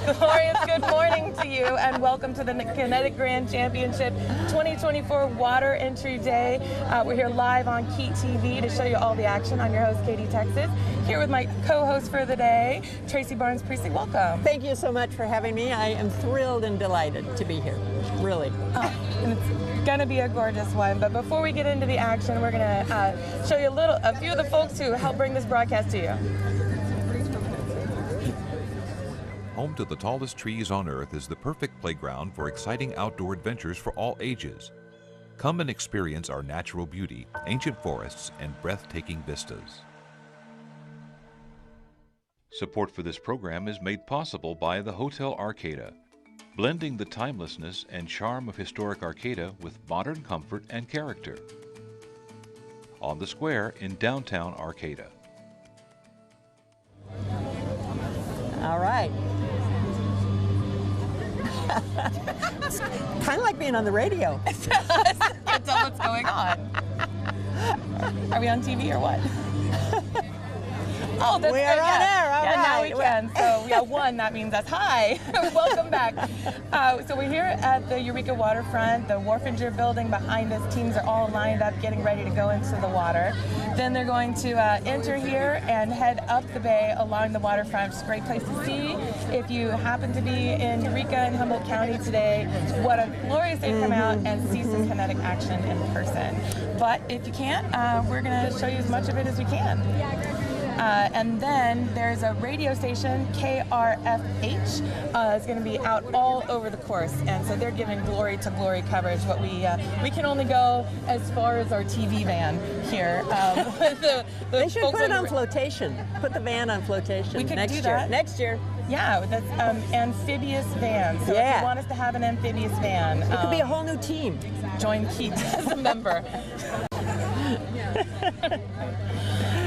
Glorious good morning to you, and welcome to the Kinetic Grand Championship 2024 Water Entry Day. We're here live on KEET TV to show you all the action. I'm your host, Kati Texas, here with my co-host for the day, Tracey Barnes-Priestley. Welcome. Thank you so much for having me. I am thrilled and delighted to be here, really. And it's going to be a gorgeous one, but before we get into the action, we're going to show you a few of the folks who helped bring this broadcast to you. Home to the tallest trees on Earth is the perfect playground for exciting outdoor adventures for all ages. Come and experience our natural beauty, ancient forests, and breathtaking vistas. Support for this program is made possible by the Hotel Arcata, blending the timelessness and charm of historic Arcata with modern comfort and character. On the Square in downtown Arcata. All right. It's kind of like being on the radio. Can't tell what's going on. Are we on TV or what? Oh, that's we good. are on air. All right. Now we can. So we got one. That means that's hi. Welcome back. So we're here at the Eureka Waterfront, the Wharfinger building behind us. Teams are all lined up, getting ready to go into the water. Then they're going to enter here and head up the bay along the waterfront. It's a great place to see. If you happen to be in Eureka and Humboldt County today, what a glorious day to come out and see some kinetic action in person. But if you can't, we're going to show you as much of it as we can. And then there's a radio station, KRFH, is going to be out all over the course, and so they're giving glory to glory coverage. What we can only go as far as our TV van here. They should put it on flotation. Put the van on flotation. We could next do year. that. Next year. Yeah, that's amphibious van. So if you want us to have an amphibious van, it could be a whole new team. Join KEET as a member.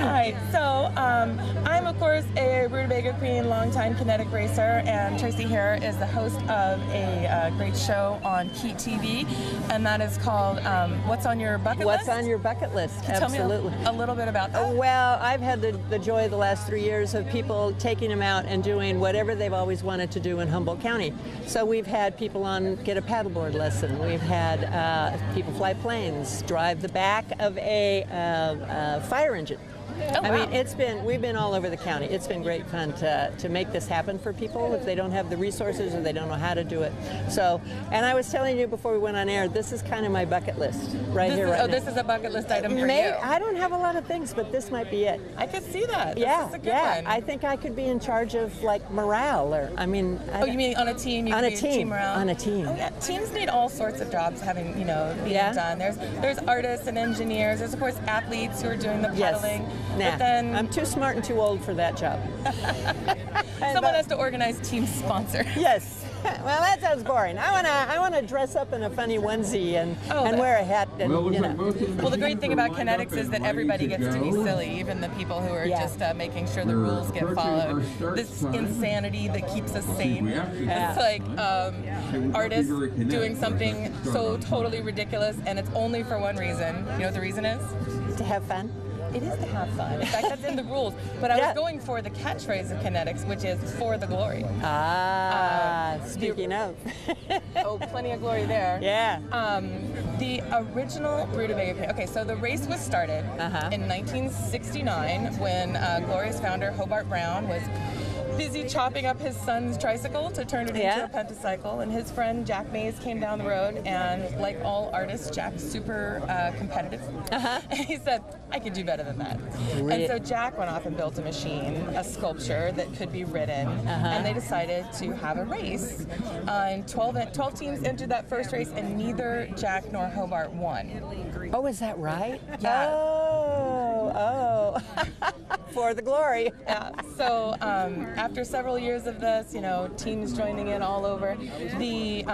All right, so I'm, of course, a Rutabaga Queen, longtime kinetic racer, and Tracey here is the host of a great show on KEET TV, and that is called What's on Your Bucket List? What's on Your Bucket List? Absolutely. Tell me a little bit about that. Well, I've had the joy the last 3 years of people taking them out and doing whatever they've always wanted to do in Humboldt County. So we've had people get a paddleboard lesson. We've had people fly planes, drive the back of a fire engine. Oh, wow. I mean, we've been all over the county. It's been great fun to make this happen for people if they don't have the resources or they don't know how to do it. So, and I was telling you before we went on air, this is kind of my bucket list right now. This is a bucket list item for you. I don't have a lot of things, but this might be it. I could see that. Yeah, this is a good one. I think I could be in charge of like morale, or you mean on a team? On a team. Morale? On a team. Oh yeah, teams need all sorts of jobs having being done. There's artists and engineers. There's of course athletes who are doing the pedaling. Yes. But then I'm too smart and too old for that job. Someone has to organize team sponsor. Yes. Well, that sounds boring. I want to dress up in a funny onesie and wear a hat. And, Well, the great thing about kinetics is that everybody gets to be silly, even the people who are just making sure the rules get followed. This insanity that keeps us sane. It's like artists doing something so totally ridiculous, and it's only for one reason. You know what the reason is? To have fun. It is to have fun. In fact, that's in the rules. But I was going for the catchphrase of kinetics, which is for the glory. Speaking of. Plenty of glory there. Yeah. The original Rutabaga Queen. Okay, so the race was started in 1969 when Gloria's founder, Hobart Brown, was busy chopping up his son's tricycle to turn it into a pentacycle, and his friend Jack Mays came down the road, and like all artists, Jack's super competitive, and he said, I could do better than that. And so Jack went off and built a machine, a sculpture that could be ridden, and they decided to have a race, and 12 teams entered that first race, and neither Jack nor Hobart won. Oh, is that right? Yeah. Oh. For the glory. Yeah. So after several years of this, teams joining in all over, the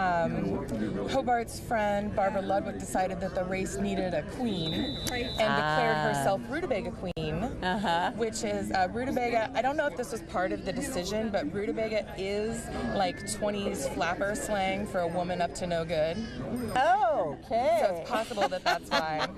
Hobart's friend Barbara Ludwig decided that the race needed a queen and declared herself Rutabaga Queen, which is Rutabaga. I don't know if this was part of the decision, but Rutabaga is like 20s flapper slang for a woman up to no good. Oh. Okay. So it's possible that that's why.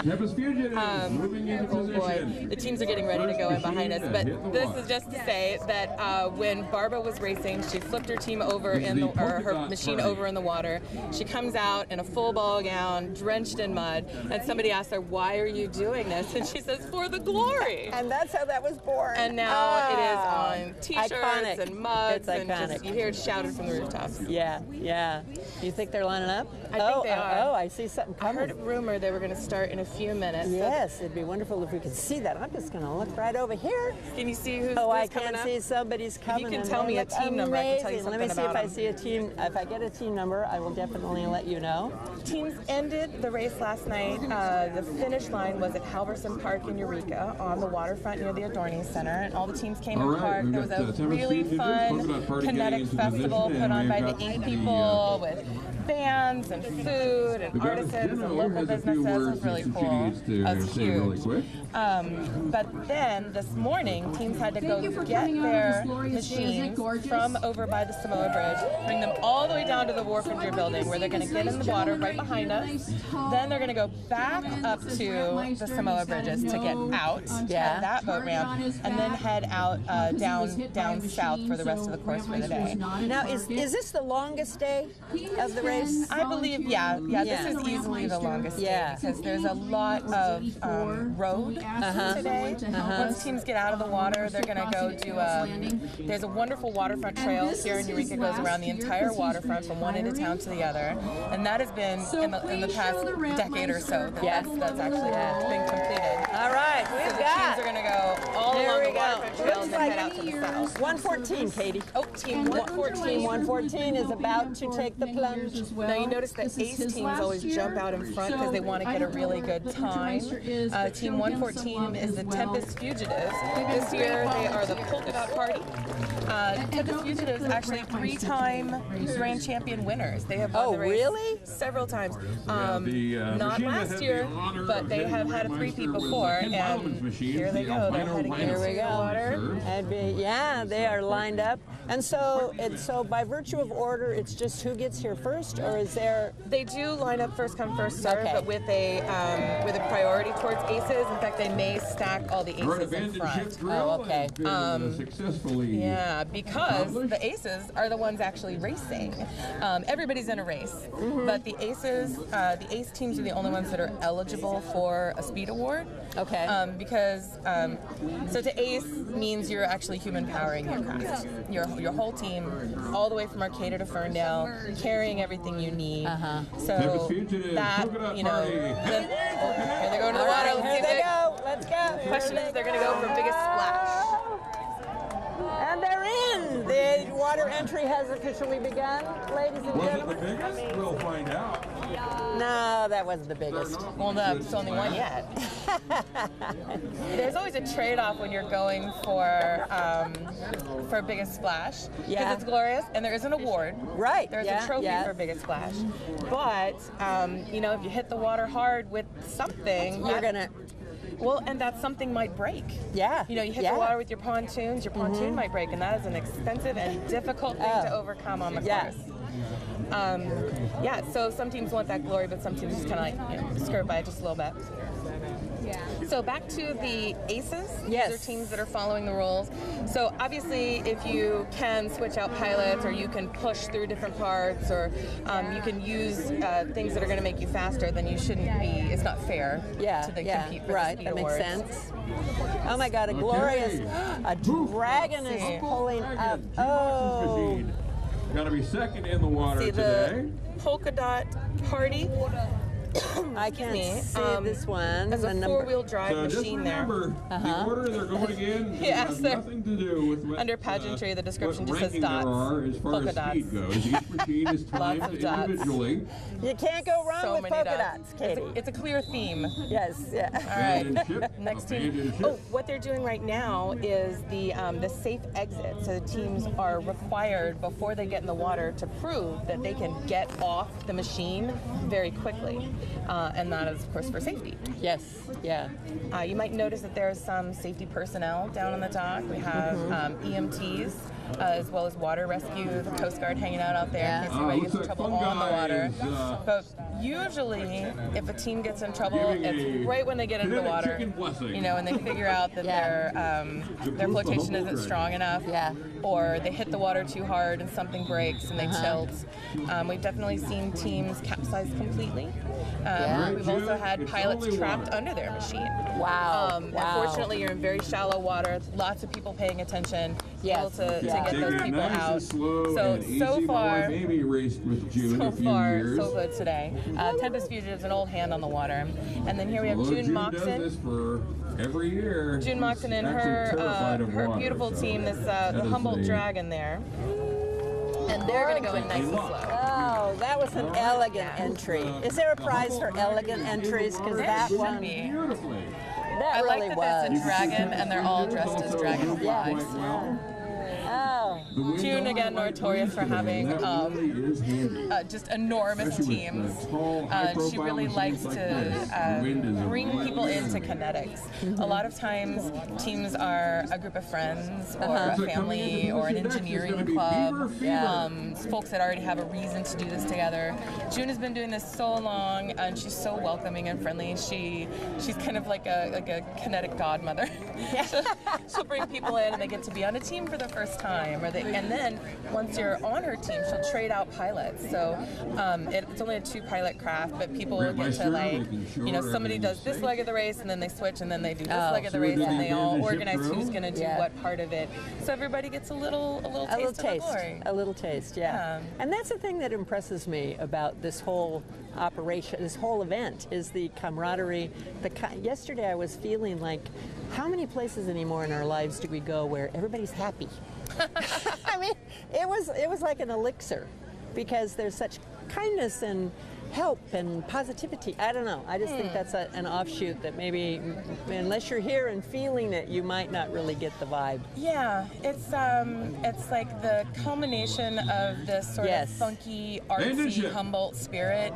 Tempest Fugitives moving into position. The teams are getting ready to go in behind us, but this is just to say that when Barbara was racing, she flipped her team over her machine over in the water. She comes out in a full ball gown, drenched in mud, and somebody asked her, "Why are you doing this?" And she says, "For the glory." And that's how that was born. And now it is on T-shirts Iconic. and mugs, It's and iconic. just, you hear it shouted from the rooftops. Yeah, yeah. You think they're lining up? I think they are. Oh, I see something I coming. heard a rumor they were going to start in a few minutes. So Yes, it'd be wonderful if we could see that. I'm just going to look right over here. can you see who's, Oh, I who's coming can up? see somebody's coming. can and tell they me a look team number, I can tell you amazing. Let me something see if about I see a team. If I get a team number, I will definitely let you know. Teams ended the race last night. The finish line was at Halverson Park in Eureka on the waterfront near the Adorning Center, and all the teams came All in right, park. we've There was got, a Tempest really Fugitives, fun Polka Dot Party Kinetic getting into festival position, put on and by we've the got AIM the, people with bands and food and we've got a artisans and general local has a few businesses. It was words really that she cool. needs to That was say really huge. quick. But then this morning, teams had to go get their machines from over by the Samoa Bridge, bring them all the way down to the Wharfinger building where they're going to get in the water right behind us. Then they're going to go back up to the Samoa Bridges to get out of that boat ramp, and then head out down south for the rest of the course for the day. Now, is this the longest day of the race? I believe, yeah, this is easily the longest day because there's a lot of road today. Once teams get out of the water, they're going to go do there's a wonderful waterfront trail here in Eureka, goes around the entire waterfront from one end of town to the other, and that has been in the past decade or so that's actually been completed. All right, So we've the got. teams are going to go all There along we the go. waterfront trail Looks and then like head out to the south. 114, Katie. Oh, team 114. Team 114 is about to take the plunge. Now you notice that ACE teams always jump out in front because they want to get a really good time. Team 114 is the Tempest Fugitives. This year they are the Polka Dot Party. Tempest Fugitives actually 3-time Grand Champion winners. They have won the race several times. Not last year, but they have had a three-peat before, and here they go. They're heading into the water. They are lined up. And so by virtue of order, it's just who gets here first, or is there? They do line up first come first serve, but with a priority towards aces. In fact, they may stack all the aces in front. Oh, okay. Yeah, because the aces are the ones actually racing. Everybody's in a race, but the ace teams are the only ones that are eligible for a speed award. Okay. Because so to ace means you're actually human powering your craft. Your whole team, all the way from Arcata to Ferndale, carrying everything you need. So that, here they go into the water. Here they go. Let's go. Question is, they're going to go for biggest splash. And they're in. The water entry has officially begun, ladies and gentlemen. Was it the biggest? We'll find out. No, that wasn't the biggest. Well, there's only one yet. There's always a trade-off when you're going for biggest splash, because it's glorious, and there is an award. Right. There's a trophy for biggest splash, but if you hit the water hard with something, you're gonna. Well, and that something might break. Yeah. You hit the water with your pontoon might break, and that is an expensive and difficult thing to overcome on the course. So some teams want that glory, but some teams just kind of skirt by it just a little bit. So back to the aces. These are teams that are following the rules. So obviously, if you can switch out pilots, or you can push through different parts, or you can use things that are going to make you faster, then you shouldn't be. It's not fair to compete for the speed that awards. makes sense. Oh my God! A glorious, a dragon is pulling up. Oh. Got to be second in the water today. The Polka Dot Party. I can't see this one. There's a four-wheel drive machine there. The order they're going in has nothing to do with what, under pageantry, the description just says dots. There are as far as speed goes. Each machine is timed individually. You can't go wrong with polka dots, Katie. It's a clear theme. Yes. Yeah. All right. Next team. Oh, what they're doing right now is the safe exit. So the teams are required before they get in the water to prove that they can get off the machine very quickly. And that is, of course, for safety. Yes, yeah. You might notice that there's some safety personnel down on the dock. We have EMTs, as well as water rescue, the Coast Guard hanging out there in case anybody gets in trouble on the water. But Usually, if a team gets in trouble, it's right when they get into the water, you know, and they figure out that their flotation isn't strong enough, or they hit the water too hard and something breaks and they tilt. We've definitely seen teams capsize completely. We've also had pilots trapped under their machine. Fortunately, you're in very shallow water, lots of people paying attention, able to get those people out. So far, so good today. Tempest Fugitive is an old hand on the water. And then here we have June Moxon. Every year. June Moxon and her beautiful team, the Humboldt Dragon there. And they're going to go in nice and slow. Oh, that was an elegant entry. Is there a prize for elegant entries? Because that one, Beautifully. that I really like that was. it's a dragon and they're all dressed as dragonflies. Oh. June, again, notorious for having just enormous teams. She really likes to bring people into kinetics. A lot of times, teams are a group of friends or a family or an engineering club, folks that already have a reason to do this together. June has been doing this so long, and she's so welcoming and friendly. She's kind of like a kinetic godmother. She'll bring people in, and they get to be on a team for the first time, and then once you're on her team, she'll trade out pilots. So it's only a 2-pilot craft, but people will get to somebody does this leg of the race, and then they switch, and then they do this leg of the race, and they all organize who's going to do what part of it. So everybody gets a little taste of the glory. A little taste, And that's the thing that impresses me about this whole operation, this whole event, is the camaraderie. Yesterday I was feeling like, how many places anymore in our lives do we go where everybody's happy? I mean, it was like an elixir, because there's such kindness and help and positivity. I don't know. I just think that's an offshoot that maybe, unless you're here and feeling it, you might not really get the vibe. Yeah, it's like the culmination of this sort of funky, artsy, Humboldt spirit.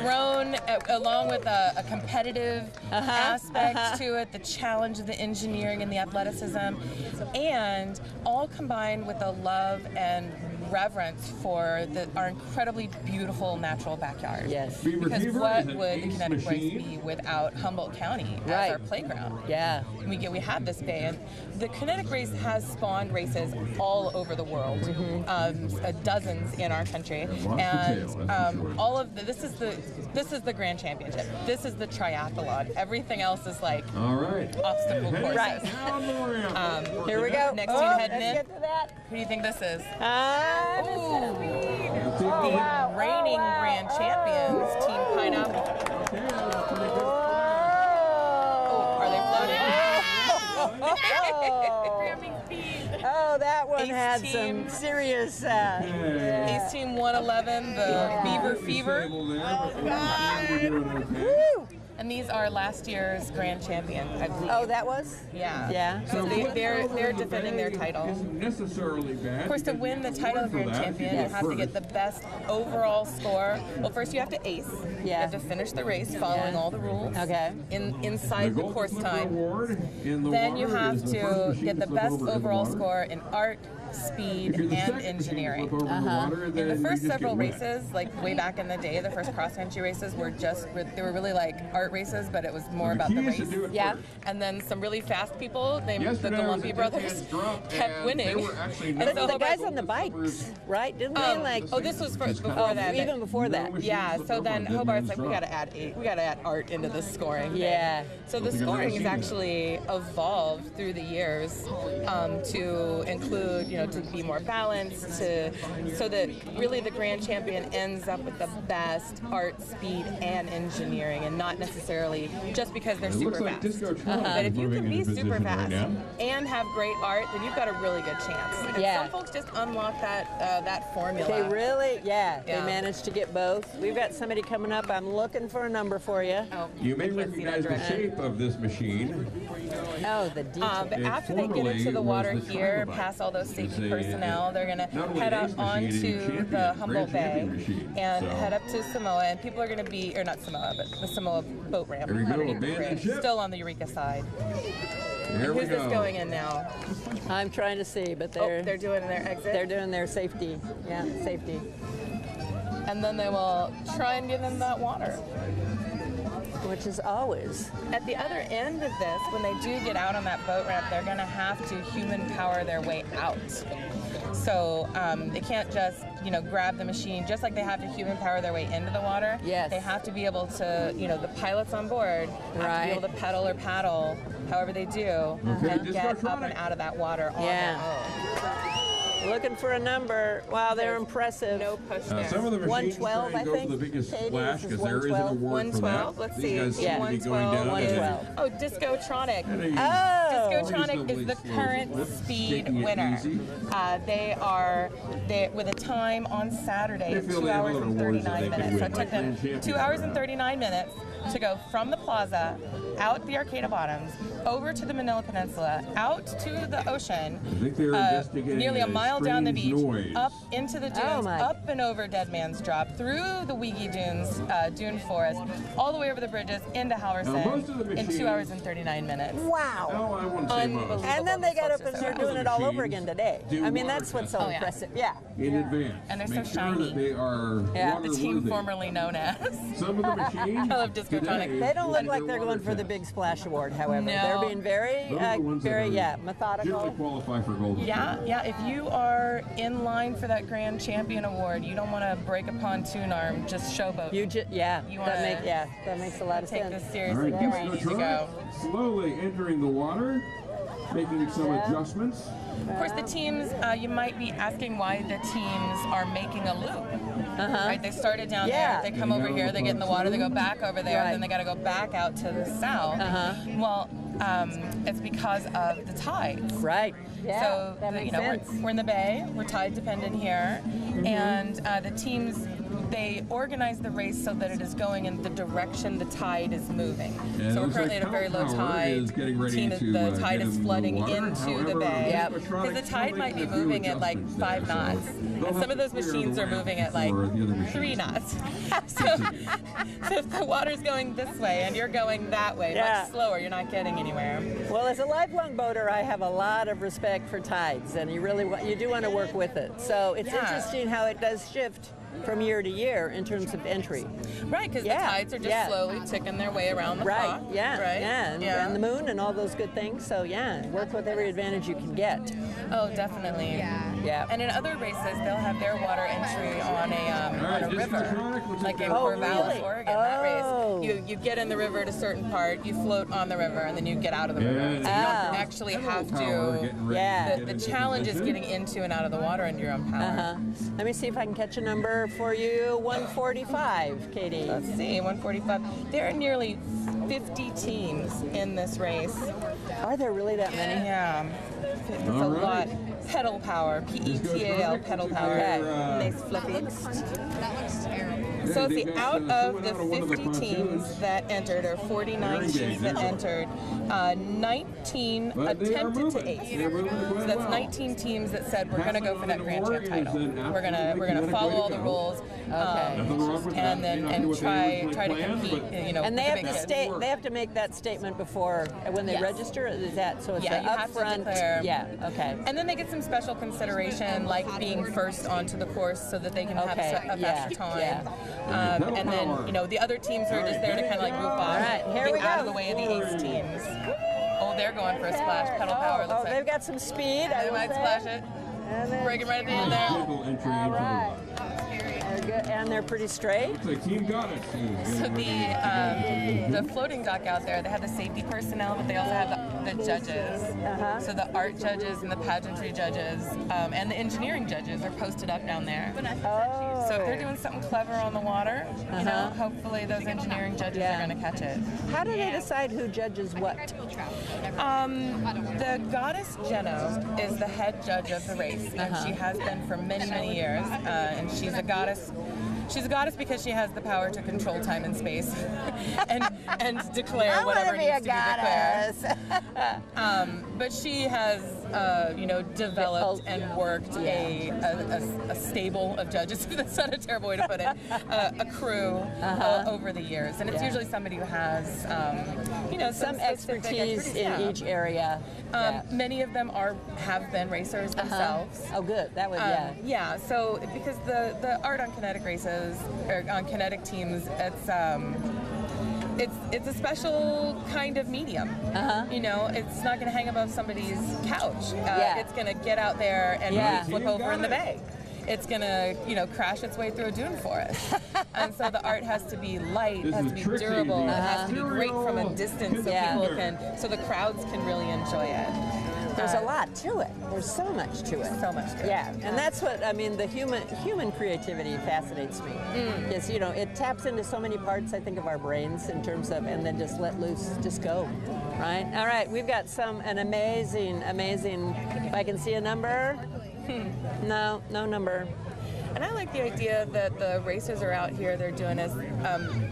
Thrown along with a competitive aspect to it, the challenge of the engineering and the athleticism, and all combined with a love and reverence for our incredibly beautiful natural backyard. Because what would the Kinetic Race be without Humboldt County as our playground? We have this bay, and the Kinetic Race has spawned races all over the world, dozens in our country, and all of this is the Grand Championship. This is the triathlon. Everything else is like obstacle courses. Here we go. Next team heading in. Who do you think this is? The reigning Grand Champions, Team Pineapple. Are they floating? Oh, that one had some serious... Ace Team 111, the Beaver Fever. Woo! And these are last year's Grand Champion, I believe. Oh, that was? So they're defending their title. Of course, to win the title of Grand Champion, you have to get the best overall score. Well, first you have to ace. You have to finish the race following all the rules. Inside the course time. Then you have to get the best overall score in art, speed, and engineering. In the first several races, like way back in the day, the first cross-country races they were really like art races, but it was more about the race. And then some really fast people named the Lumpy brothers kept winning. And so the guys on the bikes, right? Didn't they this was before that. Even before that. Yeah. So then Hobart's like, we got to add art into this scoring thing. So the scoring has actually evolved through the years to include, to be more balanced, so that really the Grand Champion ends up with the best art, speed, and engineering, and not necessarily just because they're super fast. But if you can be super fast and have great art, then you've got a really good chance. And some folks just unlock that formula. They really, they managed to get both. We've got somebody coming up. I'm looking for a number for you. You may recognize the shape of this machine. Oh, the detail. But after they get into the water here, past all those safety personnel, they're going to head out onto the Humboldt Bay and head up to Samoa, and people are going to be, or not Samoa, but the Samoa Boat Ramp underneath the bridge, still on the Eureka side. Who's this going in now? I'm trying to see, but they're doing their exit? They're doing their safety. Yeah, safety. and then they will try and get in that water. Which is always. At the other end of this, when they do get out on that boat ramp, they're going to have to human power their way out. So they can't just, grab the machine, just like they have to human power their way into the water. Yes. They have to be able to, the pilots on board have to be able to pedal or paddle, however they do, and get up and out of that water on their own. Looking for a number. Wow, they're impressive. No push there. Some of the machines 112, try and go I think. for the biggest Katie's splash is because there is an 112. award for 112. that. Let's These see. guys seem to be going down. 112. Oh, Discotronic. Oh. Discotronic is the current speed winner. They are with a time on Saturday of 2 hours and 39 minutes. So it took them 2 hours and 39 minutes to go from the plaza, out the Arcata Bottoms, over to the Manila Peninsula, out to the ocean, I think they're investigating nearly a mile down the beach, noise. up into the dunes, up and over Dead Man's Drop, through the Weegi Dunes, Dune Forest, all the way over the bridges into Halverson in 2 hours and 39 minutes. Wow. No, I wouldn't say most. Unbelievable. And then they got up and they're doing it all over again today. do I mean, water that's what's so testing. impressive. Yeah. In advance. And they're so Make sure shiny. that they are The team water-worthy. formerly known as. Some of the machines I love Discotronic. today They don't look do like they're water going for the tests. big splash award, however. No. They're being very, Those are the ones that are generally methodical. qualify for gold. Yeah. If you are in line for that Grand Champion Award, you don't want to break a pontoon arm, just showboat. You wanna that makes a lot of take sense. this All seriously. right, Get where you need to go. Discotronic slowly entering the water, making some adjustments. Of course, the teams, you might be asking why the teams are making a loop. Right? They started down there, they come over here, they get in the water, they go back over there, and then they got to go back out to the south. Well, it's because of the tides. Right. Yeah, So that makes sense. we're in the bay, we're tide dependent here, and the teams, they organize the race so that it is going in the direction the tide is moving. And it So we're looks currently like at a very low Power tide. is getting ready to, The tide get is into the flooding water. into the However, bay. Discotronic Because the tide might be making a few moving at like adjustments 5 there, knots. so And they'll some of those have to clear machines the are way moving at like for the other machines. 3 knots. so if the water's going this way and you're going that way, much slower, you're not getting anywhere. Well, as a lifelong boater, I have a lot of respect for tides, and you do want to work with it. So it's interesting how it does shift from year to year in terms of entry. Right, because the tides are just slowly ticking their way around the clock. And the moon and all those good things. So work with every advantage you can get. Oh, definitely. Yeah. And in other races, they'll have their water entry on a river, like in Corvallis, Oregon. That race, you get in the river at a certain part, you float on the river, and then you get out of the river. So you don't actually have to. The challenge is getting into and out of the water under your own power. Let me see if I can catch a number for you. 145, Katie. Let's see, 145. There are nearly 50 teams in this race. Are there really that many? Yeah. It's a lot. Pedal power, P-E-T-A-L, pedal power. Nice fluffy. That looks terrible. So see, out of the 50 teams that entered, or 49 teams that entered, 19 attempted to ace. So that's 19 teams that said we're going to go for that Grand Champ title. We're gonna follow all the rules, and try to compete. And they have they have to make that statement before when they register. Is that so? It's you have to upfront. declare. And then they get some special consideration, like being first onto the course, so that they can have a faster time. And then, the other teams are just there to kind of like goof off, get out of the way of the ace teams. Oh, they're going for a splash, pedal power. Looks like. They've got some speed. They might splash it. Breaking right at the end there. All right. They're good, and they're pretty straight. The team got it. So the floating dock out there, they have the safety personnel, but they also have the judges. So the art judges and the pageantry judges and the engineering judges are posted up down there. So if they're doing something clever on the water, hopefully those engineering judges are going to catch it. How do they decide who judges what? The goddess Jeno is the head judge of the race, and she has been for many, many years. And she's a goddess. She's a goddess because she has the power to control time and space. And and declare I whatever want to be needs a to be declared. But she has, developed and worked a stable of judges. That's not a terrible way to put it. A crew over the years, and it's usually somebody who has, some expertise in each area. Many of them have been racers themselves. Oh, good. That would, yeah. So because the art on kinetic races or on kinetic teams, it's a special kind of medium. It's not going to hang above somebody's couch. It's going to get out there and flip over in the bay. It's going to, crash its way through a dune forest. And so the art has to be light, it has to be durable, it has to be great from a distance so the crowds can really enjoy it. There's a lot to it. There's so much to it. So much to it. Yeah, and that's what, the human creativity fascinates me. Because, it taps into so many parts, I think, of our brains in terms of, and then just let loose, just go, right? All right, we've got an amazing, if I can see a number. No number. And I like the idea that the racers are out here, they're doing is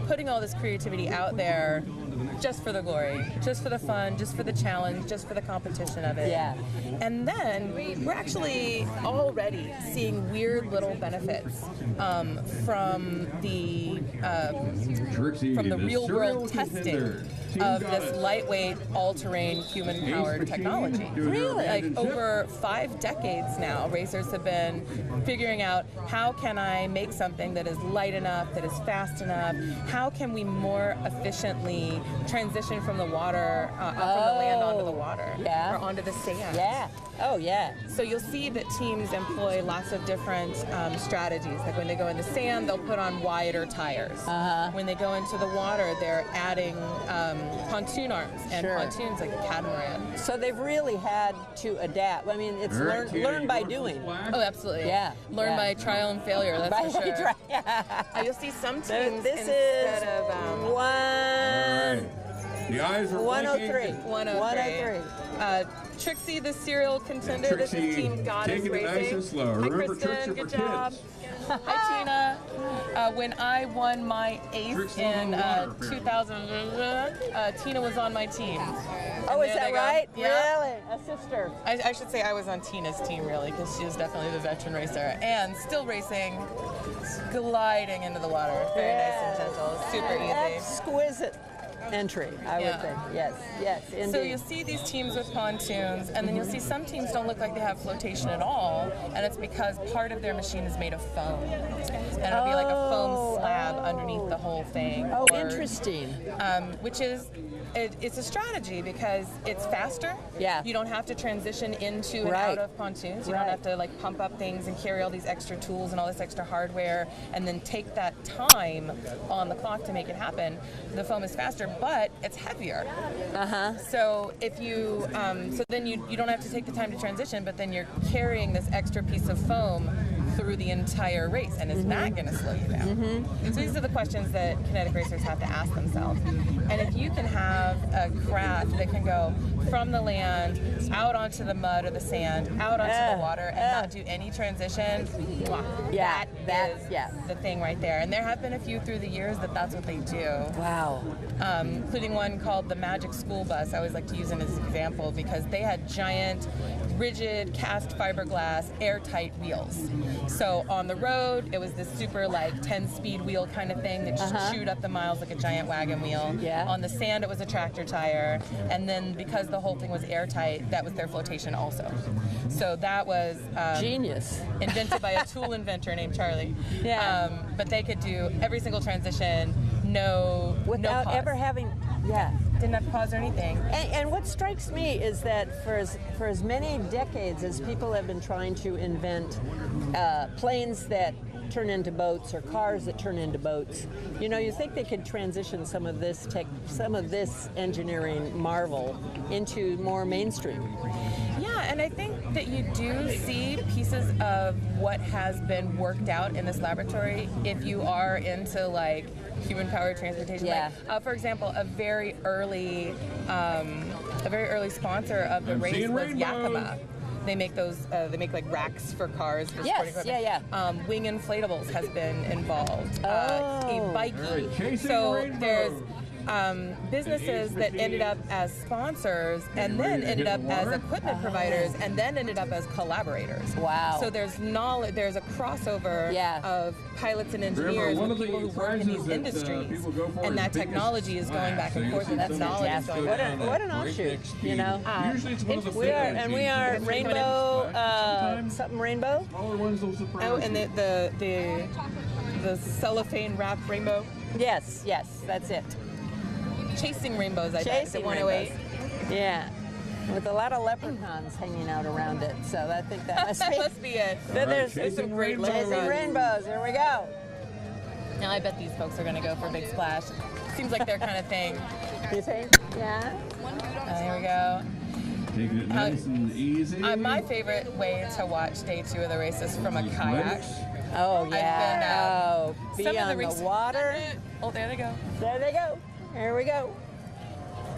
putting all this creativity out there just for the glory, just for the fun, just for the challenge, just for the competition of it. Yeah. And then we're actually already seeing weird little benefits from the real world testing of this lightweight, all-terrain, human-powered technology. Really? Like over 5 decades now, racers have been figuring out how can I make something that is light enough, that is fast enough, how can we more efficiently transition from the water, from the land onto the water, or onto the sand. Yeah. Oh, yeah. So you'll see that teams employ lots of different strategies. Like when they go in the sand, they'll put on wider tires. When they go into the water, they're adding pontoon arms and pontoons like a catamaran. So they've really had to adapt. It's learn by doing. Oh, absolutely. Yeah. Learn by trial and failure, that's for sure. You'll see some teams this instead is of... Right. The eyes are 103. 103. Trixie, the serial contender. This is Team Goddess Racing. Nice and slow. Hi, Remember, Kristen. Good job. Hi, Tina. When I won my 8th in 2000, Tina was on my team. Oh, is that right? Yeah. Really? A sister. I should say I was on Tina's team, really, because she was definitely the veteran racer. And still racing, gliding into the water. Very nice and gentle. Super easy. Exquisite entry, I would think. Yes, indeed. So you'll see these teams with pontoons, and then you'll see some teams don't look like they have flotation at all, and it's because part of their machine is made of foam. And it'll be like a foam slab underneath the whole thing. Oh, interesting. Which is, it's a strategy because it's faster. Yeah. You don't have to transition into and out of pontoons. You don't have to like pump up things and carry all these extra tools and all this extra hardware and then take that time on the clock to make it happen. The foam is faster, but it's heavier. So if you, so then you don't have to take the time to transition, but then you're carrying this extra piece of foam through the entire race, and is that going to slow you down? So these are the questions that kinetic racers have to ask themselves. And if you can have a craft that can go from the land out onto the mud or the sand, out onto the water, and not do any transition, that is the thing right there. And there have been a few through the years that's what they do. Wow. Including one called the Magic School Bus. I always like to use it as an example because they had giant, rigid, cast fiberglass, airtight wheels. So on the road, it was this super 10-speed wheel kind of thing that just chewed up the miles like a giant wagon wheel. Yeah. On the sand, it was a tractor tire. And then because the whole thing was airtight, that was their flotation also. So that was genius. Invented by a tool inventor named Charlie. Yeah. But they could do every single transition, without pause. ever having, Didn't have to pause or anything. And what strikes me is that for as many decades as people have been trying to invent planes that turn into boats or cars that turn into boats, you think they could transition some of this engineering marvel into more mainstream. Yeah, and I think that you do see pieces of what has been worked out in this laboratory if you are into human-powered transportation. Yeah. For example, a very early sponsor of the race was Yakima. They make those. They make racks for cars. For sporting equipment. Wing Inflatables has been involved. A Bikey. Chasing So rainbows. there's businesses that ended up as sponsors and then ended up as equipment providers and then ended up as collaborators. Wow. So there's knowledge, there's a crossover of pilots and engineers with people who work in these industries, and that technology is going back and forth, and that knowledge is going back and forth. What an offshoot, you know. Usually it's one of the We are rainbow, something rainbow. smaller ones will surprise Oh, and you. the cellophane wrapped rainbow. Yes, that's it. Chasing rainbows, I bet. Chasing The 108. rainbows. Yeah, with a lot of leprechauns hanging out around it. So I think that must That be. must be it. Then there's Chasing some great rainbows. Chasing rainbows. Here we go. Now I bet these folks are going to go for a big splash. Seems like their kind of thing. You think? Yeah. Here we go. Taking it nice and easy. My favorite way to watch day 2 of the race is from a kayak. Oh yeah. I've been, Be some of on the the races- water. Oh, there they go. There they go. Here we go.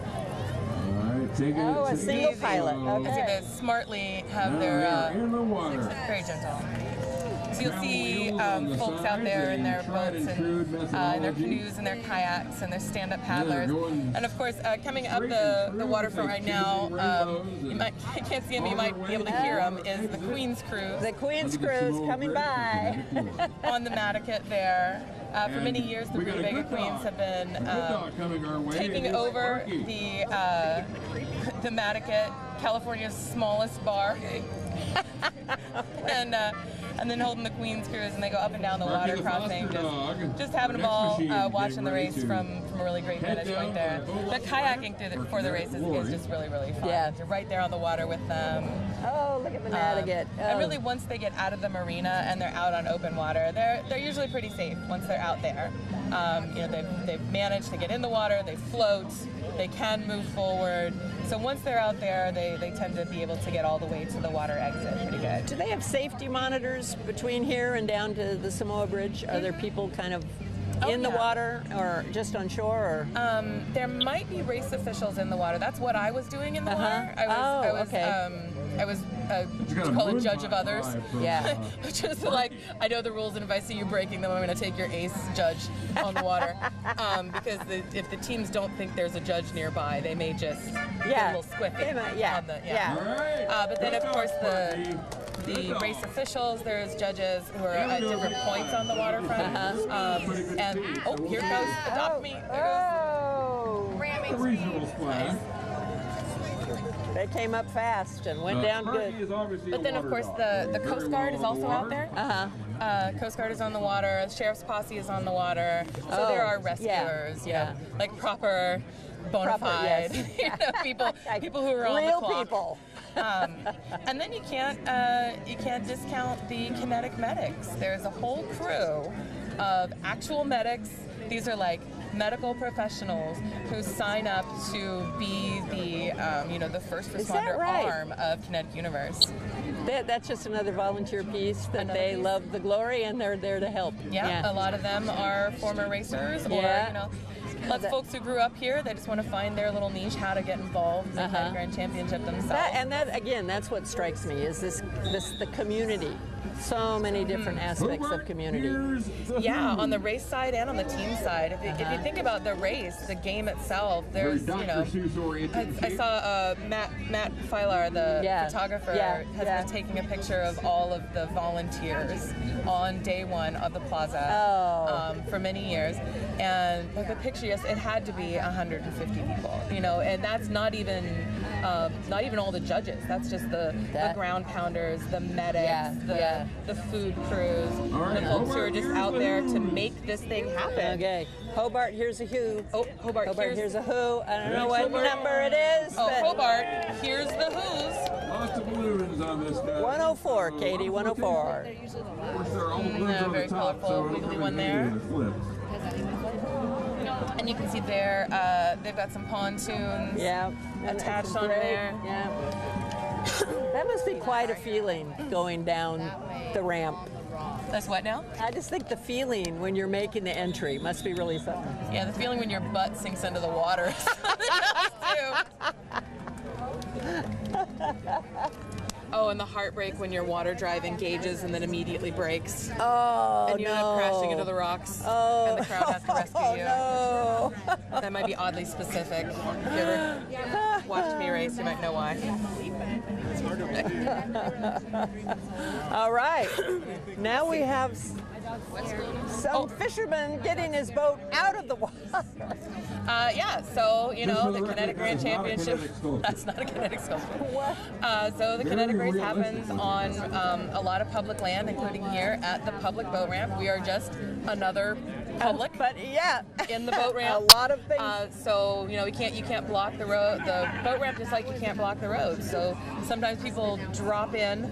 All right, taking Oh, it a to single easy. pilot. You see Okay. they smartly have Now their they are in the water. very gentle. So you'll see Wheels on the folks out sides, there in a their tried boats and true and their methodology. canoes and their kayaks and their stand-up paddlers. going And of course, coming up straight the and through waterfront with right now, rainbows you and might you can't see them, you might be able to hear them. Is the Queen's Cruise The Queen's Look at some Cruise old coming bridges by. in Kinetic Universe. on the Madaket there. For many And years, the we got a Rutabaga good Queens dog. have been A good dog coming our way. It taking is over Sparky. the Madaket, California's smallest bar, and then holding the Queen's Cruise, and they go up and down the Sparky water the crossing, foster dog. just having them Next all machine watching getting the ready race to from a really great head vantage down point there. for the But boat kayaking for for the Kinetic races Glory. is just really, really fun. Yeah. You're right there on the water with them. Oh, look at the Madaget. And really, once they get out of the marina and they're out on open water, they're usually pretty safe once they're out there. They've managed to get in the water, they float, they can move forward. So once they're out there, they tend to be able to get all the way to the water exit pretty good. Do they have safety monitors between here and down to the Samoa Bridge? Are there people kind of in the yeah. water or just on shore? Or? There might be race officials in the water. That's what I was doing in the water. I was You got what you call a moon judge of vibe others. from, Yeah. Which is like, I know the rules, and if I see you breaking them, I'm going to take your ace judge on the water. Because if the teams don't think there's a judge nearby, they may just get a little squiffy. They might, yeah. On the, Yeah. All right. But then, Good of course, dog, the Sparky. race officials, there's judges who are at different points on the waterfront. And, oh, here goes Adopt Me. There goes. The regional splash. They came up fast and went down Sparky good. is obviously But a then, of water course, dog. the Very Coast Guard well is on the also out water. there. Coast Guard is on the water. The Sheriff's Posse is on the water. So there are rescuers, you know, like proper, bona fide, yes. you know, people who are on Real the clock. people. And then you can't discount the kinetic medics. There's a whole crew of actual medics. These are like medical professionals who sign up to be the first Is that responder right? arm of Kinetic Universe. That's just another volunteer piece that Another they piece. love the glory and they're there to help. Yeah, a lot of them are former racers, or Yeah. lots of folks who grew up here. They just want to find their little niche, how to get involved in the Kinetic Grand Championship themselves. That's what strikes me is the community. So many different aspects of community. Here's the Yeah, who. on the race side and on the team side. If you think about the race, the game itself, Very there's Dr. Seuss oriented. I saw Matt Filar, the photographer, has been taking a picture of all of the volunteers on day 1 of the plaza for many years. And the picture, yes, it had to be 150 people, and that's not even all the judges. That's just the ground pounders, the medics, the food crews, right, the folks who are Hobart, just here's out the there to who's. make this thing happen. Okay, Hobart, here's a who. Oh, Hobart, Here's a who. I don't know Next what Hobart. number it is. Oh, but Hobart, here's the who's. Lots of balloons on this guy. 104, Katie, 104. Of course, there are all the balloons on very the top, colorful. so We it'll can do come one in there. and flip. And you can see there, they've got some pontoons Yeah. attached That's on great. there. Yeah. That must be quite a feeling going down the ramp. That's what now? I just think the feeling when you're making the entry must be really something. Yeah, the feeling when your butt sinks into the water is something else too. Oh, and the heartbreak when your water drive engages and then immediately breaks. Oh, and you end up crashing into the rocks. Oh. And the crowd has to rescue you. No. That might be oddly specific. If you ever watched me race, you might know why. All right. Now we have some fisherman getting his boat out of the water. Yeah, so, you know, the Kinetic Grand Championship, that's not a kinetic sculpture. So the Kinetic Race happens on a lot of public land, including here at the public boat ramp. We are just another public, but yeah, in the boat ramp. A lot of things. So, you know, you can't block the road, the boat ramp, just like you can't block the road. So sometimes people drop in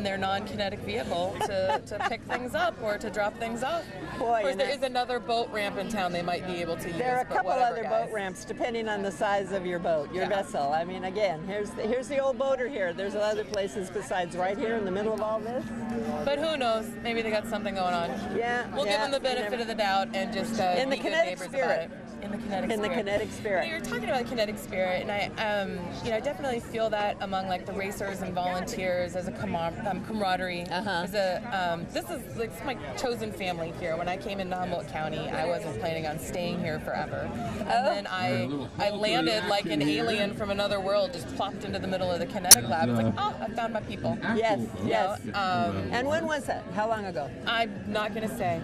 their non-kinetic vehicle to pick things up or to drop things off. Boy, of course, there is another boat ramp in town they might be able to use. There are a couple other guys. boat ramps depending on the size of your boat, your vessel. I mean, again, here's the old boater here. There's other places besides right here in the middle of all this. But who knows? Maybe they got something going on. Yeah. We'll give them the benefit of the doubt and just in the be good kinetic neighbors spirit. about it. In the kinetic spirit. In the kinetic spirit. You were talking about kinetic spirit, and I definitely feel that among like the racers and volunteers as a camaraderie. This is my chosen family here. When I came into Humboldt County, I wasn't planning on staying here forever, and then I landed like an alien from another world, just plopped into the middle of the kinetic lab. It's like, oh, I found my people. Yes, yes. And when was that? How long ago? I'm not gonna say.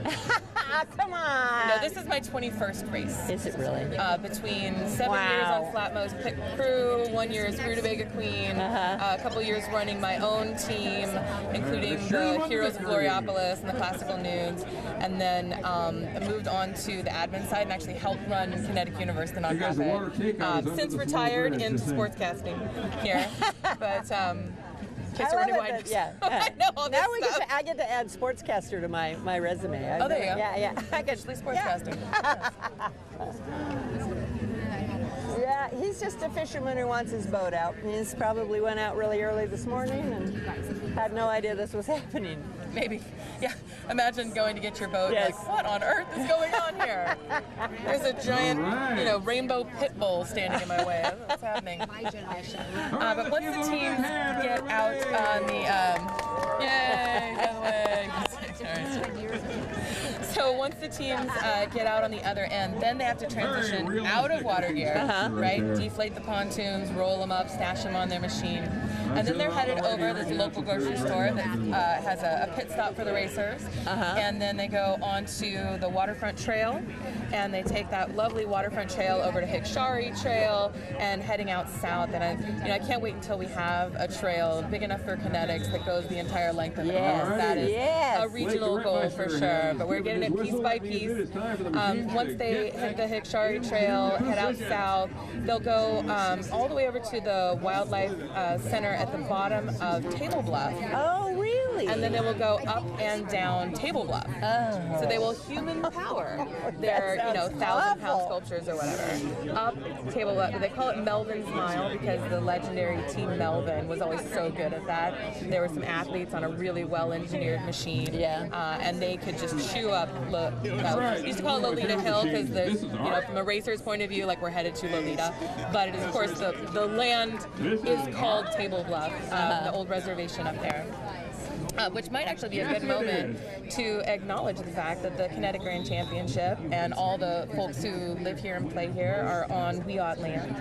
Come on. No, this is my 21st race. Is it really? Between 7 years on Flatmost Pit Crew, 1 year as Rutabaga Queen, a couple years running my own team, including the Heroes of Gloriopolis and the Classical Nudes, and then I moved on to the admin side and actually helped run Kinetic Universe, the nonprofit. Since retired into sportscasting here, but. Yeah. I know all this now stuff. I get to add sportscaster to my resume. There you go. Yeah. I get sportscasting. Yeah, he's just a fisherman who wants his boat out. He's probably went out really early this morning and had no idea this was happening. Maybe. Yeah. Imagine going to get your boat. Yes. Like, what on earth is going on here? There's a giant, rainbow pit bull standing in my way. I don't know what's happening. My generation. But once the teams get out on the, yay, by the way. So once the teams get out on the other end, then they have to transition out of water gear, right? Deflate the pontoons, roll them up, stash them on their machine. And then they're headed over this local grocery store that has a pit stop for the racers. And then they go onto the waterfront trail, and they take that lovely waterfront trail over to Hickshari Trail and heading out south. And I can't wait until we have a trail big enough for kinetics that goes the entire length of the coast. That is a regional goal for sure. But we're getting it piece by piece. Once they hit the Hickshari Trail, head out south, they'll go all the way over to the Wildlife Center at the bottom of Table Bluff. Oh, really? And then they will go up and down Table Bluff. Oh. So they will human power their, 1,000-pound sculptures or whatever. Up Table Bluff. They call it Melvin's Mile because the legendary Team Melvin was always so good at that. There were some athletes on a really well-engineered machine. And they could just chew up. We used to call it Lolita Hill because from a racer's point of view, like we're headed to Lolita. But it is, of course, the land is called Table Bluff, the old reservation up there. Which might actually be a good moment to acknowledge the fact that the Kinetic Grand Championship and all the folks who live here and play here are on Weot land.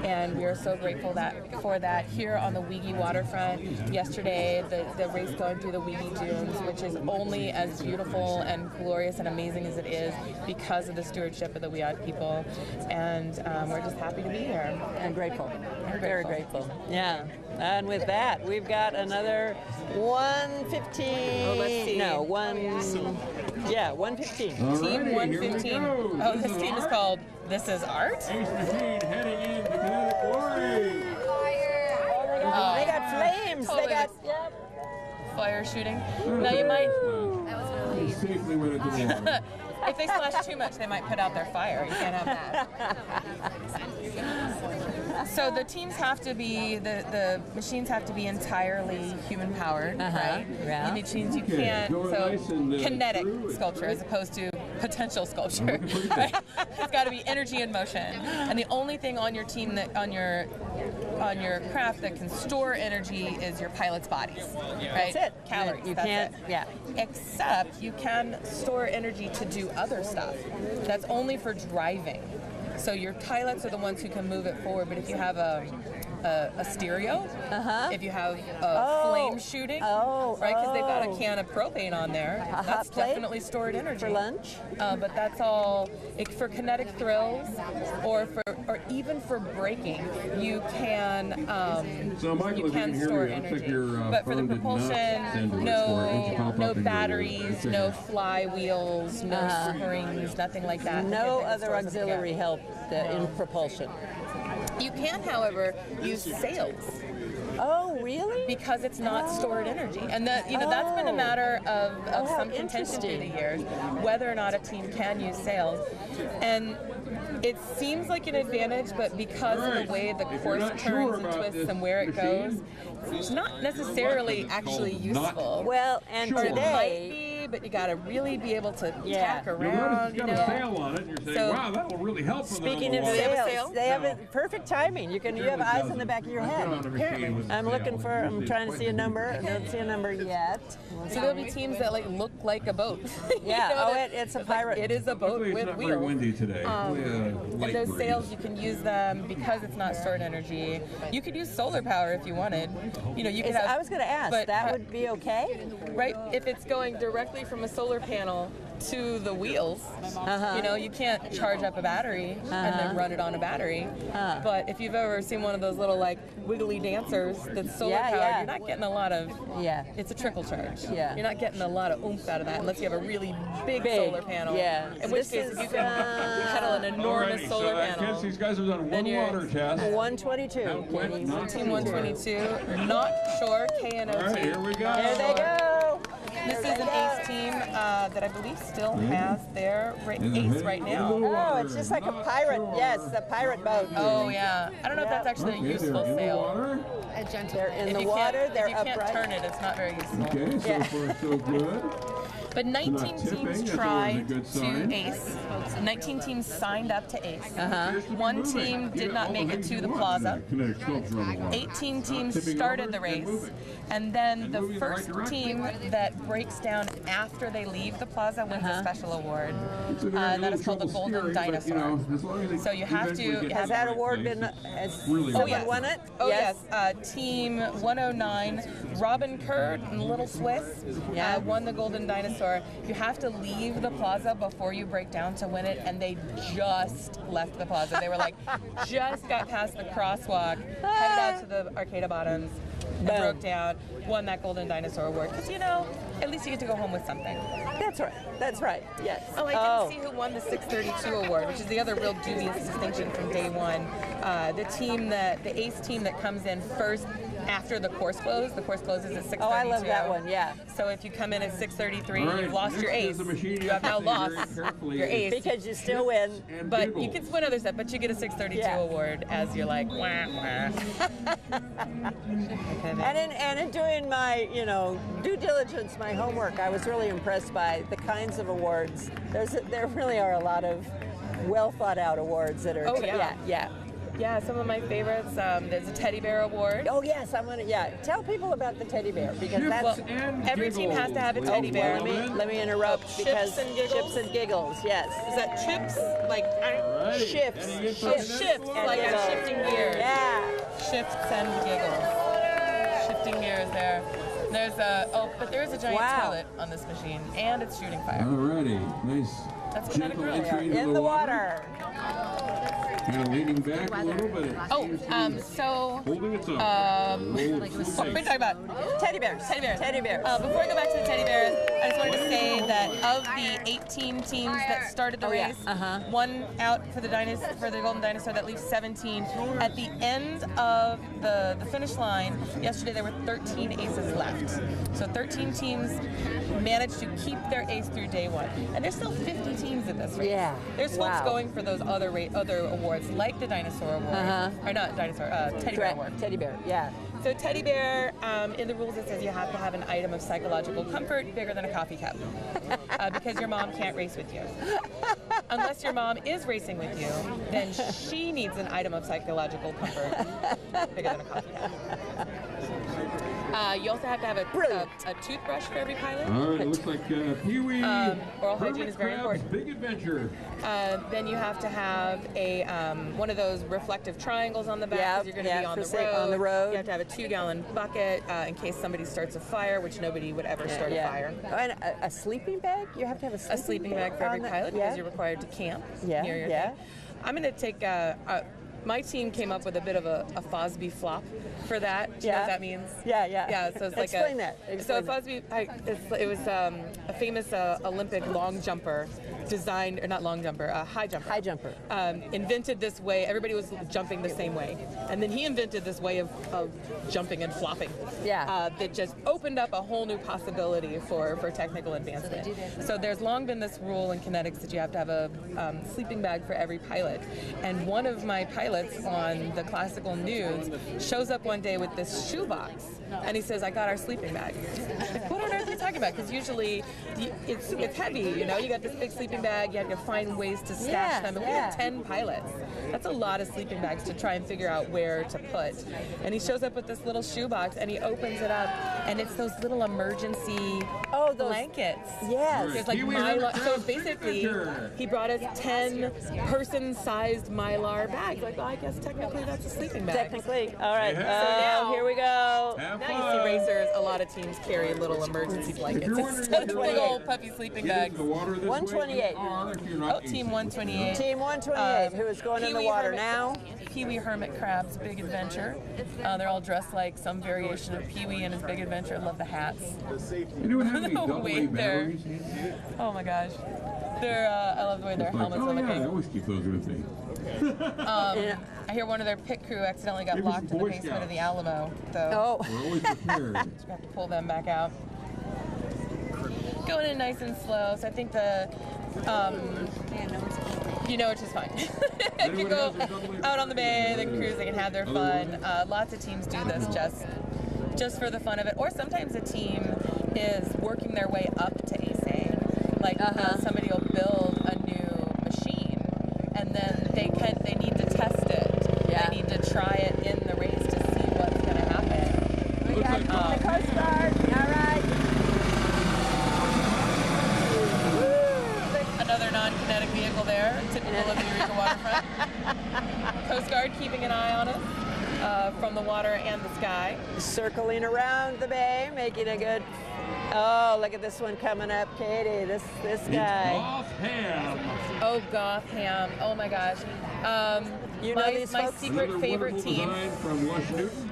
And we are so grateful for that here on the Weegi waterfront. Yesterday, the race going through the Weegi Dunes, which is only as beautiful and glorious and amazing as it is because of the stewardship of the Weot people. And we're just happy to be here. And grateful. Very grateful. Yeah. And with that, we've got another 115. Oh, let's see. No, 115. Team 115. Oh, this team is called This Is Art? Ace Machine heading into Kinetic Glory. They got flames. Totally. They got fire shooting. Now you might. That was really easy. Safely went into the water. If they splash too much, they might put out their fire. You can't have that. So the teams have to be, the machines have to be entirely human powered, right? Yeah. The machines you can't, so kinetic sculpture as opposed to potential sculpture, right? It's got to be energy and motion. And the only thing on your team on your on your craft that can store energy is your pilot's bodies, right? That's it. Calories. You that's can't. it. Yeah. Except you can store energy to do other stuff. That's only for driving. So your pilots are the ones who can move it forward. But if you have a stereo, if you have flame shooting, right? Because they've got a can of propane on there. A That's hot plate definitely stored energy for lunch. But that's all for kinetic thrills, or even for braking. You can So, Michael, you if you can hear store me, looks energy. like your But for the phone did not propulsion, send to no it. batteries, no flywheels, no springs, nothing like that. No Anything that other stores it auxiliary together. help in propulsion. You can, however, use sails Oh, really? because it's not stored energy, and that's been a matter of how some contention through the interesting. years whether or not a team can use sails, and it seems like an advantage, but because of the way the If you're course not turns sure and about twists this and where it goes, machine, it's not necessarily it's actually called not useful. Well, and Sure. It might today, be, but you got to really be able to Yeah. tack You'll notice around. it's got a sail on it, and you're saying, So- wow, that will really help when they're on speaking the of water. they have a sails, sail? they have a perfect timing. You have eyes in the back of your head. I'm looking for. I'm trying to see a number. I don't see a number yet. So there'll be teams that look like a boat. Yeah. know, Oh, that- it's a like, pirate. it is a boat Luckily, it's with not wheels. very windy today. And Light those breeze. sails, you can use them because it's not stored energy. You could use solar power if you wanted. You could have. I was going to ask. but, That would be okay. right. If it's going directly from a solar panel to the wheels, you can't charge up a battery and then run it on a battery. But if you've ever seen one of those little wiggly dancers that's solar Yeah, powered, yeah. you're not getting a lot of. Yeah. It's a trickle charge. Yeah. You're not getting a lot of oomph out of that unless you have a really big solar panel. Yeah. In which This case, is, if you can pedal an enormous Alrighty, solar so I panel. guess these guys have done Then one you're- water test. 122. Katie. Team 122, not sure, KNOT. All right, here we go. There they go. This is an ace team that I believe still has their ace right now. Oh, it's just like a pirate. Yes, the pirate boat. Oh yeah, I don't know if that's actually a Okay, useful they're in the sail. water. A gentle. They're in If the you water. can't, They're if you can't upright. turn it, it's not very useful. Okay, so Yeah. far so good. But 19 Not tipping, teams that's always a tried good to sign. ace. 19 teams signed up to ace. Appears to be One moving. team did Yeah, not all make the it things to you the want. plaza. Kinetic slopes are on the water. 18 teams Tipping started over the and race, moving. and then And the moving in the right first direction. team that breaks down after they leave the plaza wins a special award. It's a very And that little is called the trouble Golden steering, but, Dinosaur. as long as it So you have eventually to- gets it to has the Has that right award place, been? it's Has really someone yes. won it? Oh yes, Team 109, Robin Kurd and Little Swiss won the Golden Dinosaur. You have to leave the plaza before you break down to win it, and they just left the plaza. They were just got past the crosswalk, headed out to the Arcata Bottoms, and Boom. broke down, won that Golden Dinosaur award. Because at least you get to go home with something. That's right. That's right. Yes. Oh, I didn't see who won the 632 award, which is the other real dubious distinction from day one. The ace team that comes in first after the course close. The course closes at 6:32. Oh, I love that one. Yeah. So if you come in at 6:33, All right, you've lost your next ace. is the machine You have now have to see lost very carefully. your ace. Because you still win. And But giggle. you can win other stuff, but you get a 632 Yeah. award as you're like, wah, wah. And in doing my, due diligence, my homework, I was really impressed by the kinds of awards. There really are a lot of well thought out awards that are. Oh, yeah. Yeah. Yeah, some of my favorites. There's a teddy bear award. Oh yes, I want to. Yeah, tell people about the teddy bear because that's. Well, every team has to have a teddy bear. Let me interrupt Chips because and giggles? chips and giggles. Yes. Is that chips? Like Alrighty. Shifts. Any info oh, on this shifts, one? like giggles. shifting gears. Yeah. Shifts and giggles. Shifting gears there. There's but there is a giant Wow. toilet on this machine, and it's shooting fire. Alrighty, nice. That's Kinetic gentle Grand. entry into In the water. Kind of leaning back a little, but it seems to be So holding its own. what are we talking about? Teddy bears. Teddy bears. Teddy bears. Before I go back to the teddy bears, I just wanted to say that of the 18 teams that started the Oh, yeah. race, Uh-huh. one out for the Golden Dinosaur, that leaves 17. At the end of the finish line yesterday, there were 13 aces left. So 13 teams managed to keep their ace through day one, and there's still 50 teams in this race. Yeah. There's folks Wow. going for those other awards. parts like the dinosaur award, or not dinosaur, teddy bear award. Teddy bear, yeah. So teddy bear, in the rules it says you have to have an item of psychological comfort bigger than a coffee cup, because your mom can't race with you. Unless your mom is racing with you, then she needs an item of psychological comfort bigger than a coffee cup. You also have to have a toothbrush for every pilot. All right, it looks like Pee-wee. Oral hygiene is very Crab's important. Big Adventure. Then you have to have a one of those reflective triangles on the back because you're going to be on the road. You have to have a 2-gallon bucket in case somebody starts a fire, which nobody would ever start a fire. Oh, and a sleeping bag? You have to have a sleeping bag for every pilot because you're required to camp near your thing. I'm going to take my team came up with a bit of a Fosby flop for that. Do you know what that means? Yeah. So it's like Explain that. So Fosby, it was a famous Olympic long jumper designed, or not long jumper, high jumper. High jumper. Invented this way. Everybody was jumping the same way, and then he invented this way of jumping and flopping. That just opened up a whole new possibility for technical advancement. So there's long been this rule in kinetics that you have to have a sleeping bag for every pilot, and one of my pilots on the classical nudes shows up one day with this shoebox, and he says, "I got our sleeping bag." Like, what on earth are you talking about? Because usually it's heavy, you know. You got this big sleeping bag. You have to find ways to stash them. And we have 10 pilots. That's a lot of sleeping bags to try and figure out where to put. And he shows up with this little shoebox, and he opens it up, and it's those little emergency blankets. Yes. There's like mylar. So basically, he brought us 10 person-sized mylar bags. Like, well, I guess technically that's a sleeping bag. Technically. All right. So now here we go. Now you see racers, a lot of teams carry little emergency blankets instead of big old puffy sleeping bags. 128. Oh, Team 128. Team 128, who is going in the water now. Pee-wee Hermit Crab's Big Adventure. They're all dressed like some variation of Pee-wee and his Big Adventure. Love the hats. Anyone have any The double way A they're- batteries? Oh my gosh. I love the way their helmets are I looking. always keep those with me. I hear one of their pit crew accidentally got Maybe some locked in the Boy basement of the Scouts. Alamo, though. We're always prepared. So we have to pull them back out. Going in nice and slow, so I think the, which is fine. They can go out on the bay, they can cruise, they can have their fun. Lots of teams do this just for the fun of it. Or sometimes a team is working their way up to acing. Like somebody will build a new machine, and then they need to test it. They need to try it in the race to see what's going to happen. We got the Coast Guard. All right. Another non-kinetic vehicle there, typical of the Eureka waterfront. Coast Guard keeping an eye on us from the water and the sky. Circling around the bay, making a good. Oh, look at this one coming up, Katie. This guy. Gotham. Oh, Gotham. Oh my gosh. You know these my folks? secret Another favorite wonderful team. design from Lush Newton.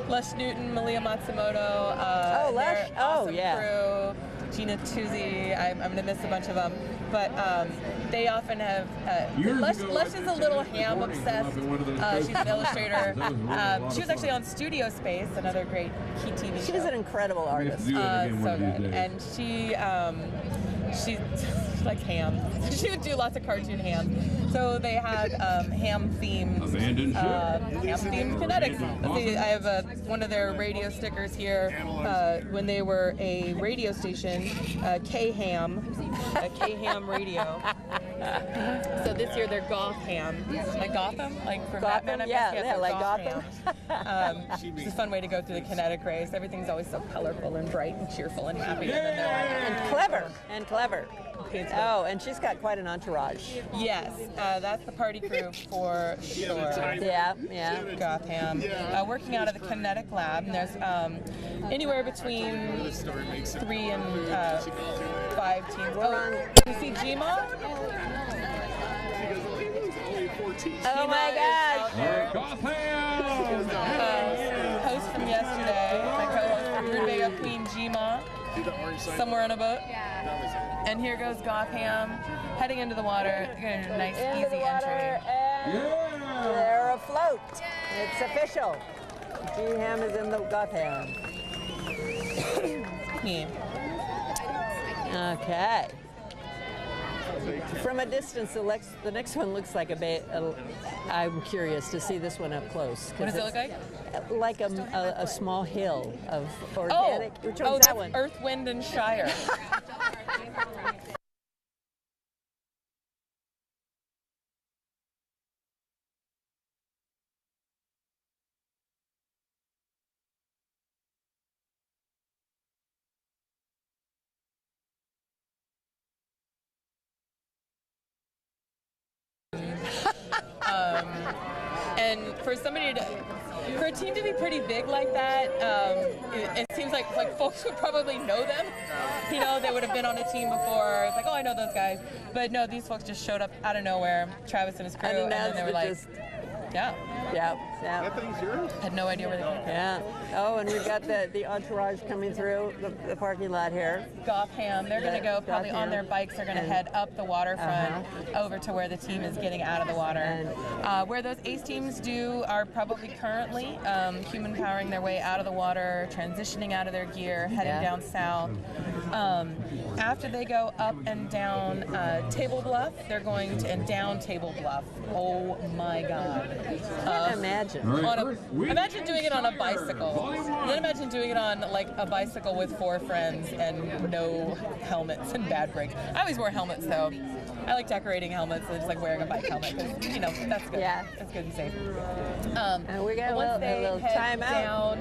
Lush Newton, Malia Matsumoto. Lush? Their Oh, awesome yeah. crew. Gina Tuzzi. I'm going to miss a bunch of them. But they often have. Lush is a little ham obsessed. She's an illustrator. She was actually on Studio Space, another great KEET TV show. She's an incredible artist. Do that again one So of these good. days. And she likes ham. She would do lots of cartoon ham. So they had ham themed Abandoned ship. ham themed kinetics. Let's see, I have one of their radio stickers here. When they were a radio station, K-Ham radio. So this year they're Gotham, like Gotham, like from Gotham? Batman. I Yeah, guess. yeah, They're like Gotham. It's a fun way to go through the kinetic race. Everything's always so colorful and bright and cheerful and happy. And then they're And clever. Oh, and she's got quite an entourage. yes, that's the party crew for sure. Yeah. Gotham. Working out of the Kinetic Lab, and there's anywhere between 3 and 5 teams. You see Gma? Oh my gosh. Gotham. Host from yesterday, my co-host from Rutabaga Queen Gma, somewhere on a boat. And here goes Gotham, heading into the water. They're gonna do a nice, Into easy the water, entry. and they're afloat. It's official. G-Ham is in the Gotham. Yeah. Okay. From a distance, the next one looks like a bay. I'm curious to see this one up close. What does it look like? Like a small hill of organic. Which one's that one? Earth, Wind, and Shire. And for a team to be pretty big like that, it seems like folks would probably know them. You know, they would have been on a team before. It's like, oh, I know those guys. But no, these folks just showed up out of nowhere, Travis and his crew, and then they were like, yeah. That thing's yours? Had no idea where they came from. Yeah. Oh, and we've got the entourage coming through the parking lot here. Gotham. They're going to go probably on their bikes. They're going to head up the waterfront over to where the team is getting out of the water. Where those ACE teams are probably currently human powering their way out of the water, transitioning out of their gear, heading down south. After they go up and down Table Bluff, they're going to and down Table Bluff. Oh my God! Imagine. Imagine doing it on a bicycle. And then imagine doing it on like a bicycle with 4 friends and no helmets and bad brakes. I always wear helmets though. I like decorating helmets and just like wearing a bike helmet because, you know, that's good. Yeah. That's good and safe. And we got a little time out.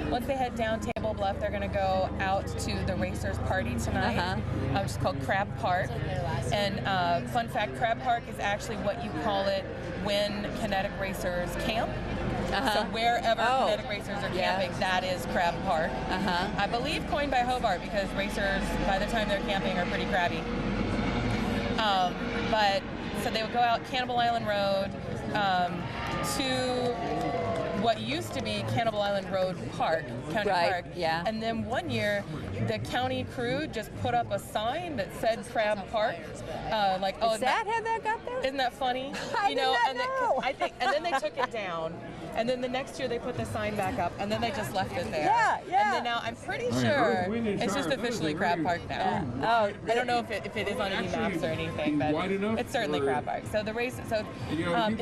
Once they head down Table Bluff, they're going to go out to the Racers Party tonight, which is called Crab Park. And fun fact, Crab Park is actually what you call it when Kinetic Racers camp. So wherever Kinetic Racers are camping, that is Crab Park. I believe coined by Hobart because racers, by the time they're camping, are pretty crabby. But so they would go out Cannibal Island Road to what used to be Cannibal Island Road Park, County Park. Yeah. And then one year, the county crew just put up a sign that said Crab Park. Like, oh, Is that how that got there? Isn't that funny? I You know, did not know. I think, and then they took it down. And then the next year they put the sign back up, and then they just left it there. Yeah. And then now I'm pretty sure it's just officially Crab Park now. Oh, I don't know if it is on any maps or anything, but it's certainly Crab Park. So the race, it's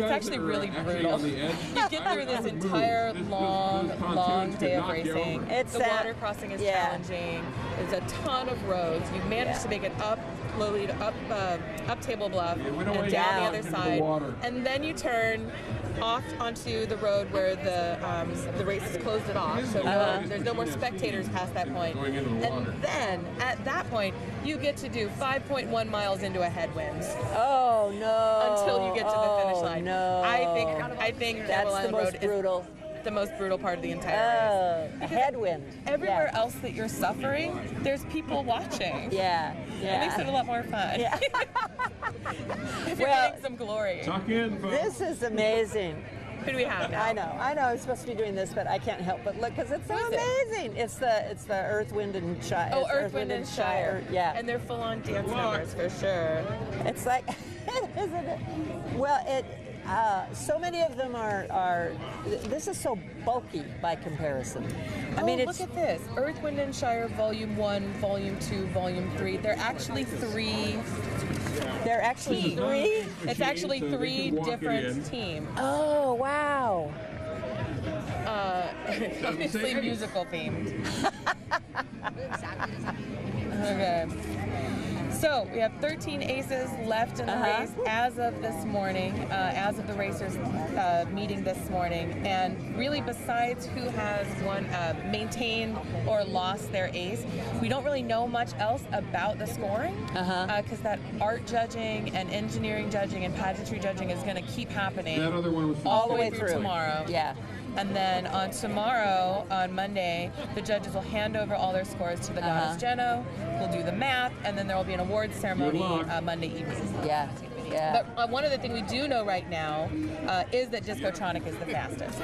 actually really brutal. You get through this entire long day of racing. The water crossing is challenging. There's a ton of roads. You've managed to make it up slowly to up Table Bluff and down the other side, and then you turn off onto the road where the race has closed it off, so there's no more spectators past that point. And then at that point, you get to do 5.1 miles into a headwind. Oh no! Until you get to the finish line. No! I think Cannibal Island Road is the most brutal part of the entire race. A headwind. Everywhere else that you're suffering, there's people watching. Yeah. It makes it a lot more fun. Yeah. If you're getting some glory. Tuck in, folks. This is amazing. Who do we have now? I know. I'm supposed to be doing this, but I can't help but look because it's so amazing. It's the Earth, Wind, and Shire. Oh, Earth, Wind, and Shire. Yeah. And they're full-on dance numbers for sure. It's like, isn't it? Well, so many of them are. This is so bulky by comparison. I mean, look at this: Earth, Wind, and Shire, Volume 1, Volume 2, Volume 3. They're actually 3. They're actually 3. It's actually 3 different teams. Oh wow! Obviously musical themed. Okay. So we have 13 aces left in the race as of this morning, as of the racers meeting this morning. And really, besides who has maintained or lost their ace, we don't really know much else about the scoring because that art judging and engineering judging and pageantry judging is going to keep happening That other one was all the way through tomorrow. Yeah. And then on tomorrow, on Monday, the judges will hand over all their scores to the goddess Jeno. We'll do the math, and then there will be an awards ceremony Monday evening. Yeah. But one of the things we do know right now is that Discotronic is the fastest.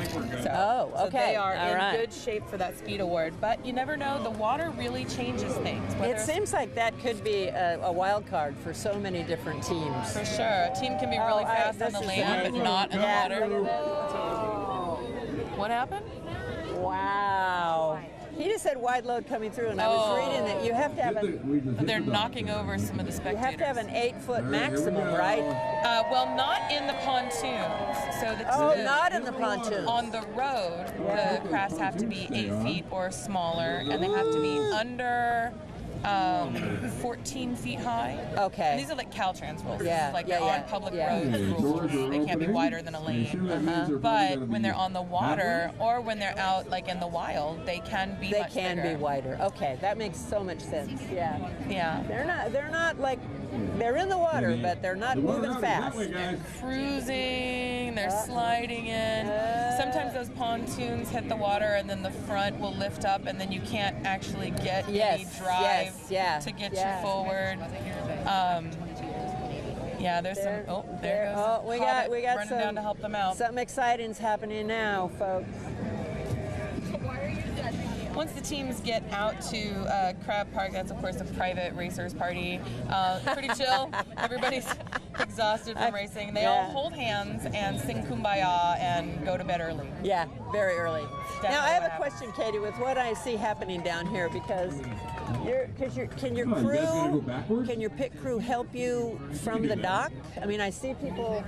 So they are in good shape for that speed award. But you never know; the water really changes things. It seems like that could be a wild card for so many different teams. For sure, a team can be really fast on the land, but not in the water. What happened? Wow. He just said wide load coming through, and I was reading that you have to have They're knocking over some of the spectators. you have to have an 8-foot maximum, right? Well, not in the pontoons. So Not in the pontoons. On the road, the crafts have to be 8 feet or smaller, and they have to be under 14 feet high. Okay. And these are like Caltrans rules. Yeah, Like yeah, they're yeah. on public Yeah. roads rules. They can't be wider than a lane. But when they're on the water or when they're out like in the wild, they can be They much can bigger. be wider. Okay, that makes so much sense. Yeah. Yeah. They're not like they're in the water, but they're not moving fast. Cruising, they're sliding in. Sometimes those pontoons hit the water and then the front will lift up and then you can't actually get any drive to get you forward. Yeah, there's some. Oh, there goes. Oh, we got running some down to help them out. Something exciting's happening now, folks. Once the teams get out to Crab Park, that's of course a private racers party. Pretty chill. Everybody's exhausted from racing. They all hold hands and sing Kumbaya and go to bed early. Yeah, very early. Now I have a Definitely question, Katie, with what I see happening down here, because can your Oh, you guys gonna go crew, backwards? can your pit crew help you from the dock? I mean, I see people.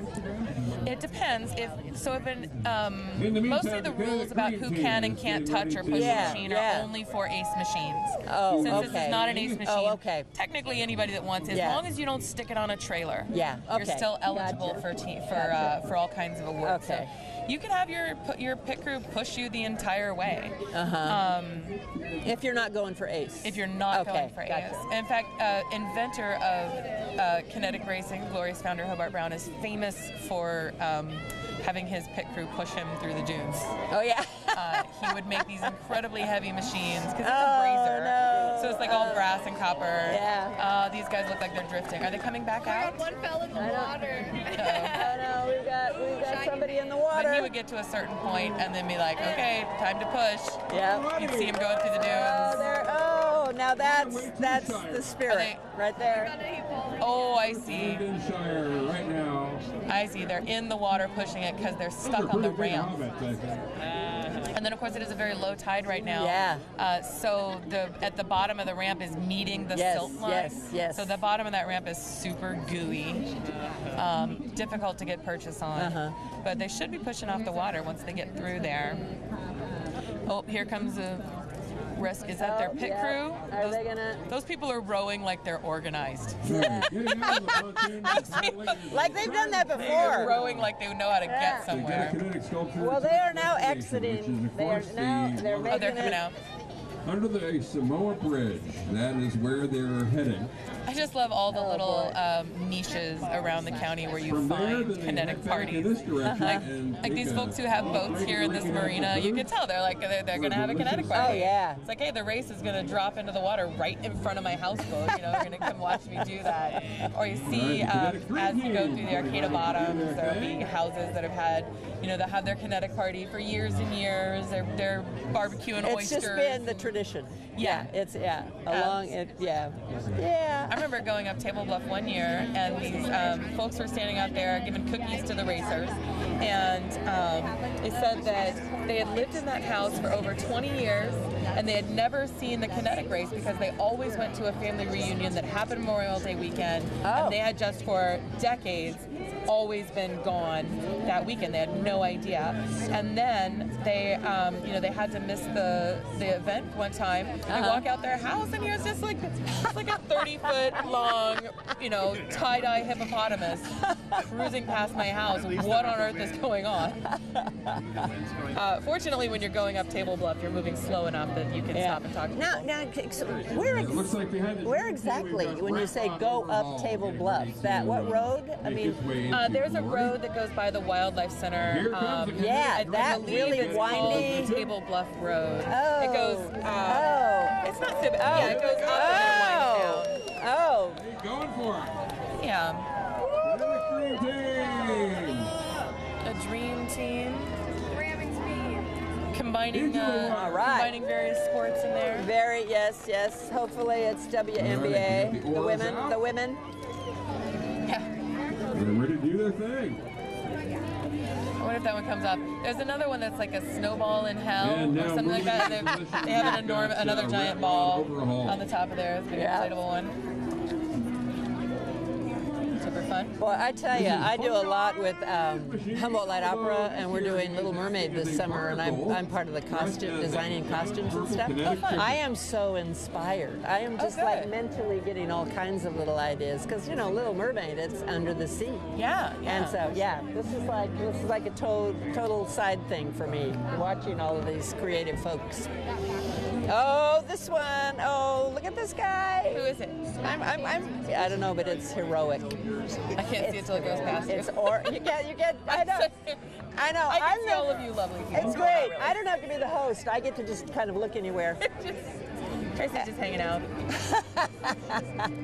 It depends. If In the meantime, mostly the the rules about who green can team and is can't getting touch or ready push to- a machine are only for ACE machines. Oh, Since okay. this is not an ACE machine, Oh, okay. technically anybody that wants, as long as you don't stick it on a trailer, Yeah, you're okay. still eligible Gotcha. for all kinds of awards. Okay. So you can have your pit crew push you the entire way. If you're not going for ace. If you're not Okay, going for gotcha. AS. In fact, inventor of kinetic racing, glorious founder Hobart Brown, is famous for having his pit crew push him through the dunes. Oh yeah. He would make these incredibly heavy machines because he's a brazier. no. So it's like all brass and copper. Yeah. These guys look like they're drifting. Are they coming back out? One fell in the water. Oh no, we've got somebody in the water. Then he would get to a certain point and then be like, okay, time to push. Yeah. You'd see him going through the Oh, dunes. there. Oh, now that's the spirit right there. Oh, I see. Shire right now. I see. They're in the water pushing it because they're stuck on the ramp. And then, of course, it is a very low tide right now. Yeah. So at the bottom of the ramp is meeting the silt line. Yes. So the bottom of that ramp is super gooey, difficult to get purchase on. But they should be pushing off the water once they get through there. Oh, here comes a rescue. Is that their pit crew? Are they gonna? Those people are rowing like they're organized. Like they've done that They're before. rowing like they know how to get somewhere. Well, they are now exiting. They're making Oh, they're coming out. Under the Samoa Bridge, that is where they're heading. I just love all the little niches around the county where you From there, find then they kinetic head back in parties. this direction and Like take these a folks who have boats here in this marina, you can tell they're like they're going to have a kinetic party. Oh yeah. It's like, hey, the race is going to drop into the water right in front of my houseboat. You know, they're going to come watch me do that. Or you see as you go through the Arcata Bottoms, there will be houses that have had, that have their kinetic party for years and years. They're barbecuing It's oysters. just been the tradition. Yeah. It's along it. Yeah. I remember going up Table Bluff one year, and these folks were standing out there giving cookies to the racers, and they said that they had lived in that house for over 20 years, and they had never seen the kinetic race because they always went to a family reunion that happened Memorial Day weekend, and they had just for decades always been gone that weekend. They had no idea, and then they had to miss the event one time. They walk out their house, and here's just like a 30-foot long, tie-dye hippopotamus cruising past my house. What on earth is going on? Fortunately, when you're going up Table Bluff, you're moving slow enough that you can stop and talk. Now, so where exactly when you say go up Table Bluff? What road? I mean, there's a road that goes by the Wildlife Center. Yeah, that really it's windy. called Table Bluff Road. Oh. It goes. It's not so bad. Oh. Yeah, it goes up and then winds down. Oh. Keep going for it. Yeah. The A dream team. We're having speed. Combining All right. combining various sports in there. Yes. Hopefully it's WNBA. The oars out. The women. Yeah. They're ready to do their thing. wonder if that one comes up. There's another one that's like a snowball in hell And or now something like that. And they have another giant ball overhaul. on the top of there. It's a big inflatable one. Super fun. Well, I tell you, I do a lot with Humboldt Light Opera, and we're doing Little Mermaid this summer, and I'm part of the costume, designing costumes and stuff. I am so inspired. I am just like mentally getting all kinds of little ideas, because you know, Little Mermaid, it's under the sea. Yeah. And so, yeah, this is like a total side thing for me, watching all of these creative folks. Oh, this one. Oh, look at this guy. Who is it? I don't know, but it's heroic. I can't see it till it goes past you. It's you get. I know. I know. I can see all of you lovely people. It's great. I don't have to be the host. I get to just kind of look anywhere. Tracy's just hanging out.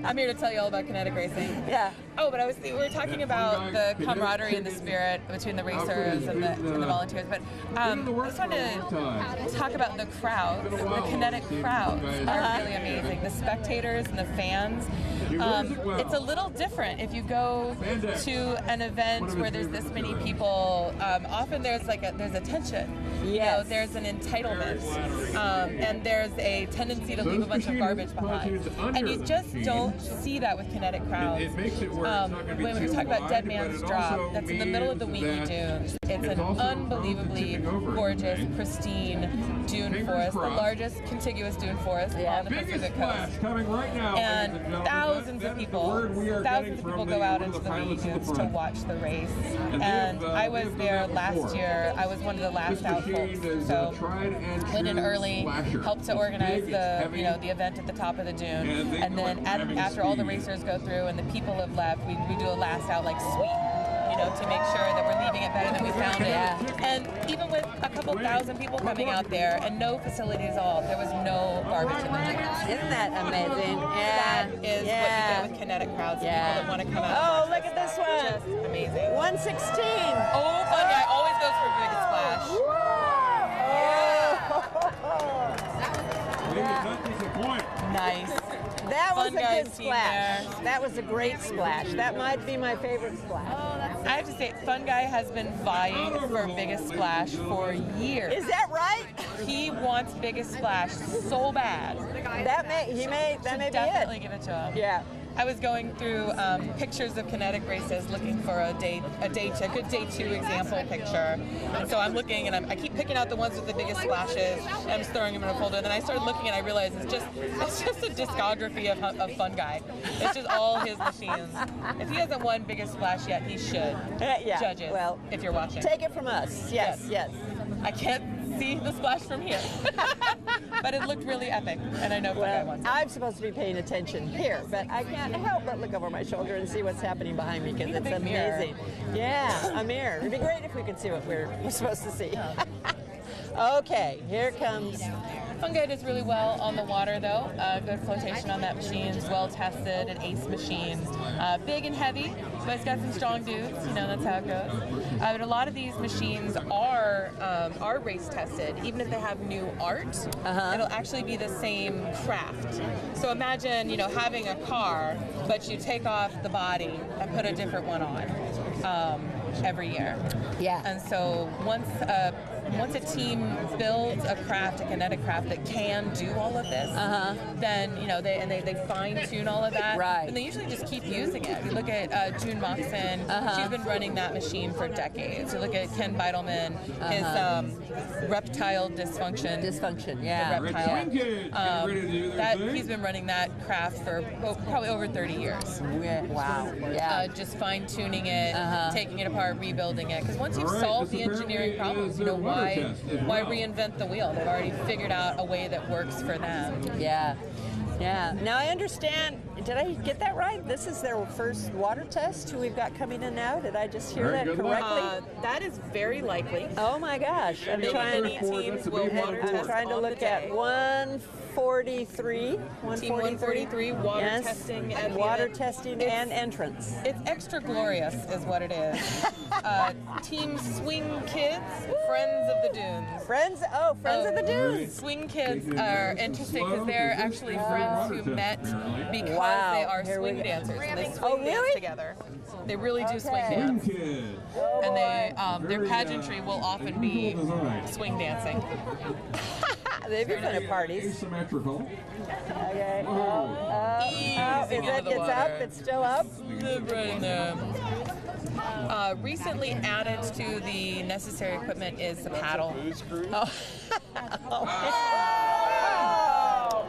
I'm here to tell you all about kinetic racing. Yeah. Oh, but we were talking about the camaraderie and the spirit between the racers and the volunteers. But I just wanted to talk about the crowds. The kinetic crowds are really amazing. The spectators and the fans. It's a little different if you go to an event where there's this many people. Often there's a tension. Yes. You know, there's an entitlement, and there's a tendency to leave a bunch of garbage behind. And you just don't see that with kinetic crowds. When we talk about Dead Man's Drop, that's in the middle of the Weedy Dunes. It's an unbelievably gorgeous, pristine dune forest, the largest contiguous dune forest on the Pacific coast. And thousands of people go out into the Weedy Dunes to watch the race. And I was there last year. I was one of the last out folks, so went in early, helped to organize the event at the top of the dune, and then after all the racers go through and the people have left, we do a last out like sweep, to make sure that we're leaving it better than we found it. And even with a couple thousand people coming out there and no facilities at all, there was no garbage in the dunes. Isn't that amazing? That is what you get with kinetic crowds. People that want to come out. Oh, look at this one. Just amazing. 116. Oh, fun guy always goes for a big splash. Nice. That was Fun a Guy's good team splash. there. That was a great splash. That might be my favorite splash. I have to say, Fun Guy has been vying for biggest splash for years. Is that right? He wants biggest splash so bad. That may be Definitely it. give it to him. Yeah. I was going through pictures of kinetic races looking for a good day 2 example picture. And so I'm looking and I keep picking out the ones with the biggest splashes and I'm just throwing them in a folder. And then I started looking and I realized it's just a discography of Fun Guy. It's just all his machines. If he hasn't won biggest splash yet, he should. Yeah. Judges, well, if you're watching. Take it from us. Yes. I can't see the splash from here. But it looked really epic, and I know Fun Guy won. I'm supposed to be paying attention here, but I can't help but look over my shoulder and see what's happening behind me because it's amazing. Mirror. Yeah, a mirror. It'd be great if we could see what we're supposed to see. Okay, here comes. Fun Guy does really well on the water, though. Good flotation on that machine. It's well tested, an ace machine. Big and heavy, but it's got some strong dudes. That's how it goes. But a lot of these machines are race tested. Even if they have new art, it'll actually be the same craft. So imagine, having a car, but you take off the body and put a different one on every year. Yeah. And so once a team builds a craft, a kinetic craft that can do all of this, then they fine tune all of that. Right. And they usually just keep using it. You look at June Moxon; she's been running that machine for decades. You look at Ken Beitelman, his reptile dysfunction. Yeah. The reptile. He's been running that craft for probably over 30 years. Wow. Yeah. Just fine tuning it, taking it apart, rebuilding it. Because once you've solved the engineering problems, why reinvent the wheel? They've already figured out a way that works for them. Yeah. Now I understand. Did I get that right? This is their first water test who we've got coming in now. Did I just hear that correctly? That is very likely. Oh my gosh! I'm trying to look at 143. Team 143 water testing and water testing and entrance. It's extra glorious, is what it is. Team Swing Kids, Friends of the Dunes. Friends of the Dunes. Swing Kids are interesting because they're actually friends who met because they are swing dancers and they swing dance together. They really do swing Okay. dance. Swing kids. And they their Very, pageantry will often be unusual design. swing dancing. They've been at parties. Asymmetrical. Okay. Easing Is into it? the It's up. water. It's still up. Right in there. Recently added to the necessary equipment is the paddle.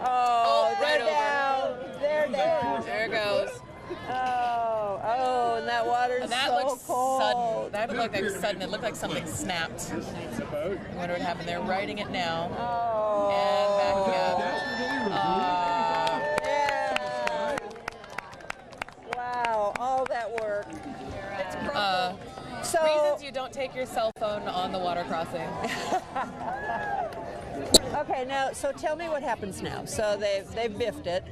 Oh, right they're over. down. They're down. There it goes. Oh, and that water's And that so looks cold. sudden. That looked like sudden. It looked like something snapped. I wonder what happened. They're writing it now. Oh. And back up. Yeah. Wow, all that work. So, Reasons you don't take your cell phone on the water crossing. okay, now, so tell me what happens now. So they've biffed it.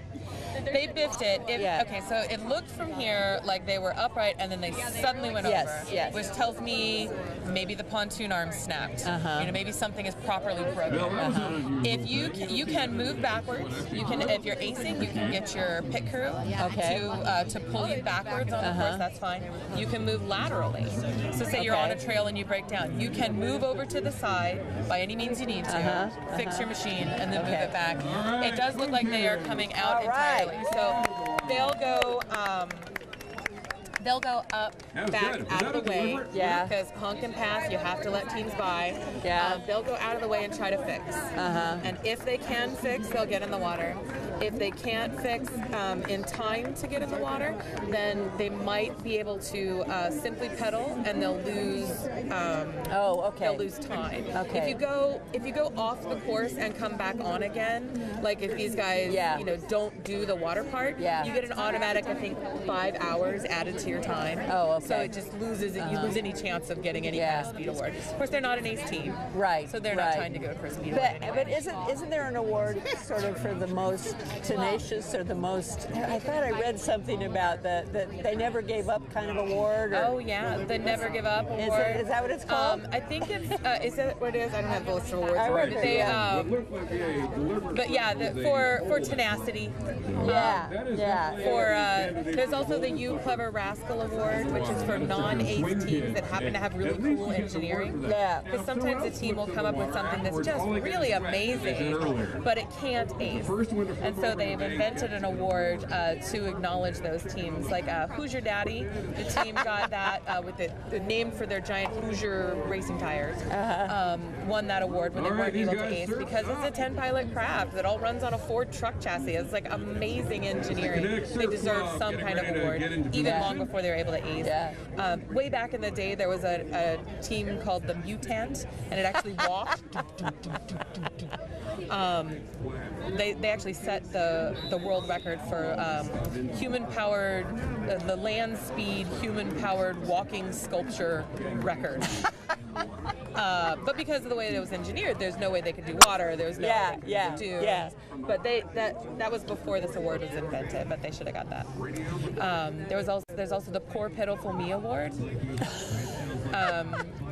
They biffed it. Yeah. Okay, so it looked from here like they were upright and then they suddenly went Yes, over. yes. Which tells me maybe the pontoon arm snapped. You know, maybe something is properly broken. If you can move backwards, you can. If you're acing, you can get your pit crew to pull you backwards on the course. That's fine. You can move laterally. So say you're on a trail and you break down, you can move over to the side by any means you need to, fix your machine, and then move it back. It does look like they are coming out entirely. So they'll go up, back, out of the way. Yeah. Because honk and pass, you have to let teams by. Yeah. They'll go out of the way and try to fix. And if they can fix, they'll get in the water. If they can't fix in time to get in the water, then they might be able to simply pedal, and they'll lose. They'll lose time. Okay. If you go off the course and come back on again, like if these guys don't do the water part, you get an automatic, I think, 5 hours added to your time. Oh, okay. So it just loses it. You lose any chance of getting any kind of speed award. Of course, they're not an ace team, Right. So they're not trying to go for a speed award. But isn't there an award sort of for the most tenacious or the most? I thought I read something about that they never gave up kind of award. Or, Oh yeah, the never give up award. Is that what it's called? I think it's is that what it is? I don't have the list of awards. I wonder, They, What looked like a deliberate but yeah, for tenacity. For there's also the You Clever Rascal Award, which is for non-ace teams that happen to have really cool engineering. Yeah. Because sometimes a team will come up with something that's just really amazing, but it can't ace. And so they've invented an award to acknowledge those teams. Like Who's Your Daddy? The team got that with the name for their giant Hoosier racing tires. Won that award when they weren't able to ace because it's a 10-pilot craft that all runs on a Ford truck chassis. It's like amazing engineering. They deserve some kind of award, even long before they were able to ace. Way back in the day, there was a team called the Mutant, and it actually walked. They actually set the world record for human-powered, the land speed human-powered walking sculpture record. But because of the way that it was engineered, there's no way they could do water. There's no way they could do. But that was before this award was invented. But they should have got that. There's also the Poor Pitiful Me Award.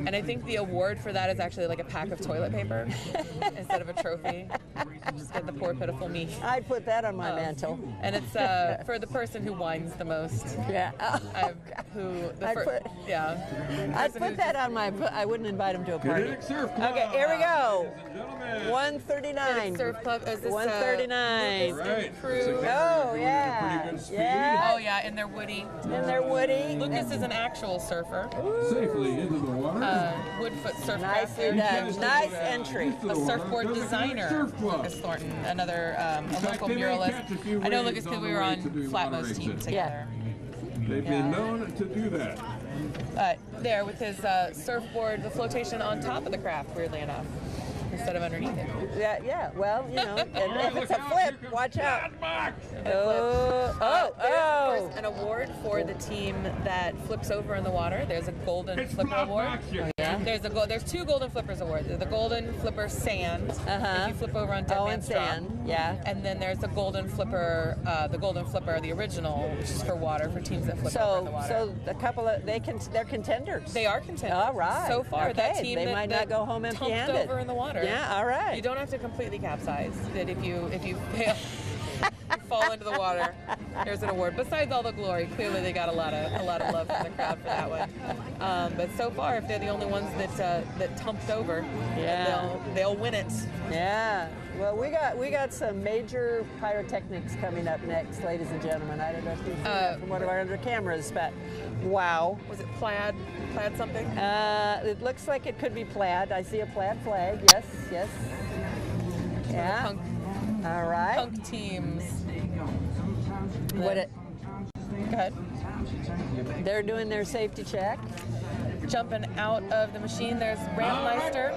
And I think the award for that is actually like a pack of toilet paper instead of a trophy. Just get the Poor Pitiful Me. I'd put that on my mantle. And it's for the person who whines the most. Yeah. I'd put that on my. I wouldn't invite him to a party. Kinetic Surf Club. Okay, here we go. Gentlemen. 139. Surf Club. Is this 139. Right. Crew? Oh yeah. Pretty good speed. Yeah. Oh yeah, and they're woody. And they're woody. Lucas is an actual surfer. Safely into the water. Woodfoot surf Nicely crafter. done. Nice entry. A surfboard designer, Lucas Thornton, another a local muralist. I know Lucas because we were on Flatmost team together. They've been known to do that. There with his surfboard, the flotation on top of the craft, weirdly enough, instead of underneath it. Yeah. Well, you know, and if it's a flip, watch out. There's of course an award for the team that flips over in the water. There's a golden flipper award. There's two golden flippers awards. There's the golden flipper sand. If you flip over on Dead Man's Drop. Sand. Yeah. And then there's the golden flipper, the original, which is for water, for teams that flip over in the water. So a couple of they're contenders. They are contenders. All right. So far, that team they that, might that not go home empty-handed. tumped over in the water. Yeah. All right. You don't have to completely capsize. That if you fail. fall into the water. There's an award. Besides all the glory, clearly they got a lot of love from the crowd for that one. But so far, if they're the only ones that tumped over, they'll win it. Yeah. Well, we got some major pyrotechnics coming up next, ladies and gentlemen. I don't know if you've seen that from one of our other cameras, but wow. Was it plaid? Plaid something? It looks like it could be plaid. I see a plaid flag. Yes, yes. Yeah. All right. Punk teams. Go ahead. They're doing their safety check. Jumping out of the machine, there's Rampmeister.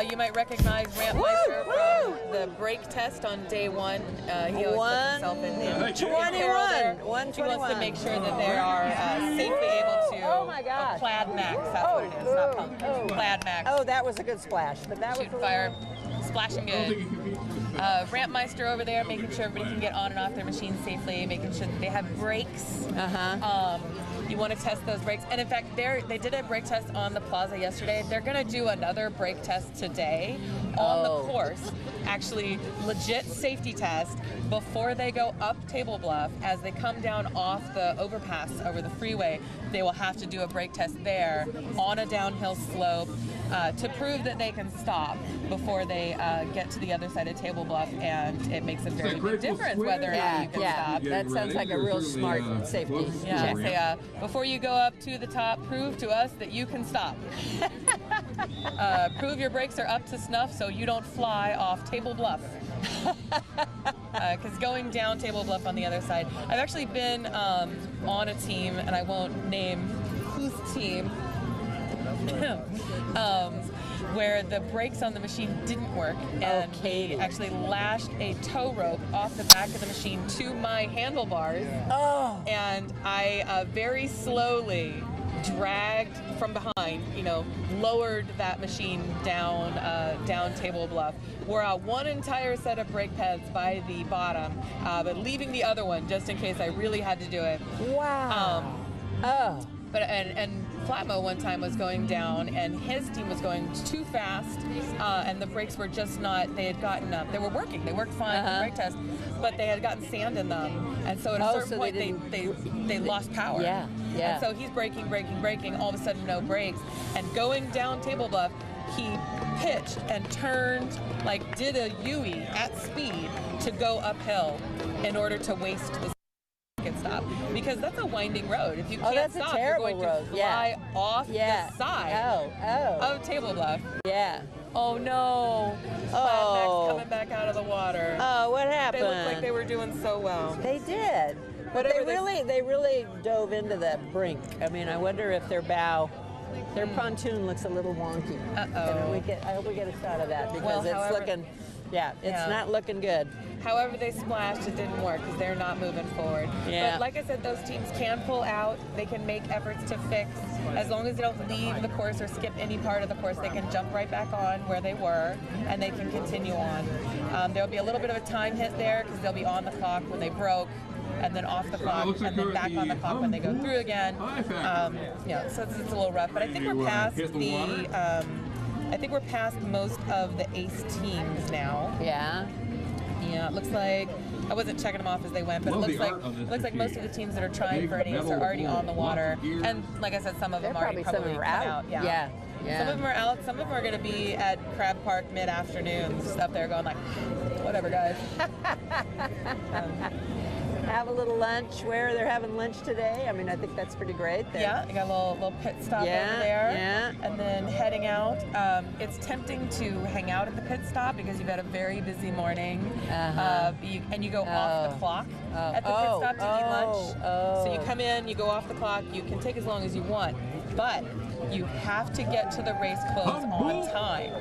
You might recognize Rampmeister from the brake test on day one. He always puts himself in peril there. 121. He wants to make sure that they are safely able to. Oh my gosh. Plaid Max, that's what it is, not punk. Plaid Max. Oh, that was a good splash, but that was Shoot fire, splashing good. Rampmeister over there, making sure everybody can get on and off their machines safely, making sure that they have brakes. You want to test those brakes. And in fact, they did a brake test on the plaza yesterday. They're going to do another brake test today on the course. Actually, legit safety test before they go up Table Bluff. As they come down off the overpass over the freeway, they will have to do a brake test there on a downhill slope to prove that they can stop before they get to the other side of Table Bluff. And it makes a very big difference whether or not you can stop. That sounds like a real smart safety check. Say, before you go up to the top, prove to us that you can stop. Prove your brakes are up to snuff so you don't fly off Table Bluff. Because going down Table Bluff on the other side, I've actually been on a team, and I won't name whose team, where the brakes on the machine didn't work, and we actually lashed a tow rope off the back of the machine to my handlebars, and I very slowly dragged from behind, lowered that machine down Table Bluff. We're one entire set of brake pads by the bottom, but leaving the other one just in case I really had to do it. Wow. But and Flatmo one time was going down, and his team was going too fast, and the brakes were just not. They had gotten they were working. They worked fine in the brake test, but they had gotten sand in them, and so at a certain point they lost power. Yeah. And so he's braking. All of a sudden, no brakes, and going down Table Bluff, he pitched and turned, did a U-E at speed to go uphill in order to waste the stop, because that's a winding road. If you can't stop, you're going to fly off the side of Table Bluff. Yeah. Oh no! Plaid Max coming back out of the water. Oh, what happened? They looked like they were doing so well. They did. But they really dove into the brink. I mean, I wonder if their pontoon looks a little wonky. I hope we get a shot of that, because it's looking. Yeah, it's not looking good. However they splashed, it didn't work because they're not moving forward. Yeah. But like I said, those teams can pull out. They can make efforts to fix. As long as they don't leave the course or skip any part of the course, they can jump right back on where they were, and they can continue on. There'll be a little bit of a time hit there because they'll be on the clock when they broke, and then off the clock, and then back on the clock when they go through again. So it's a little rough. But I think we're past I think we're past most of the ace teams now. Yeah. Yeah, it looks like, I wasn't checking them off as they went, but it looks like most of the teams that are trying for an ace are already on the water. And like I said, some of them already probably come out. Yeah. Some of them are out. Some of them are going to be at Crab Park mid-afternoon, just up there going whatever, guys. Have a little lunch where they're having lunch today. I mean, I think that's pretty great. Yeah, you got a little pit stop over there. Yeah. And then heading out. It's tempting to hang out at the pit stop because you've had a very busy morning. And you go off the clock at the pit stop to eat lunch. So you come in, you go off the clock. You can take as long as you want, but you have to get to the race close on time.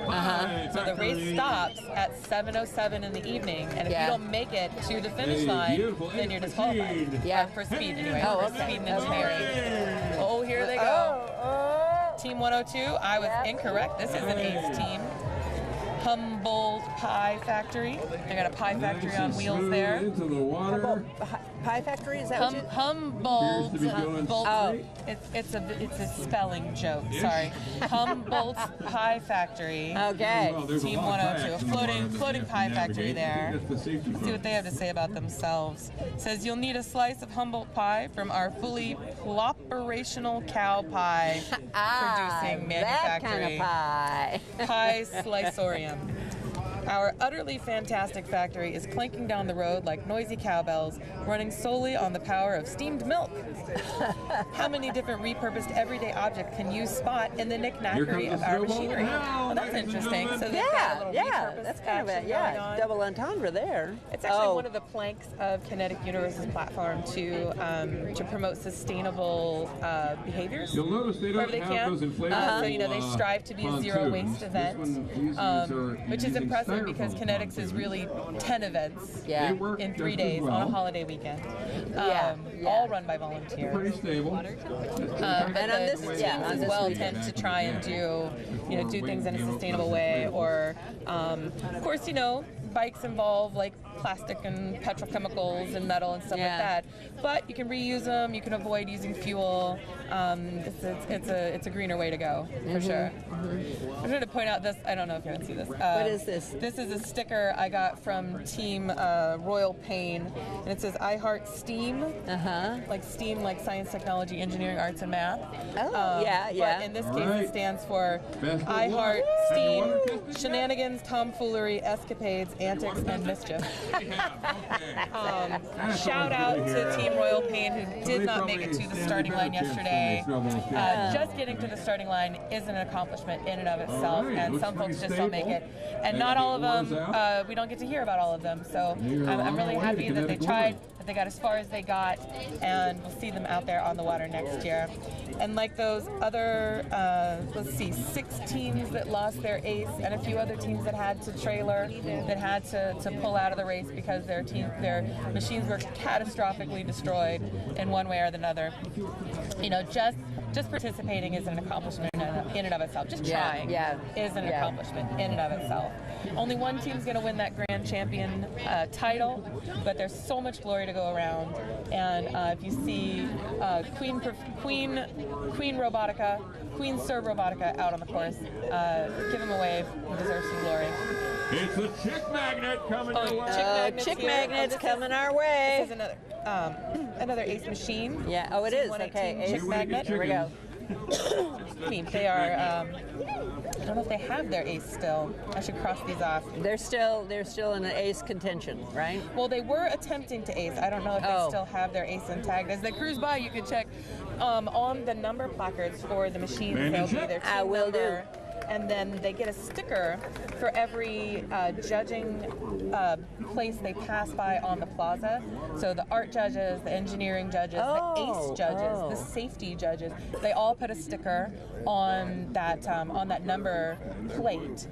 So the race stops at 7:07 in the evening, and if you don't make it to the finish line, then you're disqualified. Yeah, for speed anyway. For speed and engineering. Oh, here they go. Team 102. I was incorrect. This is an ace team. Humboldt Pie Factory. They got a pie factory on wheels there. Into the water. Pie factory? Is that what you... Appears to be doing straight. It's a spelling joke. Sorry. Humboldt's Pie Factory. Okay. Well, there's Team a lot of 102, kayaks in the water that floating you have to pie factory navigate. there. That's the safety See what they have to say about themselves. Says you'll need a slice of Humboldt pie from our fully operational cow pie producing that manufactory. kind of pie. Pie Slicorium. Our utterly fantastic factory is clanking down the road like noisy cowbells, running solely on the power of steamed milk. How many different repurposed everyday objects can you spot in the knick-knackery of our machinery? Well, that's interesting. So they've got a little repurposed that's kind of action a going on. double entendre there. It's actually one of the planks of Kinetic Universe's platform to promote sustainable behaviors. You'll notice they wherever don't they have can. those inflatable So, you know, they strive to be a zero waste event, which is impressive because Kinetics is really 10 events in 3 days on a holiday weekend, all run by volunteers. Pretty stable. But the teams as well tend to try and do things in a sustainable way, or of course, bikes involve like plastic and petrochemicals and metal and stuff like that, but you can reuse them. You can avoid using fuel. It's a greener way to go for sure. I'm trying to point out this. I don't know if you can see this. What is this? This is a sticker I got from Team Royal Pain, and it says "I Heart STEAM." Like STEAM, like science, technology, engineering, arts, and math. But in this case, it stands for "I Heart STEAM: Shenanigans, Tomfoolery, Escapades, Antics, and Mischief." Shout out to Team Royal Pain, who did not make it to the starting line yesterday. Just getting to the starting line is an accomplishment in and of itself, and some folks just don't make it. And not all of them, we don't get to hear about all of them. So I'm really happy that they tried, that they got as far as they got, and we'll see them out there on the water next year. And like those other, 6 teams that lost their ace, and a few other teams that had to trailer, that had to pull out of the race because their machines were catastrophically destroyed in one way or another. Just participating is an accomplishment in and of itself. Just trying is an accomplishment in and of itself. Only one team's going to win that Grand Champion title, but there's so much glory to go around. And if you see Queen Robotica, Queen Sir Robotica out on the course, give him a wave. He deserves some glory. It's a chick magnet coming your way. Chick magnet's coming our way. This is another Ace machine. Yeah. Oh, it is. 118 Okay. Chick magnet. Here we go. They are. I don't know if they have their ace still. I should cross these off. They're still in an ace contention, right? Well, they were attempting to ace. I don't know if they still have their ace intact. As they cruise by, you can check on the number placards for the machines. There'll be their team number. And then they get a sticker for every judging place they pass by on the plaza. So the art judges, the engineering judges, the ace judges, the safety judges, they all put a sticker on that number plate.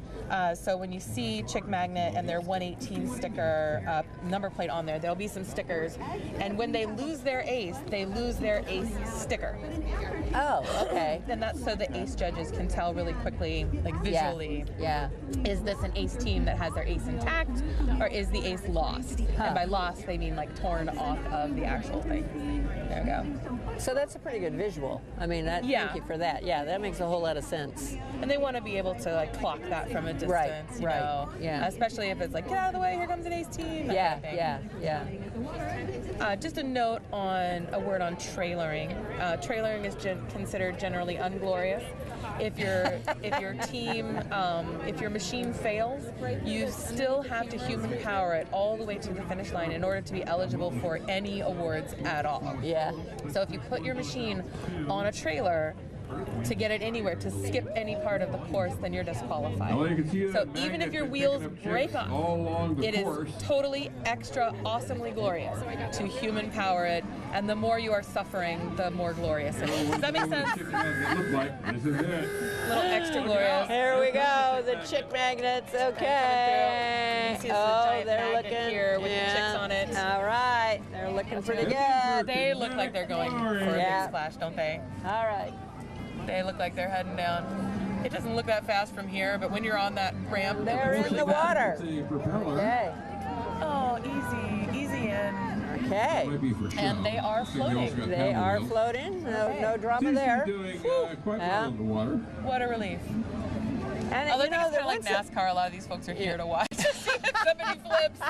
So when you see Chick Magnet and their 118 sticker number plate on there, there'll be some stickers. And when they lose their ace, they lose their ace sticker. Oh, okay. And that's so the ace judges can tell really quickly, like visually, is this an ace team that has their ace intact, or is the ace lost? And by lost, they mean like torn off of the actual thing. There we go. So that's a pretty good visual. I mean, thank you for that. Yeah, that makes a whole lot of sense. And they want to be able to like clock that from a distance, you know? Yeah. Especially if it's like, get out of the way, here comes an ace team. Yeah. Just a note on a word on trailering. Trailering is considered generally unglorious. If your team, if your machine fails, you still have to human power it all the way to the finish line in order to be eligible for any awards at all. Yeah. So if you put your machine on a trailer to get it anywhere, to skip any part of the course, then you're disqualified. Well, you can see So even if your wheels break off, it is course. totally extra awesomely glorious to human power it, and the more you are suffering, the more glorious it is. Does that make sense? This is it. A little extra glorious. Here we go, the chick magnets. Okay. You see it's a giant they're magnet looking here with the chicks on it. All right, they're looking pretty good. They look like they're going for a big splash, don't they? All right. They look like they're heading down. It doesn't look that fast from here, but when you're on that ramp, They're in the water. It's a propeller. Okay. Oh, easy in. Okay. Might be for show. And they are I think also floating. got They paddle are wheels. floating. No drama Seems to there. be doing quite Yeah. well in the water. What a relief. And Although I you think know, it's kind of like once it- NASCAR. A lot of these folks are here to watch. Somebody flips.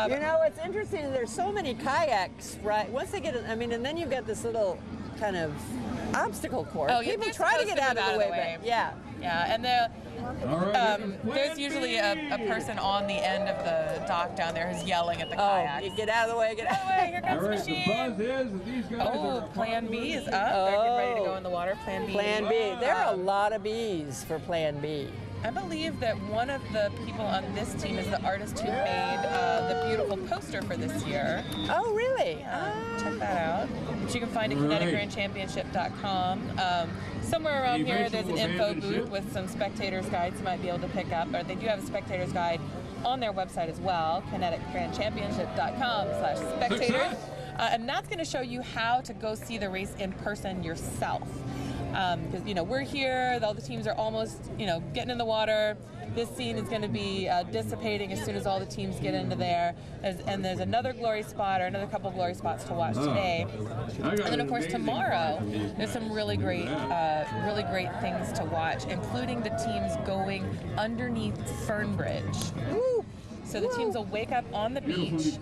You know, what's interesting is there's so many kayaks, right? Once they get, and then you've got this little kind of obstacle course. Oh, yeah, People they're try to supposed get to out move of the way, but yeah. Yeah, and All right, there's usually a person on the end of the dock down there who's yelling at the Oh, kayaks. you get out of the way, get out of the way. Here All comes the right, the machine. buzz is that these guys Oh, are Plan B is up. They're getting ready to go in the water. Plan B. Plan B. There are a lot of B's for Plan B. I believe that one of the people on this team is the artist who made the beautiful poster for this year. Oh, really? Check that out. Which you can find at Right. kineticgrandchampionship.com. Somewhere around here, there's an info booth with some spectators' guides you might be able to pick up. Or they do have a spectators' guide on their website as well, kineticgrandchampionship.com/spectators. And that's going to show you how to go see the race in person yourself. Because we're here, all the teams are almost getting in the water. This scene is going to be dissipating as soon as all the teams get into there. And there's another glory spot or another couple glory spots to watch today. And then of course tomorrow there's some really great things to watch, including the teams going underneath Fernbridge. Woo. So the teams will wake up on the beach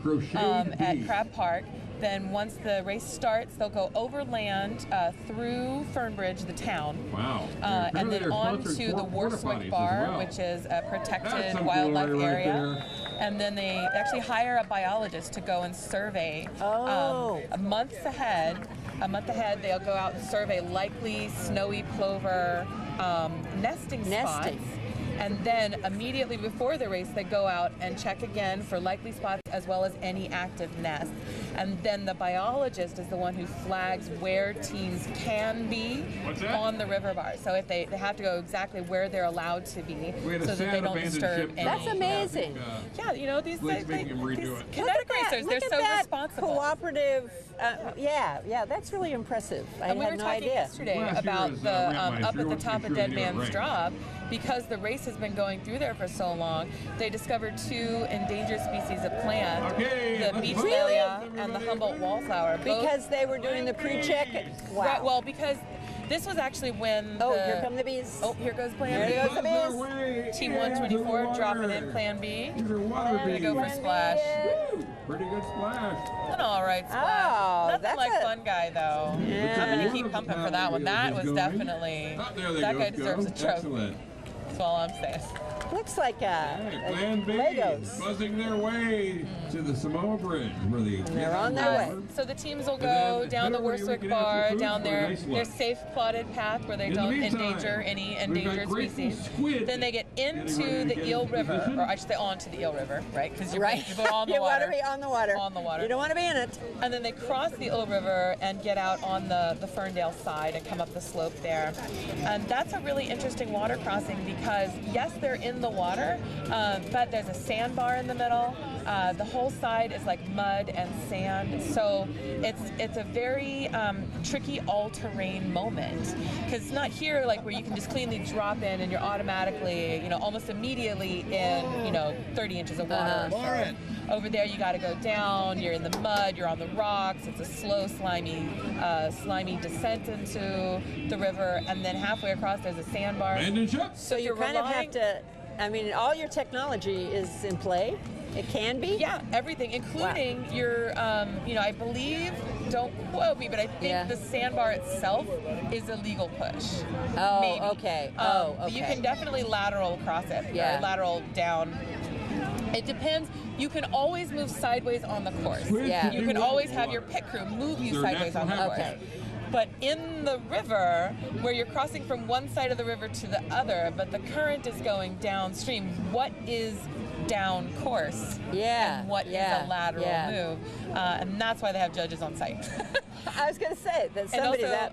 at Crab Park. Then once the race starts, they'll go overland through Fernbridge, the town. Wow. And then on to the Warswick Bar, which is a protected wildlife area. And then they actually hire a biologist to go and survey. A month ahead, they'll go out and survey likely snowy plover nesting spots. And then immediately before the race, they go out and check again for likely spots as well as any active nests. And then the biologist is the one who flags where teams can be on the river bar. So if they have to go exactly where they're allowed to be so that they don't disturb any. That's amazing. These kinetic racers, they're so that responsible. Cooperative. That's really impressive. I And we had were no talking idea. yesterday about the up at the top of Dead Man's Drop, because the race has been going through there for so long. They discovered 2 endangered species of plant, the beach lilium and the Humboldt wallflower. Because they were doing the pre-check. Wow. Right, well, because this was actually when here come the bees. Oh, here goes Plan B. There goes the bees. Team 124 dropping in Plan B. These are water We're bees. going to go for splash. Woo! Pretty good splash. An all right splash. Oh, Nothing that's like a- Fun Guy, though. Yeah. I'm going to keep pumping for that one. That was definitely, There they that go, guy deserves a trophy. Excellent. That's all I'm saying. Looks like Plan B Legos. buzzing their way to the Samoa Bridge where They're on their way. So the teams will And go then down the head over to Warswick Wicked Bar, Apple down Foods for a their nice their look. safe plotted path where they In the don't meantime, endanger any we've got endangered grateful species. squid Then they get getting into ready to the get Eel into River, position. or I should say onto the Eel River, right? Because you're Right. you go on the you water. want to be on the water. On the water. You don't want to be in it. And then they cross the Eel River and get out on the Ferndale side and come up the slope there. And that's a really interesting water crossing because, yes, they're in the water, but there's a sandbar in the middle. The whole side is like mud and sand. So it's a very tricky all-terrain moment. Because it's not here like where you can just cleanly drop in and you're automatically, almost immediately in, 30 inches of water. So over there you got to go down, you're in the mud, you're on the rocks, it's a slow, slimy descent into the river, and then halfway across there's a sandbar. So you kind of have to, all your technology is in play. It can be? Yeah, everything, including your, I believe, don't quote me, but I think the sandbar itself is a legal push. Oh, maybe. okay. But you can definitely lateral across it, or lateral down. It depends. You can always move sideways on the course. Yeah. You can always have your pit crew move you sideways on the course. Okay. But in the river, where you're crossing from one side of the river to the other, but the current is going downstream, what is down course? And what is a lateral move? And that's why they have judges on site. I was going to say that somebody's out.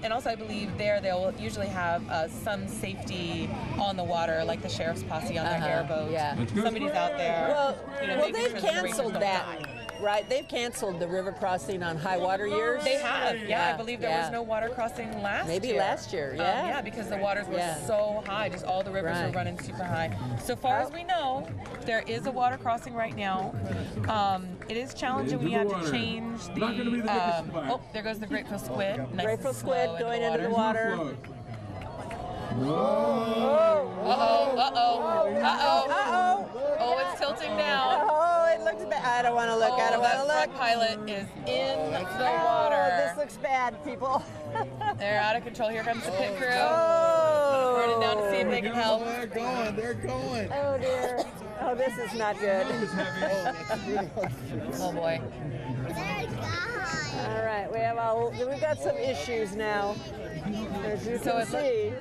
And also, I believe they'll usually have some safety on the water, like the sheriff's posse on their airboat. Yeah. Somebody's out there. Well, making they've sure that the racers canceled don't that. die. right? They've canceled the river crossing on high water years. They have, yeah. I believe there was no water crossing last year. Maybe last year, yeah. Yeah, because the waters were so high. Just all the rivers were running super high. So far as we know, there is a water crossing right now. It is challenging when you have to change the. Oh, there goes the grateful squid. Nice Grateful squid going into the water. Oh, it's tilting down. Oh, it looks bad. I don't want to look. I don't want to look. Front pilot is in the water. Oh, this looks bad, people. They're out of control. Here comes the pit crew. Oh. Running down to see if they can help. They're going. They're going. Oh, dear. Oh, this is not good. Oh, boy. All right, we've got some issues now, as you can see.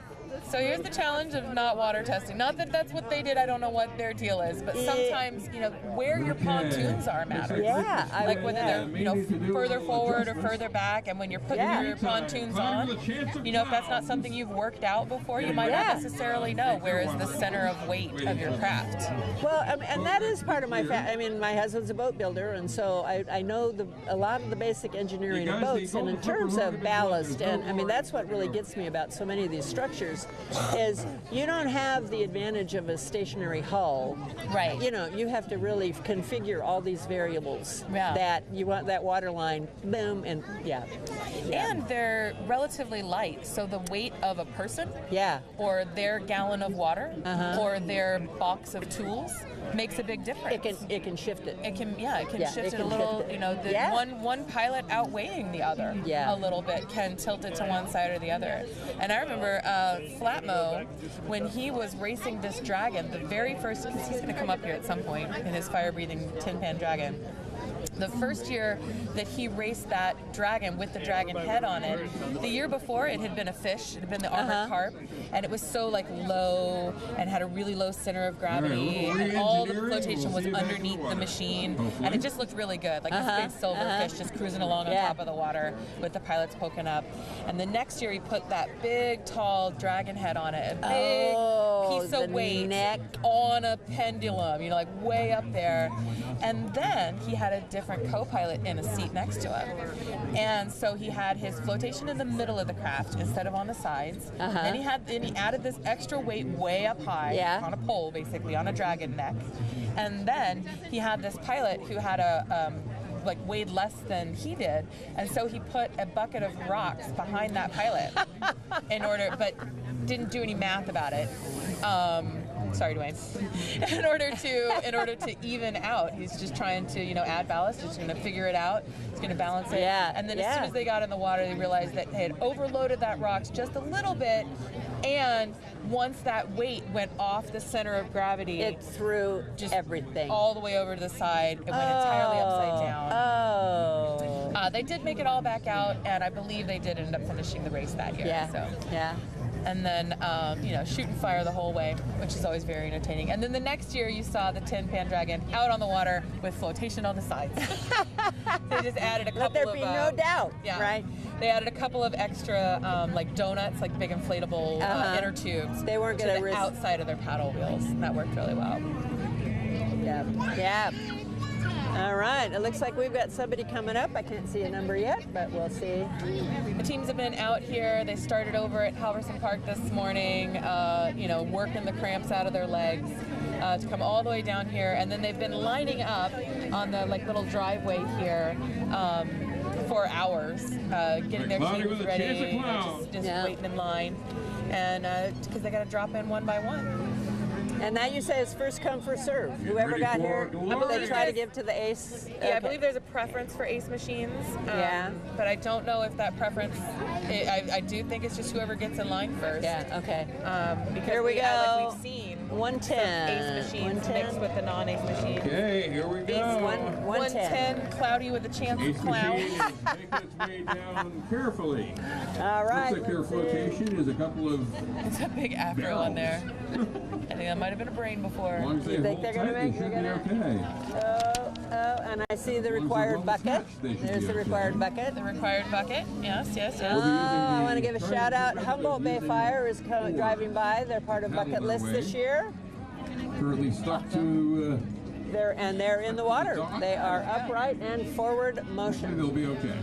So here's the challenge of not water testing. Not that that's what they did. I don't know what their deal is, but sometimes where your pontoons are matters. Yeah, like whether they're further forward or further back, and when you're putting your pontoons on, if that's not something you've worked out before, you might not necessarily know where is the center of weight of your craft. Well, and that is part of my my husband's a boat builder, and so I know a lot of the basic engineering of boats. And in terms of ballast, and that's what really gets me about so many of these structures. Is you don't have the advantage of a stationary hull. Right. You have to really configure all these variables that you want that water line, boom, and And they're relatively light, so the weight of a person or their gallon of water or their box of tools makes a big difference. It can shift it. It can shift it a little. One pilot outweighing the other a little bit can tilt it to one side or the other. And I remember Flatmo, when he was racing this dragon, the very first, because he's going to come up here at some point in his fire-breathing tin pan dragon. The first year that he raced that dragon with the dragon head on it, the year before it had been a fish, it had been the armored carp, and it was so low and had a really low center of gravity, and all the flotation was underneath the machine, and it just looked really good, like this big silver fish just cruising along on top of the water with the pilots poking up. And the next year he put that big, tall dragon head on it, a big piece of weight on a pendulum, way up there. And then he had a different co-pilot in a seat next to him. And so he had his flotation in the middle of the craft instead of on the sides. Then he added this extra weight way up high on a pole, basically, on a dragon neck. And then he had this pilot who had weighed less than he did, and so he put a bucket of rocks behind that pilot but didn't do any math about it. Sorry, Dwayne. In order to even out, he's just trying to add ballast. He's going to figure it out. He's going to balance it. And then as soon as they got in the water, they realized that they had overloaded that rocks just a little bit, and once that weight went off the center of gravity, it threw just everything all the way over to the side. It went entirely upside down. They did make it all back out, and I believe they did end up finishing the race that year. And then, shooting fire the whole way, which is always very entertaining. And then the next year, you saw the Tin Pan Dragon out on the water with flotation on the sides. They just added a couple of... Let there be no doubt, right? They added a couple of extra, donuts, big inflatable inner tubes. They weren't going to risk... outside of their paddle wheels. And that worked really well. Yeah. All right, it looks like we've got somebody coming up. I can't see a number yet, but we'll see. The teams have been out here. They started over at Halverson Park this morning, working the cramps out of their legs to come all the way down here. And then they've been lining up on the little driveway here for hours, getting their teams ready, just waiting in line, and because they got to drop in one by one. And now you say it's first come, first serve. Whoever got here, they try to give to the ace. Yeah, I believe there's a preference for ace machines. But I don't know if that preference. I do think it's just whoever gets in line first. Yeah. Okay. Because here we go. We've seen 110 ace machines mixed with the non-ace machines. Okay, here we go. 110, cloudy with a chance of cloud. Ace machine is making its way down carefully. All right. Looks like their flotation is a couple of. It's a big afro on there. I think that might have been a brain before. As long as they think they're going to make it? okay. Oh, and I see the required bucket. There's the required bucket. The required bucket, yes. Oh, I want to give a shout out. Humboldt Bay Fire is driving by. They're part of Bucket List this year. Currently stuck to They're in the water. They are upright and forward motion. They'll be okay.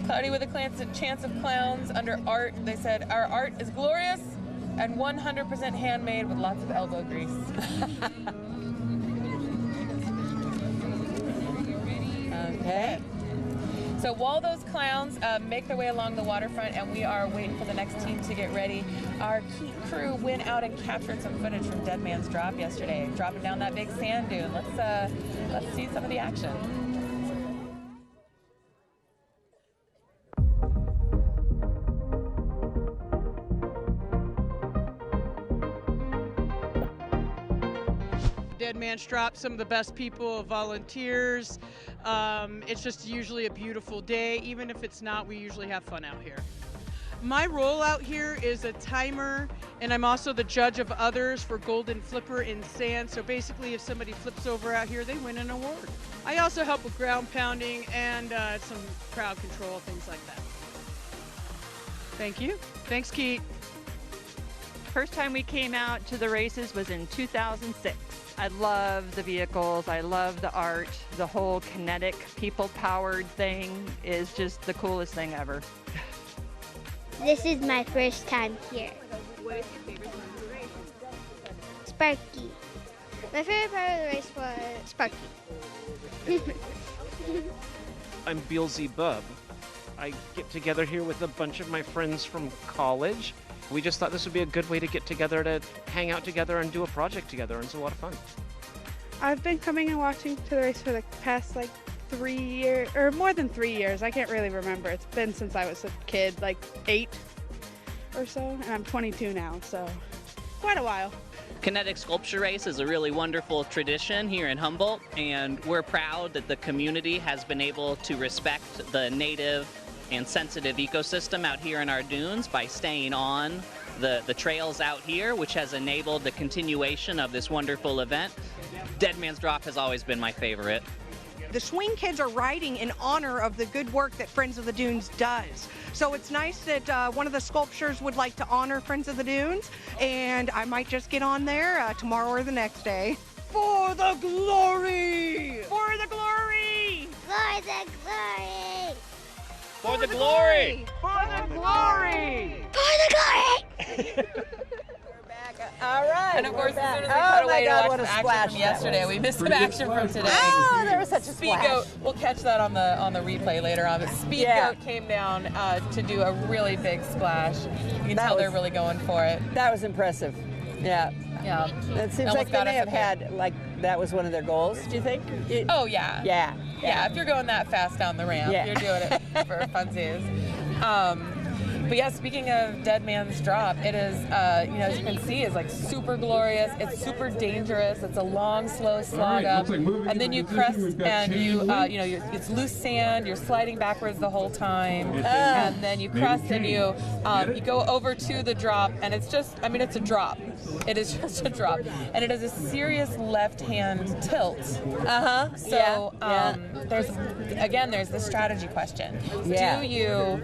Cloudy with a chance of clowns under art. They said, our art is glorious and 100% handmade with lots of elbow grease. Okay. So while those clowns make their way along the waterfront and we are waiting for the next team to get ready, our KEET crew went out and captured some footage from Dead Man's Drop yesterday, dropping down that big sand dune. Let's see some of the action. Dead Man's Drop, some of the best people, volunteers. It's just usually a beautiful day. Even if it's not, we usually have fun out here. My role out here is a timer, and I'm also the judge of others for Golden Flipper in sand. So basically, if somebody flips over out here, they win an award. I also help with ground pounding and some crowd control, things like that. Thank you. Thanks, Keet. First time we came out to the races was in 2006. I love the vehicles, I love the art. The whole kinetic, people-powered thing is just the coolest thing ever. This is my first time here. What is your favorite part of the race? Sparky. My favorite part of the race was Sparky. I'm Beelzy Bub. I get together here with a bunch of my friends from college. We just thought this would be a good way to get together, to hang out together and do a project together, and it's a lot of fun. I've been coming and watching to the race for the past 3 years, or more than 3 years. I can't really remember. It's been since I was a kid, 8 or so, and I'm 22 now, so quite a while. Kinetic Sculpture Race is a really wonderful tradition here in Humboldt, and we're proud that the community has been able to respect the native and sensitive ecosystem out here in our dunes by staying on the trails out here, which has enabled the continuation of this wonderful event. Dead Man's Drop has always been my favorite. The swing kids are riding in honor of the good work that Friends of the Dunes does. So it's nice that one of the sculptures would like to honor Friends of the Dunes, and I might just get on there tomorrow or the next day. For the glory! For the glory! For the glory! For the glory! For the glory! For the glory! All right. And of course, as soon as we oh cut my away to God, watch what the a action splash from that yesterday, was. we missed some action from today. Oh, there was such a Speed splash. Goat, we'll catch that on the replay later on. But Speed Goat came down to do a really big splash. You can tell they're really going for it. That was impressive. Yeah. Yeah. It seems like they may have had, that was one of their goals, do you think? Oh, yeah. Yeah. Yeah, if you're going that fast down the ramp, you're doing it for funsies. But yeah, speaking of Dead Man's Drop, it is, as you can see, is super glorious. It's super dangerous. It's a long, slow slog up, and then you crest, and it's loose sand. You're sliding backwards the whole time, and then you crest, and you go over to the drop, and it's just, it's a drop. It is just a drop, and it is a serious left-hand tilt. So there's the strategy question. Do you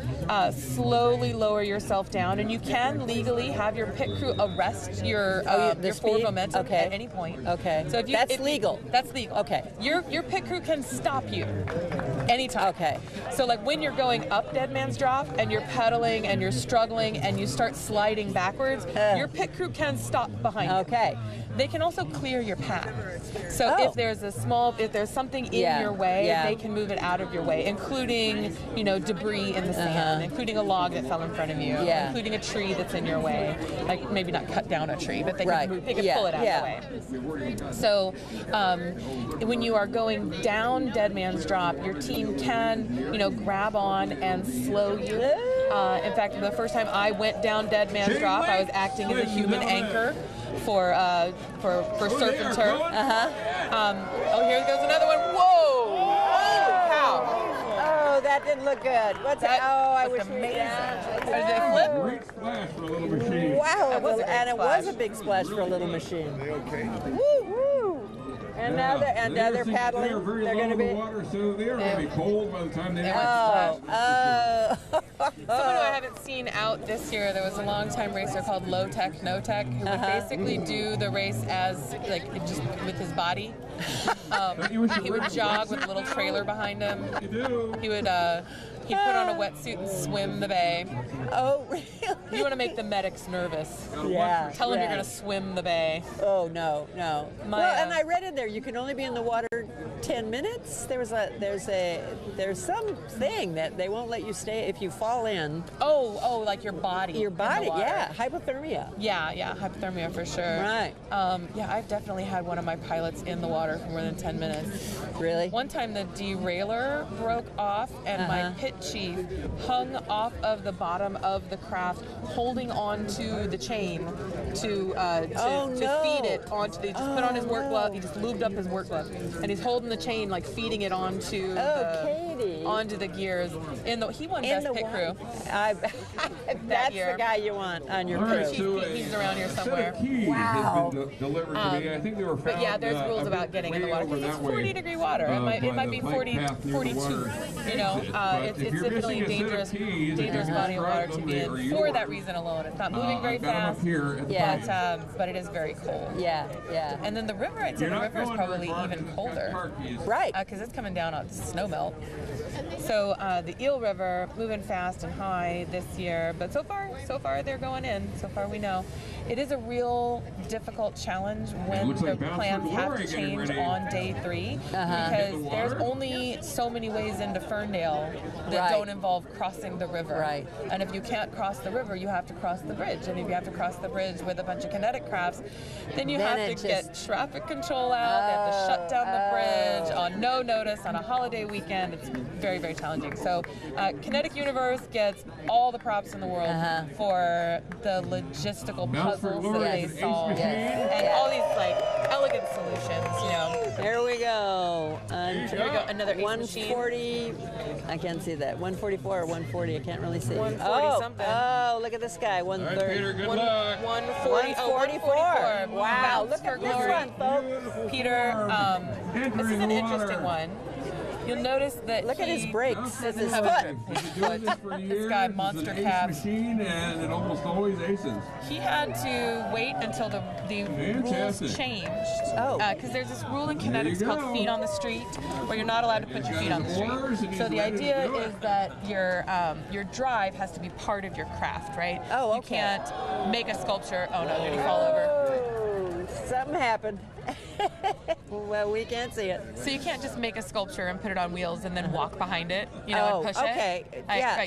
slowly lower yourself down, and you can legally have your pit crew arrest your forward momentum at any point. Okay. So that's legal. That's legal. Okay. Your pit crew can stop you anytime. Okay. So when you're going up Dead Man's Drop and you're pedaling and you're struggling and you start sliding backwards, your pit crew can stop behind you. Okay. They can also clear your path. So if there's something in your way, they can move it out of your way, including, debris in the sand, including a log that fell in front of you, including a tree that's in your way. Maybe not cut down a tree, but they can pull it out of the way. So when you are going down Dead Man's Drop, your team can, grab on and slow you. In fact, the first time I went down Dead Man's Drop, I was acting as a human anchor for surf and turf. Here goes another one. Whoa! Holy cow! Oh, that didn't look good. What's that? Oh, I wish amazing. Did it flip? Great splash for a little machine. Wow, it was a big splash for a little machine. Okay. Woo woo! And now they're paddling. They're very They're low going to in be. the water, so they're going to be cold by the time they Oh. Someone who I haven't seen out this year, there was a longtime racer called Low Tech, No Tech, who would basically do the race as, like, just with his body. He would jog with a little trailer behind him. He'd put on a wetsuit and swim the bay. Oh, really? You want to make the medics nervous. Yeah. Tell them you're going to swim the bay. Oh, no. Well, and I read in there you can only be in the water 10 minutes. There's something that they won't let you stay if you fall in. Oh, like your body. Your body, yeah. Hypothermia. Yeah, hypothermia for sure. Right. Yeah, I've definitely had one of my pilots in the water for more than 10 minutes. Really? One time the derailleur broke off and my pit chief hung off of the bottom of the craft holding on to the chain to feed it onto the, he just put on his work glove, he just lubed up his work glove, and he's holding the chain, like feeding it onto the gears. He won best pit crew. That's the guy you want on your crew. So he's around here somewhere. Wow. Has been delivered to me. I think they were found. But yeah, there's rules about getting in the water. It's 40-degree water. It might be 42. You know, it's definitely a dangerous body of water to be in for that reason alone. It's not moving very fast, but it is very cold. Yeah. And then the river, I'd say the river is probably even colder. Right. Because it's coming down on snow melt. So the Eel River moving fast and high this year, but so far they're going in. So far we know. It is a real difficult challenge when the plans have to change on day 3 because there's only so many ways into Ferndale that don't involve crossing the river. Right. And if you can't cross the river, you have to cross the bridge. And if you have to cross the bridge with a bunch of kinetic crafts, then you have to get traffic control out. They have to shut down the bridge on no notice on a holiday weekend. It's very, very challenging. So Kinetic Universe gets all the props in the world for the logistical puzzles that they solve and all these like elegant solutions. You know. There we go. There we go. Another 140. I can't see that. 144 or 140. I can't really see. 140 something. Oh, look at this guy. 130. Peter, good luck. 144. Wow. Look at this one, folks. Peter, this is an interesting one. You'll notice that look at his brakes. It's his foot. This guy, Monster Caps. Machine, and it almost always aces. He had to wait until the rules changed. Because there's this rule in kinetics called feet on the street, where you're not allowed to put your feet on the street. So the idea is that your drive has to be part of your craft, right? Oh, okay. You can't make a sculpture. Oh no, did he fall over? Something happened. Well, we can't see it. So you can't just make a sculpture and put it on wheels and then walk behind it, and push it.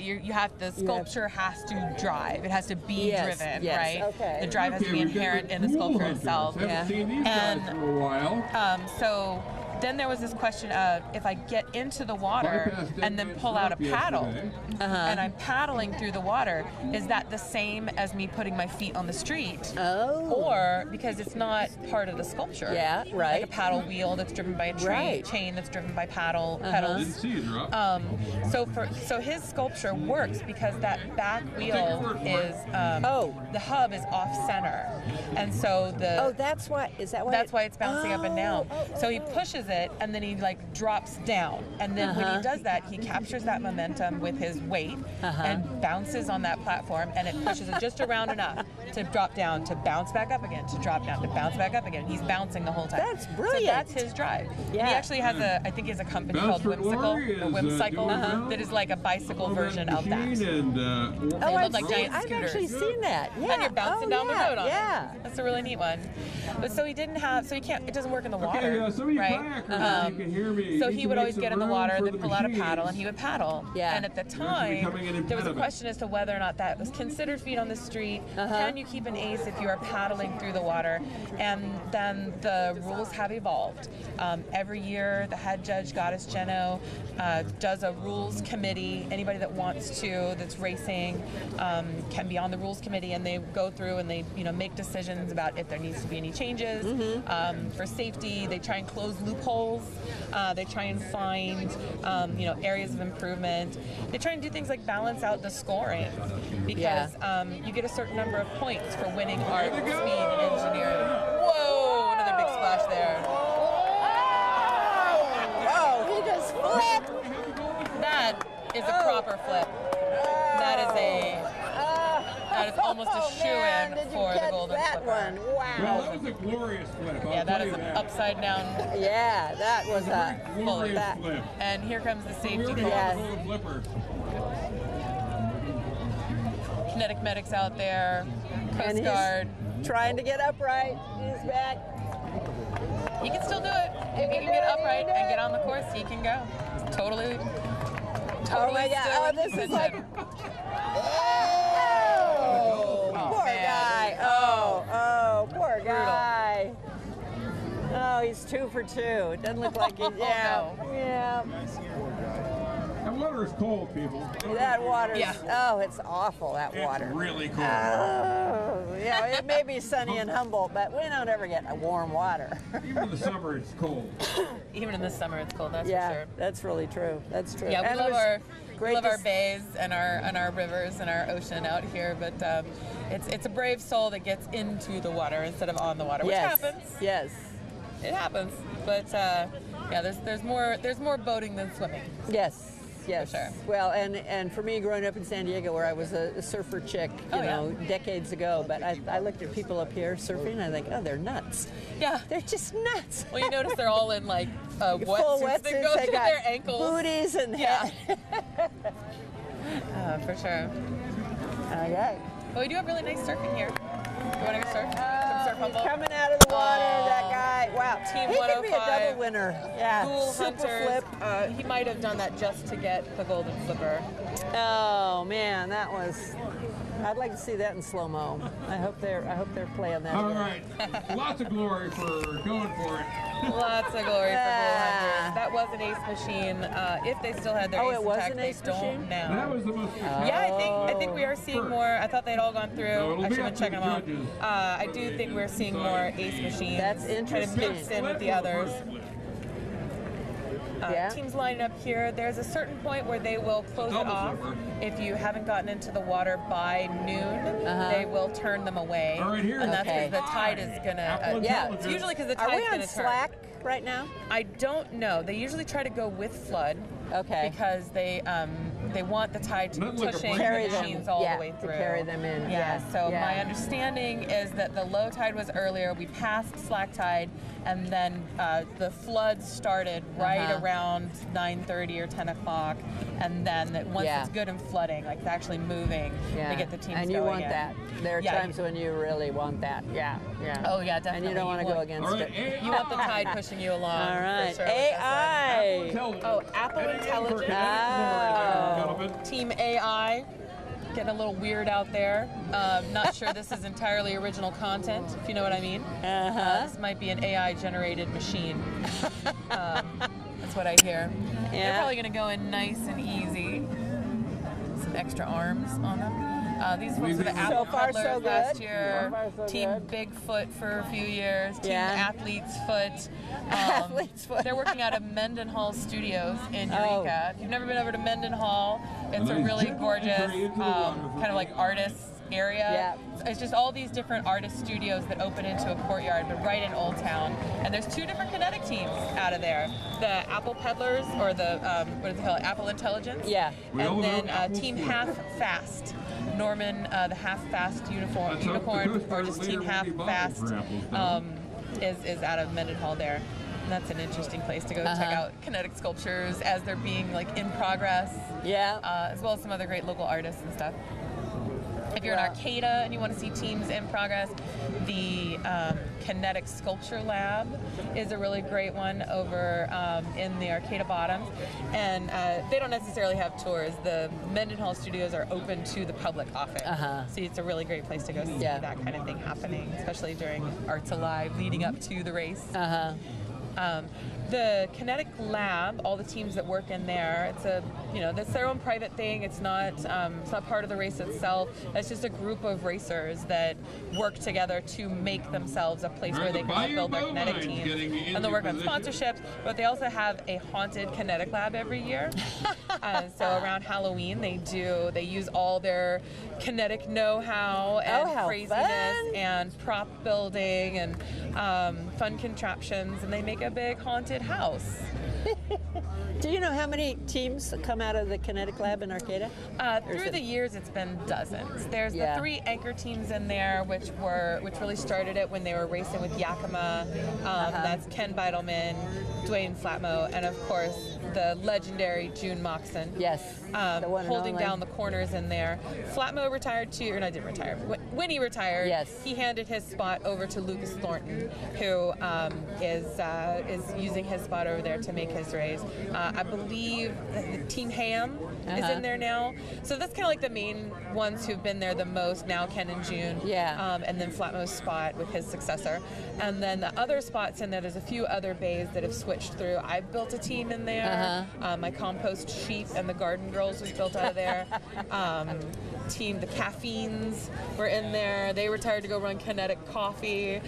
You have the sculpture has to drive. It has to be driven, right? Okay. The drive has to be inherent in the sculpture itself. So then there was this question of if I get into the water and then pull out a paddle and I'm paddling through the water, is that the same as me putting my feet on the street? Or because it's not part of the sculpture. Yeah, right. Like a paddle wheel that's driven by a chain that's driven by pedals. So his sculpture works because that back wheel is the hub is off center, and so that's why it's bouncing up and down. So he pushes it and then he like drops down, and then when he does that, he captures that momentum with his weight and bounces on that platform, and it pushes it just around enough to drop down, to bounce back up again, to drop down, to bounce back up again. He's bouncing the whole time. That's brilliant. So that's his drive. Yeah. And he actually has I think he has a company called Whimsicle that is like a bicycle version of that. They look like giant scooters. I've actually seen that. Yeah. And you're bouncing down the road on it. That's a really neat one. But so he can't, it doesn't work in the water, right? So he would always get in the water and then pull out a paddle, and he would paddle. Yeah. And at the time, there was a question as to whether or not that was considered feet on the street. Can you keep an ace if you are paddling through the water? And then the rules have evolved. Every year, the head judge, Goddess Geno, does a rules committee. Anybody that wants to, that's racing, can be on the rules committee, and they go through and they make decisions about if there needs to be any changes. For safety, they try and close loopholes. They try and find areas of improvement. They try and do things like balance out the scoring, because you get a certain number of points for winning art, speed, and engineering. Whoa! Another big splash there. Whoa! He just flipped. That is a proper flip. that is almost a shoe-in for the golden that flipper. one? Wow. Well, that was a glorious flip. Yeah, that is an upside down. Yeah, that was a glorious flip. And here comes the safety We already call. have the golden flipper. Kinetic medics out there, And Coast he's Guard. trying to get upright. He's back. He can still do it. If he can get upright and get on the course, he can go. Totally. Oh my God! still Oh, in this is position. like. Oh, poor man. guy. Oh, poor guy. Oh, he's 2 for 2. It doesn't look like he's. Yeah. no. Yeah. That water is cold, people. That water's. Yeah. Oh, it's awful. That It's water. really cold. Oh, yeah, it may be sunny in Humboldt, but we don't ever get warm water. Even in the summer, it's cold. Even in the summer, it's cold. That's Yeah, for sure. that's really true. That's true. Yeah, And we it was love great to our bays and our rivers and our ocean out here, but it's a brave soul that gets into the water instead of on the water, which Yes. happens. Yes. It happens, but yeah, there's more boating than swimming. Yes. Yes. For sure. Well, and for me, growing up in San Diego, where I was a surfer chick, you know, decades ago, but I looked at people up here surfing, and I think, oh, they're nuts. Yeah, they're just nuts. Well, you notice they're all in like Full wetsuits wetsuits. that go They to got their ankles. booties and Yeah. For sure. Okay. But we do have really nice surfing here. You want to go surf? Come surf Humboldt? Coming out of the water, that guy. Wow. Team He could be a 105. double winner. Yeah. Ghoul Super Hunters. flip. He might have done that just to get the golden flipper. Oh man, that was. I'd like to see that in slow mo. I hope they're playing that. All right. Lots of glory for going for it. Lots of glory for Ghoul Hunters. That was an ace machine. If they still had their Oh, ace it was intact, an they ace don't machine? now. That was the most. Yeah, I think we are seeing more. I thought they'd all gone through. No, it'll I be should up have to been checking the them all. judges. I do think we're seeing more ace machines. That's Kind interesting. of mixed in with the others. Yeah. Teams lining up here. There's a certain point where they will close it off. If you haven't gotten into the water by noon, they will turn them away. All right, here. And that's Okay. because the tide is gonna. Yeah. It's usually because the Are tide's we on gonna turn. slack right now? I don't know. They usually try to go with flood. Okay. Because they want the tide to Nothing like a pushing Carry the them. machines all Yeah, the way to through. carry them in. Yeah. So Yeah. my understanding is that the low tide was earlier. We passed slack tide, and then the flood started right around 9:30 or 10 o'clock, and then once it's good and flooding, like it's actually moving, Yeah. they get the teams and you going want in. that. There are times when you really want that. Yeah. Yeah. Oh yeah, definitely. And you don't want to go against All right, it. You want the tide pushing you along. All right. For sure, with this one. AI. Oh, Apple Intelligence. Team AI. Getting a little weird out there. Not sure this is entirely original content, if you know what I mean. This might be an AI-generated machine. That's what I hear. They're probably going to go in nice and easy. Some extra arms on them. These folks are the Apple So far, so Peddlers good. last year. So far, so Team good. Bigfoot for a few years. Team Yeah. Athlete's Foot. Athlete's Foot. They're working out of Mendenhall Studios in Eureka. If you've never been over to Mendenhall, it's a really gorgeous kind of like artist area. Yeah. It's just all these different artist studios that open into a courtyard, but right in Old Town. And there's two different kinetic teams out of there: the Apple Peddlers, or the what is it called, Apple Intelligence. Yeah. And then Team Half Fast. Norman, the Half Fast unicorn, or just Team Half Fast, is out of Mendenhall there. And that's an interesting place to go check out kinetic sculptures as they're being like in progress. Yeah. As well as some other great local artists and stuff. If you're in Arcata and you want to see teams in progress, the Kinetic Sculpture Lab is a really great one over in the Arcata Bottoms. And they don't necessarily have tours. The Mendenhall studios are open to the public often. So it's a really great place to go see that kind of thing happening, especially during Arts Alive leading up to the race. The Kinetic Lab, all the teams that work in there, that's their own private thing. It's not part of the race itself. It's just a group of racers that work together to make themselves a place where they can help build their kinetic teams. And they work on sponsorships, but they also have a haunted Kinetic Lab every year. So around Halloween, they use all their kinetic know-how and craziness and prop building and fun contraptions, and they make a big haunted house. Do you know how many teams come out of the Kinetic Lab in Arcata? Through the years, it's been dozens. There's Yeah. the 3 anchor teams in there, which really started it when they were racing with Yakima. That's Ken Beitelman, Dwayne Flatmo, and of course the legendary June Moxon. Yes, the one and holding only. down the corners in there. Flatmo retired too, or not, didn't retire. When he retired, Yes. he handed his spot over to Lucas Thornton, who is using his spot over there to make his race. I believe the Team Ham is in there now. So that's kind of like the main ones who've been there the most now, Ken and June. Yeah. And then Flatmo's spot with his successor. And then the other spots in there's a few other bays that have switched through. I built a team in there. My compost sheep and the garden girls was built out of there. The Caffeines were in there. They retired to go run Kinetic Coffee.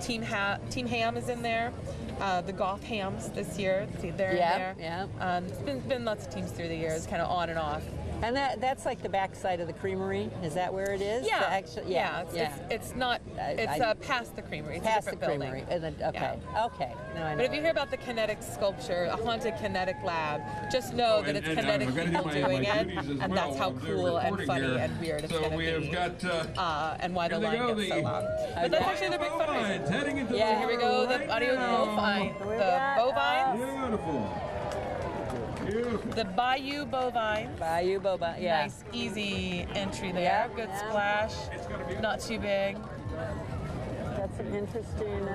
Team Ham is in there. The Goth Hams this year. See, they're in there. Yeah. It's been lots of teams through the years, kind of on and off. And that's like the backside of the creamery. Is that where it is? Yeah. Yeah. It's not. It's past the creamery. It's Past a different the building. creamery. And then, okay. Yeah. Okay. Now I know. But if you hear about the Kinetic sculpture, a haunted Kinetic lab, just know that it's Kinetic people doing it, and that's how cool and funny and weird it's going to be. So we have got, and why the line gets so long. But that's actually the big fundraiser. heading into So here we go, the audio bovine. The bovines. Beautiful. The Bayou Bovine. Bayou Bovine, yeah. Nice, easy entry there. Yeah, Good yeah. splash. Not too big. That's an interesting.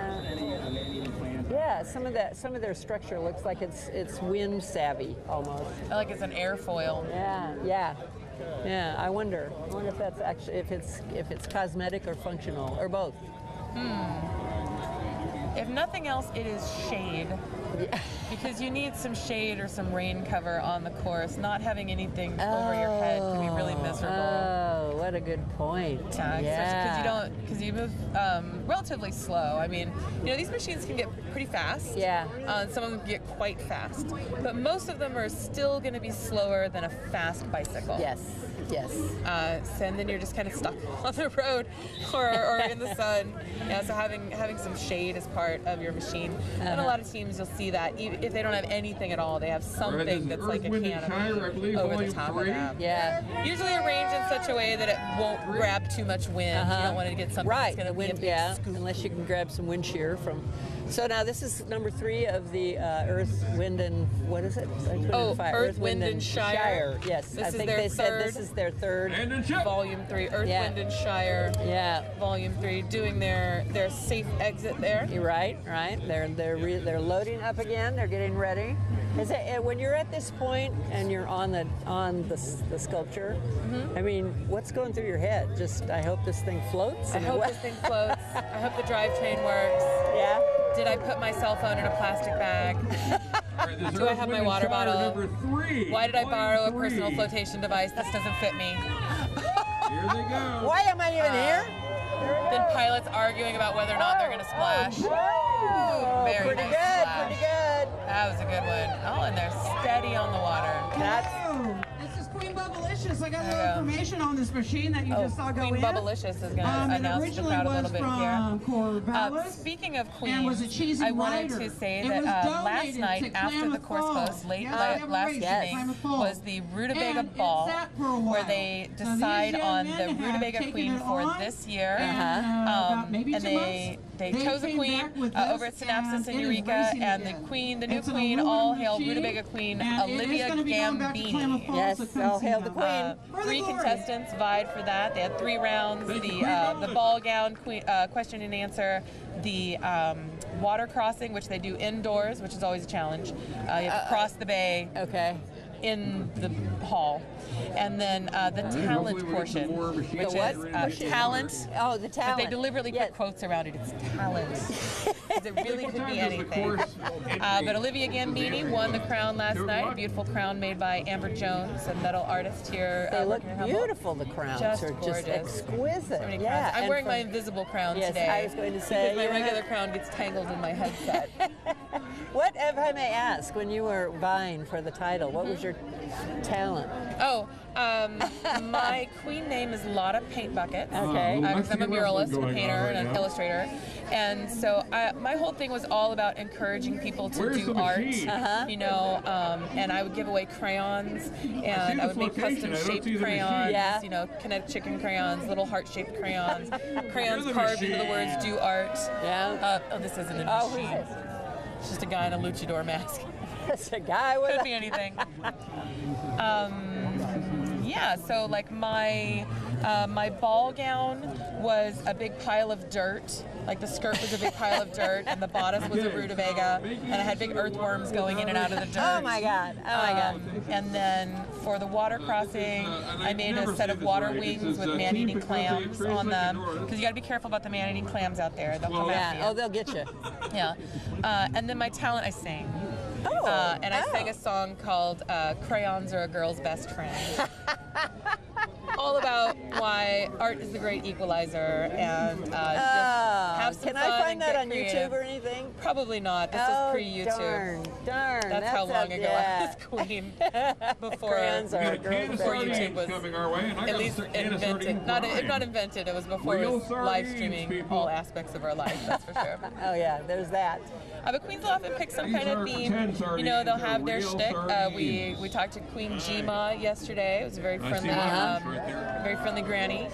Yeah, some of their structure looks like it's wind savvy almost. Like it's an airfoil. Yeah. I wonder if that's actually if it's cosmetic or functional or both. If nothing else, it is shade. Because you need some shade or some rain cover on the course. Not having anything over your head can be really miserable. Oh, what a good point. Because you move relatively slow. I mean, these machines can get pretty fast. Yeah. Some of them get quite fast, but most of them are still going to be slower than a fast bicycle. Yes. And then you're just kind of stuck on the road or in the sun. Yeah. So having some shade is part of your machine. And a lot of teams, you'll see that if they don't have anything at all, they have something that's like a canopy over the top of them. Yeah. Usually arranged in such a way that it won't grab too much wind. You don't want to get something that's going to be a big scoop. Unless you can grab some wind shear from. So now this is number 3 of the Earth, Wind, and what is it? Earth, Wind, and Shire. Yes, I think they said this is their third. Volume 3, Earth, Wind, and Shire. Yeah. Volume 3, doing their safe exit there. You're right. They're loading up again. They're getting ready. Is it when you're at this point and you're on the sculpture? I mean, what's going through your head? Just I hope this thing floats. I hope this thing floats. I hope the drivetrain works. Yeah. Did I put my cell phone in a plastic bag? Do I have my water bottle? Why did I borrow a personal flotation device? This doesn't fit me. Here they go. Why am I even here? Then pilots arguing about whether or not they're going to splash. Very pretty nice good, splash. pretty good. That was a good one. Oh, and they're steady on the water. This is Queen Bubblicious. I got a little information on this machine that you just saw go Queen in. Bubblicious is going to announce the crowd a little bit here. Speaking of Queens, I wanted to say that last night after the course closed, last evening, was the Rutabaga Ball, where they decide on the Rutabaga Queen for this year. And they chose a queen over at Synapsis in Eureka, and the new queen, all hail Rutabaga Queen Olivia Gambini. Yes, all hail the queen. 3 contestants vied for that. They had 3 rounds: the ball gown question and answer, the water crossing, which they do indoors, which is always a challenge. You have to cross the bay. Okay. In the hall, and then the talent portion, which is talent. Oh, the talent. But they deliberately put quotes around it. It's talent. Because it really could be anything. But Olivia Gambini won the crown last night. A beautiful crown made by Amber Jones, a metal artist here. They look beautiful. The crowns are just gorgeous. exquisite. So yeah, I'm wearing my invisible crown today. I was going to say because my regular crown gets tangled in my headset. What, if I may ask, when you were vying for the title, what was your talent? Oh, my queen name is Lotta Paint Bucket. Okay. Because I'm a muralist, and a painter, and an illustrator. And so my whole thing was all about encouraging people to do art, you know, and I would give away crayons, and I would make custom-shaped crayons, you know, kinetic chicken crayons, little heart-shaped crayons, crayons carved into the words "do art." Yeah. Oh, this isn't a machine. Oh, who's this? It's just a guy in a luchador mask. It's a guy with Could be anything. Yeah, so like my ball gown was a big pile of dirt. Like the skirt was a big pile of dirt, and the bodice was a rutabaga, and I had big earthworms going in and out of the dirt. Oh my God! Oh my God! And then for the water crossing, I made a set of water wings with man-eating clams on them, because you got to be careful about the man-eating clams out there. They'll come after you. Oh, they'll get you. Yeah. And then my talent, I sang. Oh. And I sang a song called "Crayons Are a Girl's Best Friend." All about why art is the great equalizer, and just have some can fun I find and that get on creative. YouTube or anything? Probably not. This is pre-YouTube. Darn. That's how long ago I was queen. Before YouTube was at least invented. Not invented. It was before it was live streaming all aspects of our life. That's for sure. Oh yeah, there's that. But queens will often pick some kind of theme. You know, they'll have their shtick. We talked to Queen Jima yesterday. It was a very friendly, very friendly granny.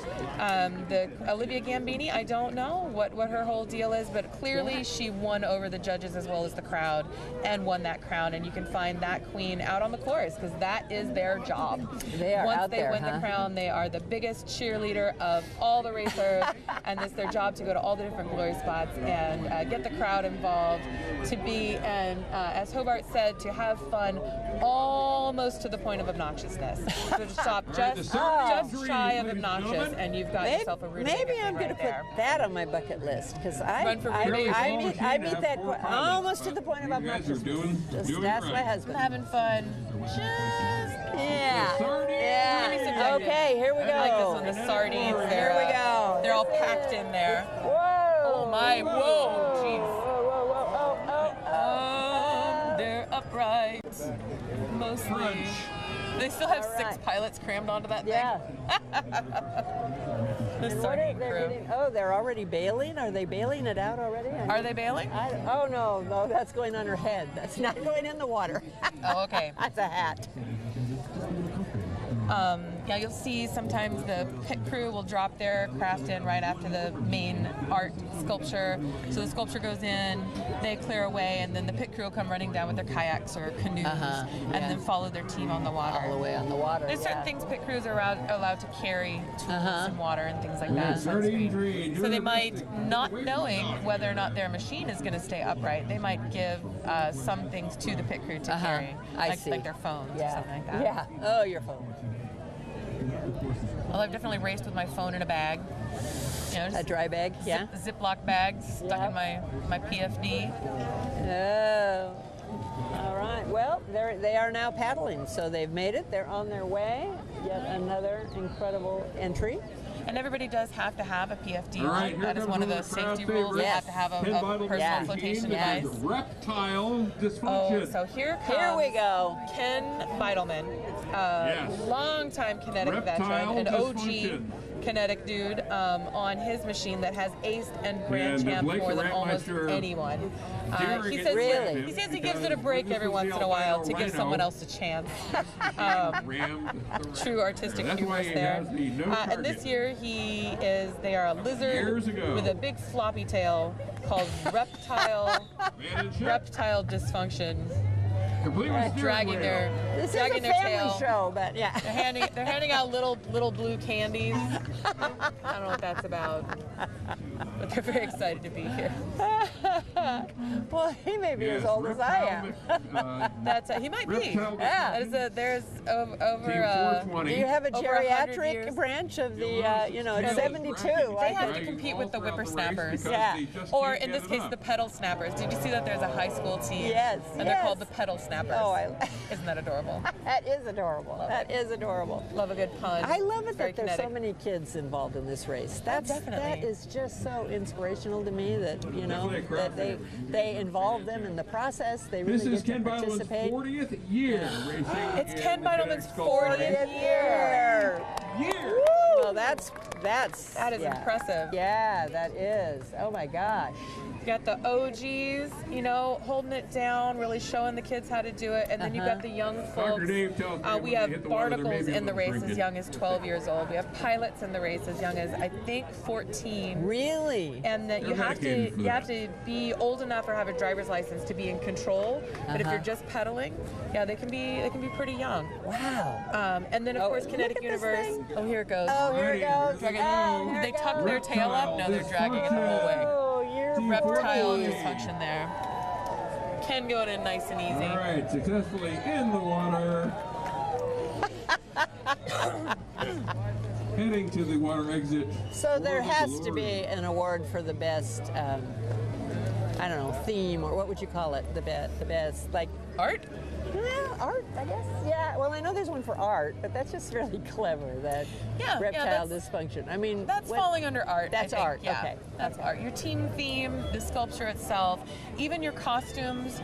The Olivia Gambini, I don't know what her whole deal is, but clearly she won over the judges as well as the crowd and won that crown. And you can find that queen out on the course because that is their job. They are Once they win the crown, they are the biggest cheerleader of all the racers, and it's their job to go to all the different glory spots and get the crowd involved. To be, and as Hobart said, to have fun almost to the point of obnoxiousness. So to stop just shy of obnoxious, and you've got yourself a rutabaga. Maybe I'm going to put that on my bucket list, because I meet that almost to the point of obnoxiousness. Just ask my husband. Having fun. Yeah. Okay, here we go. I like this one, the sardines. Here we go. They're all packed in there. Whoa. Oh my, whoa, jeez. They're upright, mostly. They still have 6 pilots crammed onto that thing. The sardine crew. They're already bailing? Are they bailing it out already? Are they bailing? Oh, no, that's going on her head. That's not going in the water. Oh, okay. That's a hat. Yeah, you'll see sometimes the pit crew will drop their craft in right after the main art sculpture. So the sculpture goes in, they clear away, and then the pit crew will come running down with their kayaks or canoes and then follow their team on the water. All the way on the water. There's certain things pit crews are allowed to carry, tools and water and things like that. So they might, not knowing whether or not their machine is going to stay upright, they might give some things to the pit crew to carry, like their phones or something like that. Yeah. Oh, your phone. Well, I've definitely raced with my phone in a bag. You know, a dry bag, yeah. Ziploc bags stuck in my PFD. Oh, all right. Well, they are now paddling, so they've made it. They're on their way. Yet another incredible entry. And everybody does have to have a PFD. Right, that is one of the safety rules. They have to have a personal flotation device. Reptile dysfunction. Oh, so here we go. Ken Beidelman, longtime Kinetic veteran, an OG Kinetic dude on his machine that has aced and Grand Champ more than almost anyone. He says he gives it a break every once in a while to give someone else a chance. True artistic humorous there. And this year they are a lizard with a big floppy tail called reptile dysfunction. Dragging their this dragging is a their family tail. show, but yeah. They're handing out little blue candies. I don't know what that's about, but they're very excited to be here. Well, he may be as old as I am. He might be. Yeah. There's over. Do you have a geriatric branch of the? It's 72. They have to compete with the whippersnappers. Yeah. Or in this case, the pedal snappers. Did you see that there's a high school team? Yes. And they're called the pedal snappers. Oh, isn't that adorable? That is adorable. That is adorable. Love a good pun. I love it that there's kinetic. so many kids involved in this race. That is just so inspirational to me that that they involve them in the process. They really This is get Ken to Beidleman's participate. 40th year racing. It's in Ken the Kinetic Beidleman's Sculpture. 40th year. Well, that's that is impressive. Yeah, that is. Oh my gosh. You got the OGs, you know, holding it down, really showing the kids how to do it, and then you got the young folks. Dr. Dave tells me We when have they hit the water, there may barnacles be a in the little race as drinking. young as 12 years old. We have pilots in the race as young as I think 14. Really? And that you have to be old enough or have a driver's license to be in control. But if you're just pedaling, yeah, they can be pretty young. Wow. And then of course Kinetic Universe. Oh, here it goes. Oh, here it goes. They tuck their tail up. No, they're dragging it the whole way. Reptile dysfunction there. Ken going in nice and easy. All right, successfully in the water. Heading to the water exit. So there has to be an award for the best, I don't know, theme, or what would you call it? The best, like art? Yeah, art, I guess. Yeah. Well, I know there's one for art, but that's just really clever. That reptile dysfunction. I mean, that's falling under art. That's I think. art. Yeah, okay. That's art. Your team theme, the sculpture itself, even your costumes.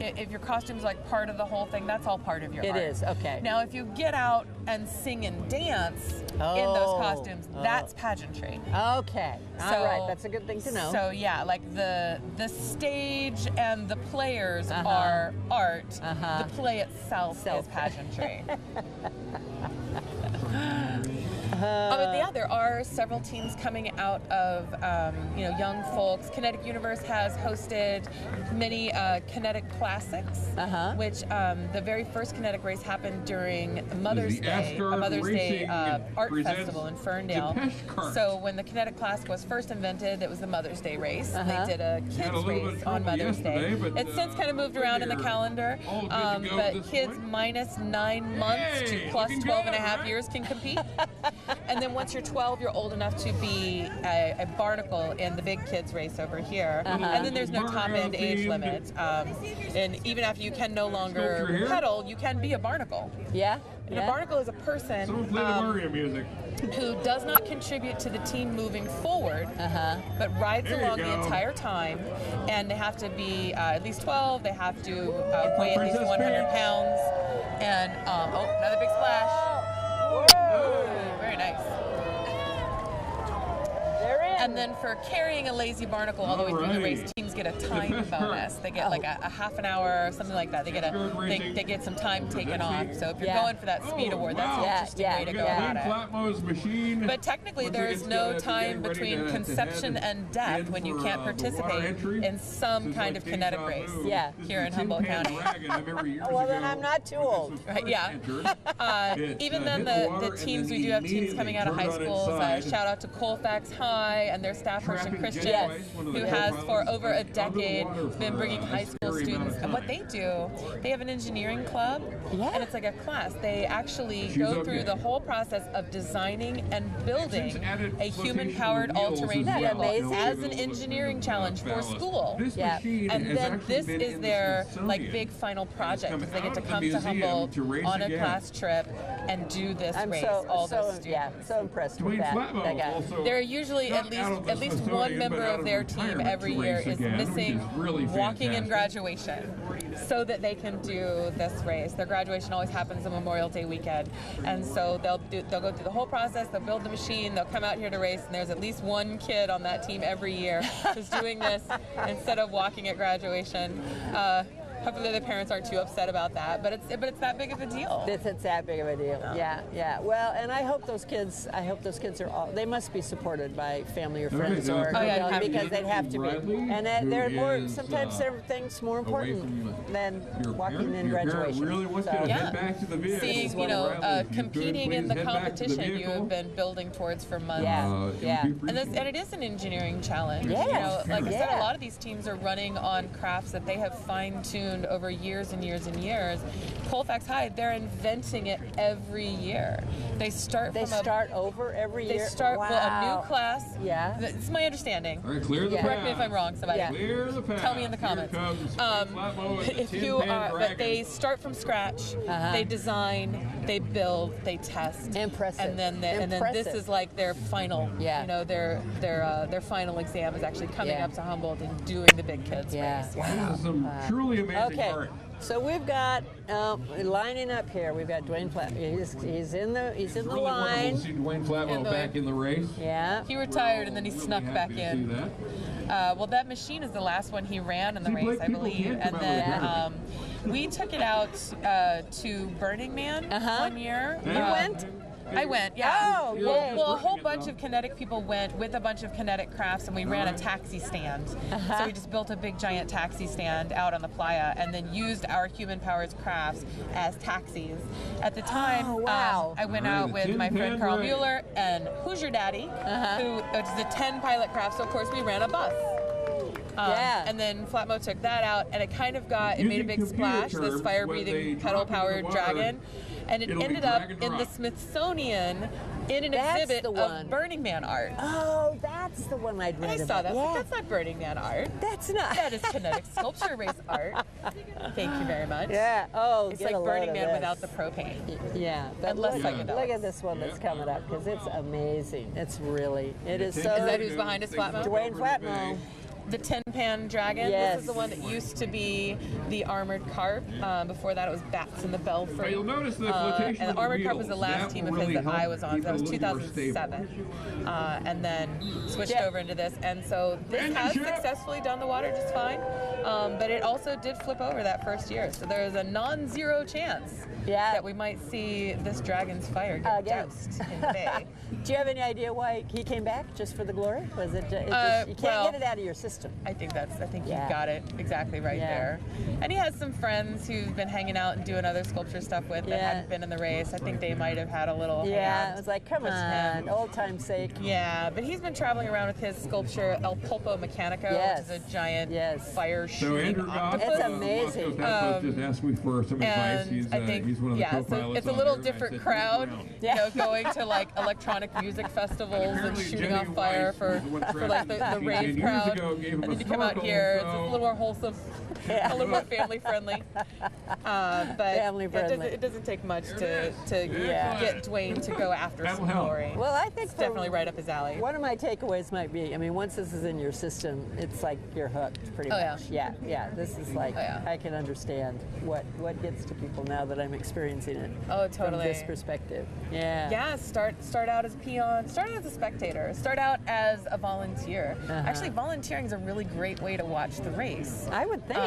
If your costume's like part of the whole thing, that's all part of your art. It is, okay. Now, if you get out and sing and dance in those costumes, that's pageantry. Okay. All right. That's a good thing to know. So yeah, like the stage and the players are art. The play itself is pageantry. But yeah, there are several teams coming out of young folks. Kinetic Universe has hosted many Kinetic Classics, which the very first Kinetic race happened during Mother's Day, a Mother's Day art festival in Ferndale. So when the Kinetic Classic was first invented, it was the Mother's Day race. And they did a kids race on Mother's Day. It's since kind of moved around in the calendar, but kids minus 9 months to plus 12 and a half years can compete. And then once you're 12, you're old enough to be a barnacle in the big kids race over here. And then there's no top end age limit. And even after you can no longer pedal, you can be a barnacle. Yeah. And a barnacle is a person who does not contribute to the team moving forward, but rides along the entire time. And they have to be at least 12. They have to weigh at least 100 pounds. And another big splash. Very nice. And then for carrying a lazy barnacle all the way through the race, teams get a time bonus. They get like a half an hour or something like that. They get some time taken off. So if you're going for that speed award, that's an interesting way to go about it. But technically, there's no time between conception and death when you can't participate in some kind of kinetic race here in Humboldt County. Well, then I'm not too old. Right, yeah. Even then, the teams, we do have teams coming out of high schools. Shout out to Colfax High and their staff person Christian, who has for over a decade been bringing high school students. And what they do, they have an engineering club, and it's like a class. They actually go through the whole process of designing and building a human-powered all-terrain vehicle as an engineering challenge for school. And then this is their big final project, because they get to come to Humboldt on a class trip and do this race. All those students. Yeah, so impressed with that guy. There are usually at least one member of their team every year is missing walking in graduation so that they can do this race. Their graduation always happens on Memorial Day weekend, and so they'll go through the whole process. They'll build the machine. They'll come out here to race, and there's at least one kid on that team every year who's doing this instead of walking at graduation. Hopefully the parents aren't too upset about that, but it's that big of a deal. It's that big of a deal. Yeah. Well, and I hope those kids are all. They must be supported by family or friends, because they'd have to be. And they're more. Sometimes there are things more important than walking in graduation. Seeing competing in the competition you have been building towards for months. And it is an engineering challenge. Like I said, a lot of these teams are running on crafts that they have fine-tuned honed over years and years and years. Colfax High, they're inventing it every year. They start over every year? They start wow. well, a new class. Yeah. It's my understanding. All right, clear the path. Correct me if I'm wrong, somebody. Clear the path. Tell me in the comments. If you are, but they start from scratch. They design, they build, they test. Impressive. And then this is like their final. You know, their final exam is actually coming up to Humboldt and doing the big kids race. Wow. This is some truly amazing art. So we've got lining up here. We've got Dwayne Flatwell. He's in the really line. Wonderful to see Dwayne Flatwell back in the race. Yeah. He retired and then he snuck back in. Well, that machine is the last one he ran in the race, I believe. And then we took it out to Burning Man one year. You went? I went, yeah. Oh, well, a whole bunch of Kinetic people went with a bunch of Kinetic crafts, and we ran a taxi stand. So we just built a big giant taxi stand out on the playa, and then used our human-powered crafts as taxis. At the time, I went out with my friend Carl Mueller and Who's Your Daddy, who is a 10-pilot craft. So of course we ran a bus. And then Flatmo took that out, and it kind of made a big splash, this fire-breathing, pedal-powered dragon. And it ended up in the Smithsonian in an exhibit of Burning Man art. Oh, that's the one I'd read I saw that. That's not Burning Man art. That's not. That is Kinetic Sculpture Race art. Thank you very much. Yeah. Oh, it's like Burning Man without the propane. Yeah. But less psychedelics. Look at this one that's coming up, because it's amazing. It is so. Is that who's behind us, Flatmo? Dwayne Flatmo. The 10-pan dragon. Yes. This is the one that used to be the armored carp. Before that, it was bats in the belfry. You'll notice the flotation and the armored carp was the wheels. last team of his that I was on. That was 2007, and then switched over into this. And so this has successfully done the water just fine, but it also did flip over that first year. So there is a non-zero chance that we might see this dragon's fire get doused in the bay. Do you have any idea why he came back? Just for the glory? Was it? You can't get it out of your system. I think you got it exactly right there. And he has some friends who've been hanging out and doing other sculpture stuff with that hadn't been in the race. I think they might have had a little hand. It was like, come on, old time's sake. Yeah, but he's been traveling around with his sculpture El Pulpo Mecanico, which is a giant fire shooting octopus. It's amazing. Just asked me for some advice. He's one of the co-pilots. So it's a little different crowd, you know, going to like electronic music festivals and shooting off fire for like the rave crowd. And then you come out here, it's a little more wholesome, a little more family friendly. But it doesn't take much to get Dwayne to go after some glory. Well, I think it's definitely right up his alley. One of my takeaways might be, I mean, once this is in your system, it's like you're hooked pretty much. Yeah. This is like, I can understand what gets to people now that I'm experiencing it. Oh, totally. From this perspective. Yeah. Yeah, start out as a peon, start out as a spectator, start out as a volunteer. Actually, volunteering is a really great way to watch the race. I would think.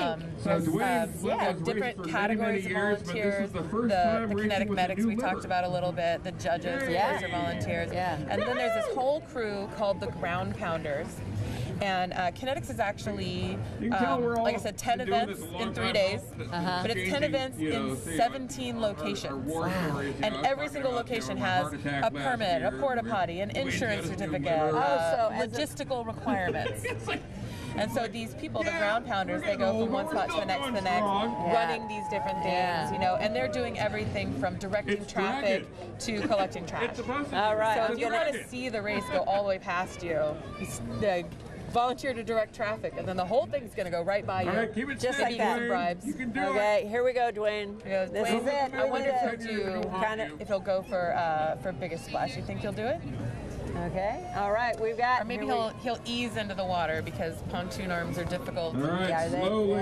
Different categories of volunteers. The kinetic medics we talked about a little bit. The judges, are volunteers. And then there's this whole crew called the Ground Pounders. And Kinetics is actually, like I said, 10 events in 3 days, but it's 10 events in 17 locations. And every single location has a permit, a porta potty, an insurance certificate, logistical requirements. And so these people, the Ground Pounders, they go from one spot to the next, running these different things, you know, and they're doing everything from directing traffic to collecting trash. All right. So if you want to see the race go all the way past you, volunteer to direct traffic, and then the whole thing's going to go right by you. All right, keep it just steady, like that. Dwayne. Bribes. You can do it. Here we go, Dwayne. This is it. I wonder if he'll go for biggest splash. You think he'll do it? Okay. All right. We've got. Or maybe he'll ease into the water because pontoon arms are difficult. All right. Slowly.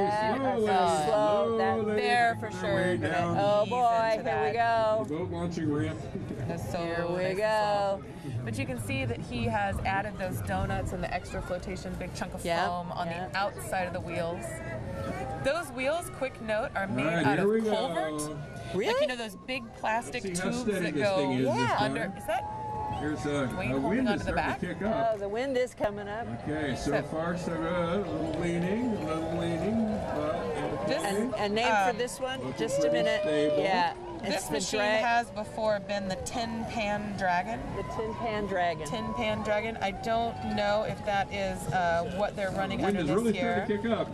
There for sure. Oh boy. Here we go. The boat launching ramp. Here we go. But you can see that he has added those donuts and the extra flotation, big chunk of foam on the outside of the wheels. Those wheels, quick note, are made out of culvert. Really? Like, you know those big plastic tubes that go under. Is that? Here's a wind is starting to kick up. Oh, the wind is coming up. Okay, so far so good. A little leaning. A name for this one? Just a minute. Stable. Yeah. This machine has before been the Tin Pan Dragon. The Tin Pan Dragon. Tin Pan Dragon. I don't know if that is what they're running under this year.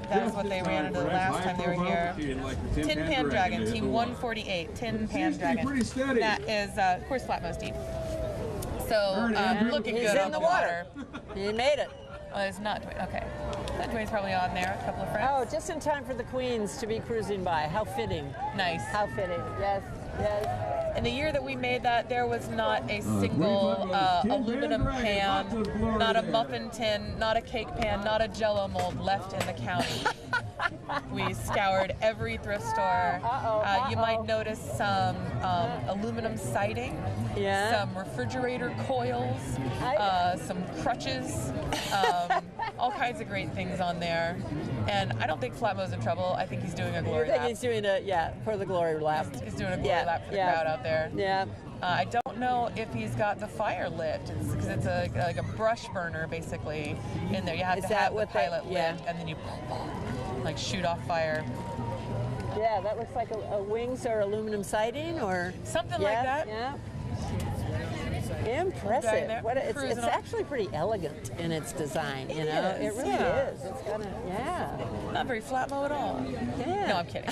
That's what they ran under the last time they were here. Tin Pan Dragon, Team 148, Tin Pan Dragon. That is, of course, Flatmost deep. So looking good on the water. He made it. Oh, it's not Dwayne. Okay. Dwayne's probably on there. A couple of friends. Oh, just in time for the Queens to be cruising by. How fitting. Nice. How fitting. Yes, yes. In the year that we made that, there was not a single aluminum pan, not a muffin tin, not a cake pan, not a Jell-O mold left in the county. We scoured every thrift store. You might notice some aluminum siding, some refrigerator coils, some crutches, all kinds of great things on there. And I don't think Flatmo's in trouble. I think he's doing a glory lap. I think he's doing for the glory lap. He's doing a glory lap for the crowd out there. Yeah. I don't know if he's got the fire lit, because it's like a brush burner basically in there. You have to have the pilot lit, and then you like shoot off fire. Yeah, that looks like a wings or aluminum siding or something like that. Yeah. Impressive. It's actually pretty elegant in its design. You know, it really is. It's kind of not very Flatmo at all. Yeah. No, I'm kidding.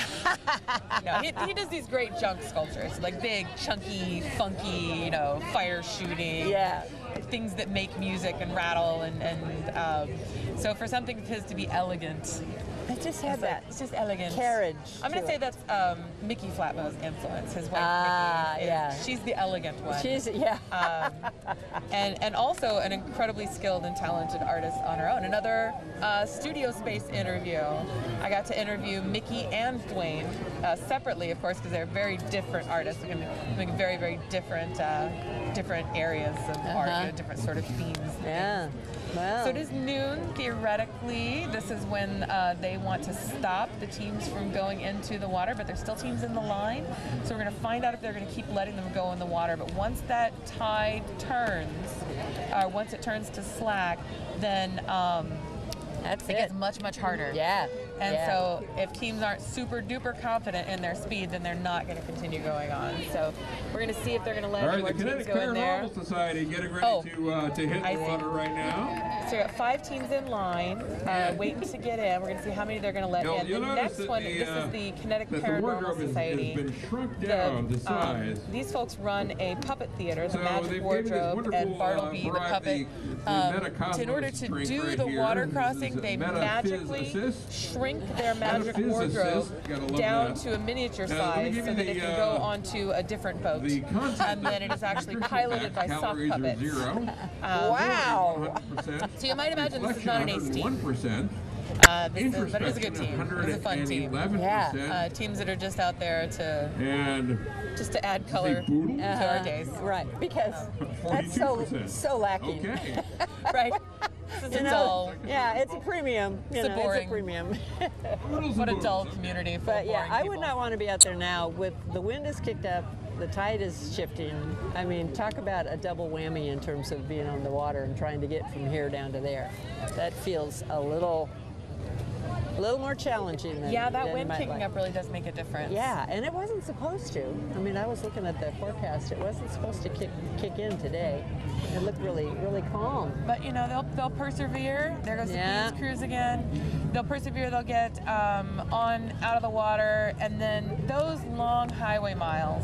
No, he does these great junk sculptures, like big, chunky, funky, fire shooting. Yeah. Things that make music and rattle and so for something of his to be elegant. It just had that. It's just elegant. Carriage. I'm going to say that's Mickey Flatmo's influence. His wife, Mickey. She's the elegant one. And also an incredibly skilled and talented artist on her own. Another studio space interview. I got to interview Mickey and Dwayne separately, of course, because they're very different artists. They're going to make very, very different areas of art, different sort of themes. Yeah. Wow. So it is noon, theoretically. This is when they want to stop the teams from going into the water, but there's still teams in the line. So we're going to find out if they're going to keep letting them go in the water. But once that tide turns, once it turns to slack, then it gets much, much harder. Yeah. And so if teams aren't super duper confident in their speed, then they're not going to continue going on. So we're going to see if they're going to let any more teams go in there. All right, the Kinetic Society getting ready to hit the water right now. So we got 5 teams in line, waiting to get in. We're going to see how many they're going to let in. The next one, this is the Kinetic Paranormal Society. Has been shrunk down to size. These folks run a puppet theater, the Magic Wardrobe, and Bartleby, the puppet. In order to do the water crossing, they magically shrink their magic wardrobe down to a miniature size so that it can go onto a different boat. And then it is actually piloted by sock puppets. Wow! So you might imagine this is not an ace team. But it is a good team. It's a fun team. Teams that are just out there to add color to our days. Right, because that's so lacking. Okay. Right. This is a dull. Yeah, it's a premium. It's a premium. What a dull community. But I would not want to be out there now. With the wind is kicked up, the tide is shifting. I mean, talk about a double whammy in terms of being on the water and trying to get from here down to there. That feels a little more challenging than that wind kicking up really does make a difference. Yeah, and it wasn't supposed to. I mean, I was looking at the forecast. It wasn't supposed to kick in today. It looked really, really calm. But they'll persevere. There goes the Queen's Cruise again. They'll persevere. They'll get out of the water, and then those long highway miles.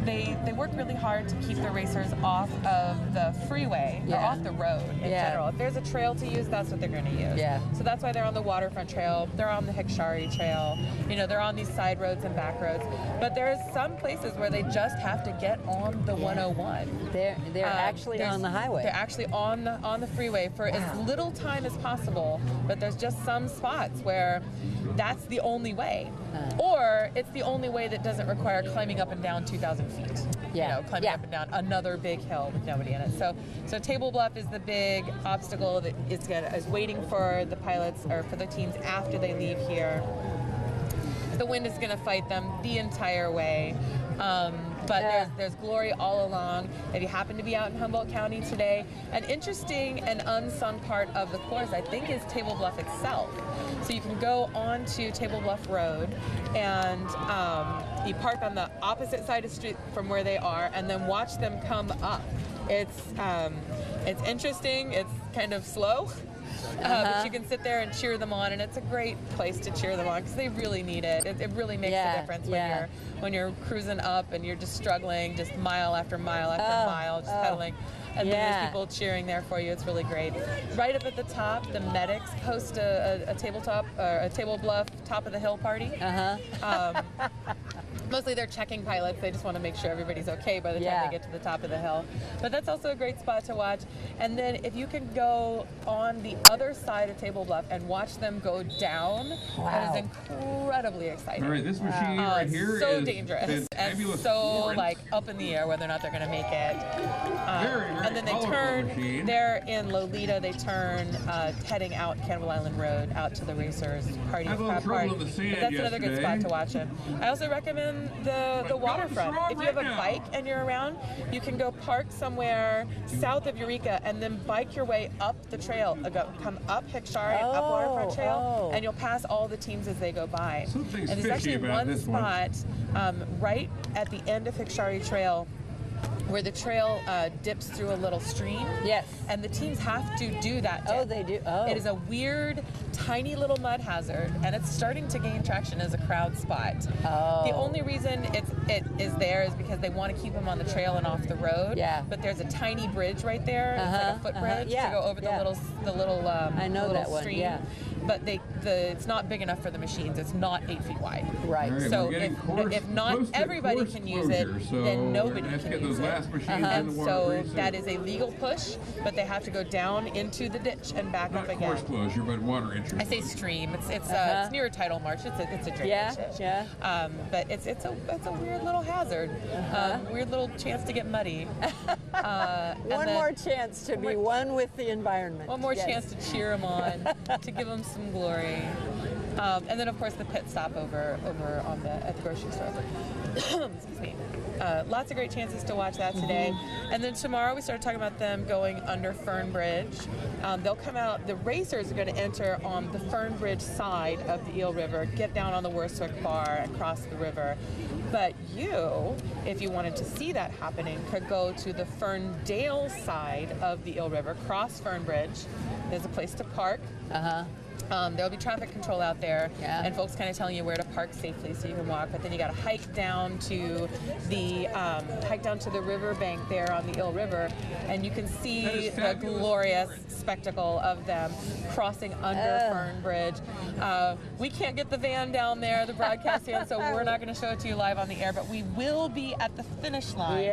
They work really hard to keep the racers off of the freeway or off the road in general. If there's a trail to use, that's what they're going to use. Yeah. So that's why they're on the waterfront trail. They're on the Hikshari trail. They're on these side roads and back roads. But there's some places where they just have to get on the 101. They're actually on the highway. They're actually on the freeway for as little time as possible. But there's just some spots where that's the only way. Or it's the only way that doesn't require climbing up and down 2,000 feet. Climbing up and down another big hill with nobody in it. So Table Bluff is the big obstacle that is waiting for the pilots or for the teams after they leave here. The wind is going to fight them the entire way. But there's glory all along. If you happen to be out in Humboldt County today, an interesting and unsung part of the course, I think, is Table Bluff itself. So you can go on to Table Bluff Road, and you park on the opposite side of the street from where they are, and then watch them come up. It's interesting. It's kind of slow. But you can sit there and cheer them on, and it's a great place to cheer them on because they really need it. It really makes a difference when you're cruising up and you're just struggling, just mile after mile after mile, just pedaling. And then there's people cheering there for you. It's really great. Right up at the top, the medics host a tabletop or a Table Bluff top of the hill party. Mostly they're checking pilots. They just want to make sure everybody's okay by the time they get to the top of the hill. But that's also a great spot to watch. And then if you can go on the other side of Table Bluff and watch them go down, that is incredibly exciting. All right, this machine right here so is dangerous and so like up in the air whether or not they're going to make it. And then they turn. They're in Lolita. They turn heading out Cannibal Island Road out to the racers party. But that's another good spot to watch it. I also recommend the waterfront. If you have a bike and you're around, you can go park somewhere south of Eureka and then bike your way up the trail. Come up Hickshari, up Waterfront Trail, and you'll pass all the teams as they go by. And there's actually one spot right at the end of Hickshari Trail where the trail dips through a little stream. Yes. And the teams have to do that dip. Oh, they do? Oh. It is a weird, tiny little mud hazard, and it's starting to gain traction as a crowd spot. Oh. The only reason it is there is because they want to keep them on the trail and off the road. Yeah. But there's a tiny bridge right there. It's like a footbridge to go over the little I know little that one. stream. Yeah. But it's not big enough for the machines. It's not 8 feet wide. Right. So if not everybody can use it, then nobody can use it. And so that is a legal push, but they have to go down into the ditch and back up again. Not course closure, but water entry. I say stream. It's near a tidal marsh. It's a drainage ditch. Yeah. But it's a weird little hazard. Weird little chance to get muddy. One more chance to be one with the environment. One more chance to cheer them on, to give them some glory. And then, of course, the pit stop over at the grocery store. Excuse me. Lots of great chances to watch that today. And then tomorrow we started talking about them going under Fern Bridge. They'll come out, the racers are going to enter on the Fern Bridge side of the Eel River, get down on the Worswick Bar and cross the river. But you, if you wanted to see that happening, could go to the Ferndale side of the Eel River, cross Fern Bridge. There's a place to park. There'll be traffic control out there, and folks kind of telling you where to park safely so you can walk. But then you got to hike down to the riverbank there on the Eel River, and you can see the glorious spectacle of them crossing under Fern Bridge. We can't get the van down there, the broadcast van, so we're not going to show it to you live on the air. But we will be at the finish line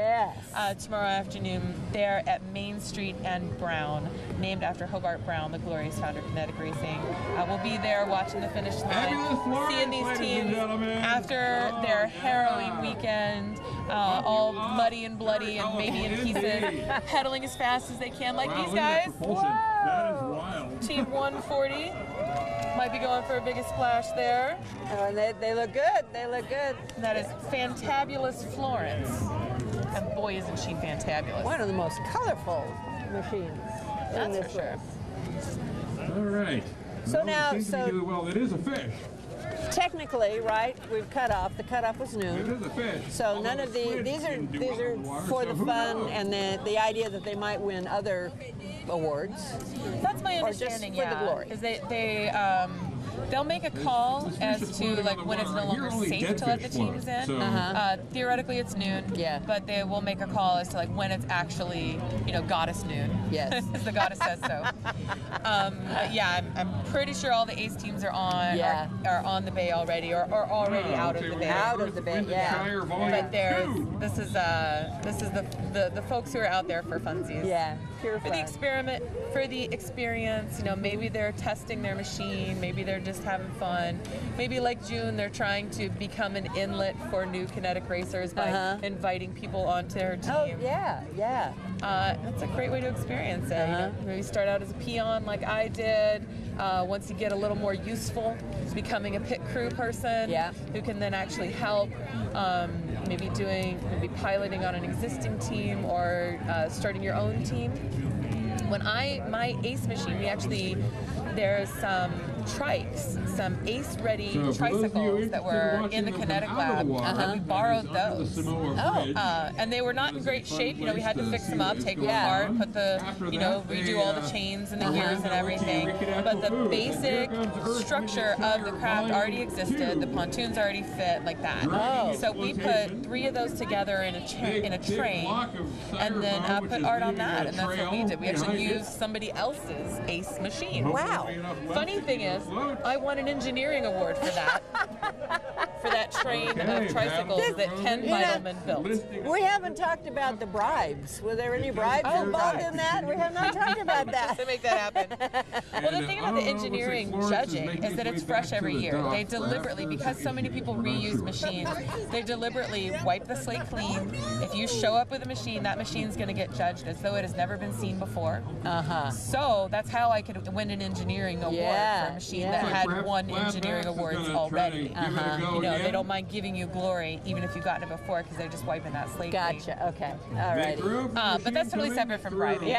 tomorrow afternoon there at Main Street and Brown, named after Hobart Brown, the glorious founder of Kinetic Racing. We'll be there watching the finish line, seeing these teams after their harrowing weekend, all muddy and bloody and maybe in pieces, pedaling as fast as they can, like these guys. That is wild. Team 140 might be going for a biggest splash there. Oh, and they look good. They look good. That is Fantabulous Florence. And boy, isn't she fantabulous. One of the most colorful machines in this list. All right. So now, well, it is a fish. Technically, right? We've cut off. The cutoff was noon. It is a fish. So none of these are for the fun and the idea that they might win other awards. That's my understanding. Or just for the glory. Is they'll make a call as to like when it's no longer safe to let the teams in. Theoretically, it's noon. Yeah. But they will make a call as to like when it's actually, goddess noon. Yes. As the goddess says so. I'm pretty sure all the ace teams are on are on the bay already or already out of the bay. Out of the bay. Yeah. But this is the folks who are out there for funsies. Yeah. Pure for fun. the experiment, for the experience, maybe they're testing their machine, maybe they're just having fun. Maybe like June, they're trying to become an inlet for new kinetic racers by inviting people onto their team. Oh, yeah. That's a great way to experience it. Maybe start out as a peon like I did, Once you get a little more useful, becoming a pit crew person who can then actually help, maybe piloting on an existing team or starting your own team. When my ACE machine, there's some trikes, some ACE-ready tricycles that were in the Kinetic Lab, and we borrowed those. And they were not in great shape. We had to fix them up, take them apart, put redo all the chains and the gears and everything. But the basic structure of the craft already existed. The pontoons already fit like that. So we put 3 of those together in a train, and then put art on that. And that's what we did. We actually used somebody else's ACE machine. Wow. Funny thing is, I won an engineering award for that. For that train of tricycles that Ken Beidelman built. We haven't talked about the bribes. Were there any bribes involved in that? We have not talked about that. Just to make that happen. Well, the thing about the engineering judging is that it's fresh every year. They deliberately, because so many people reuse machines, they deliberately wipe the slate clean. If you show up with a machine, that machine's going to get judged as though it has never been seen before. So that's how I could win an engineering award for a machine that had won engineering awards already. They don't mind giving you glory even if you've gotten it before because they're just wiping that slate clean. Gotcha. Okay. All right. But that's totally separate from bribing.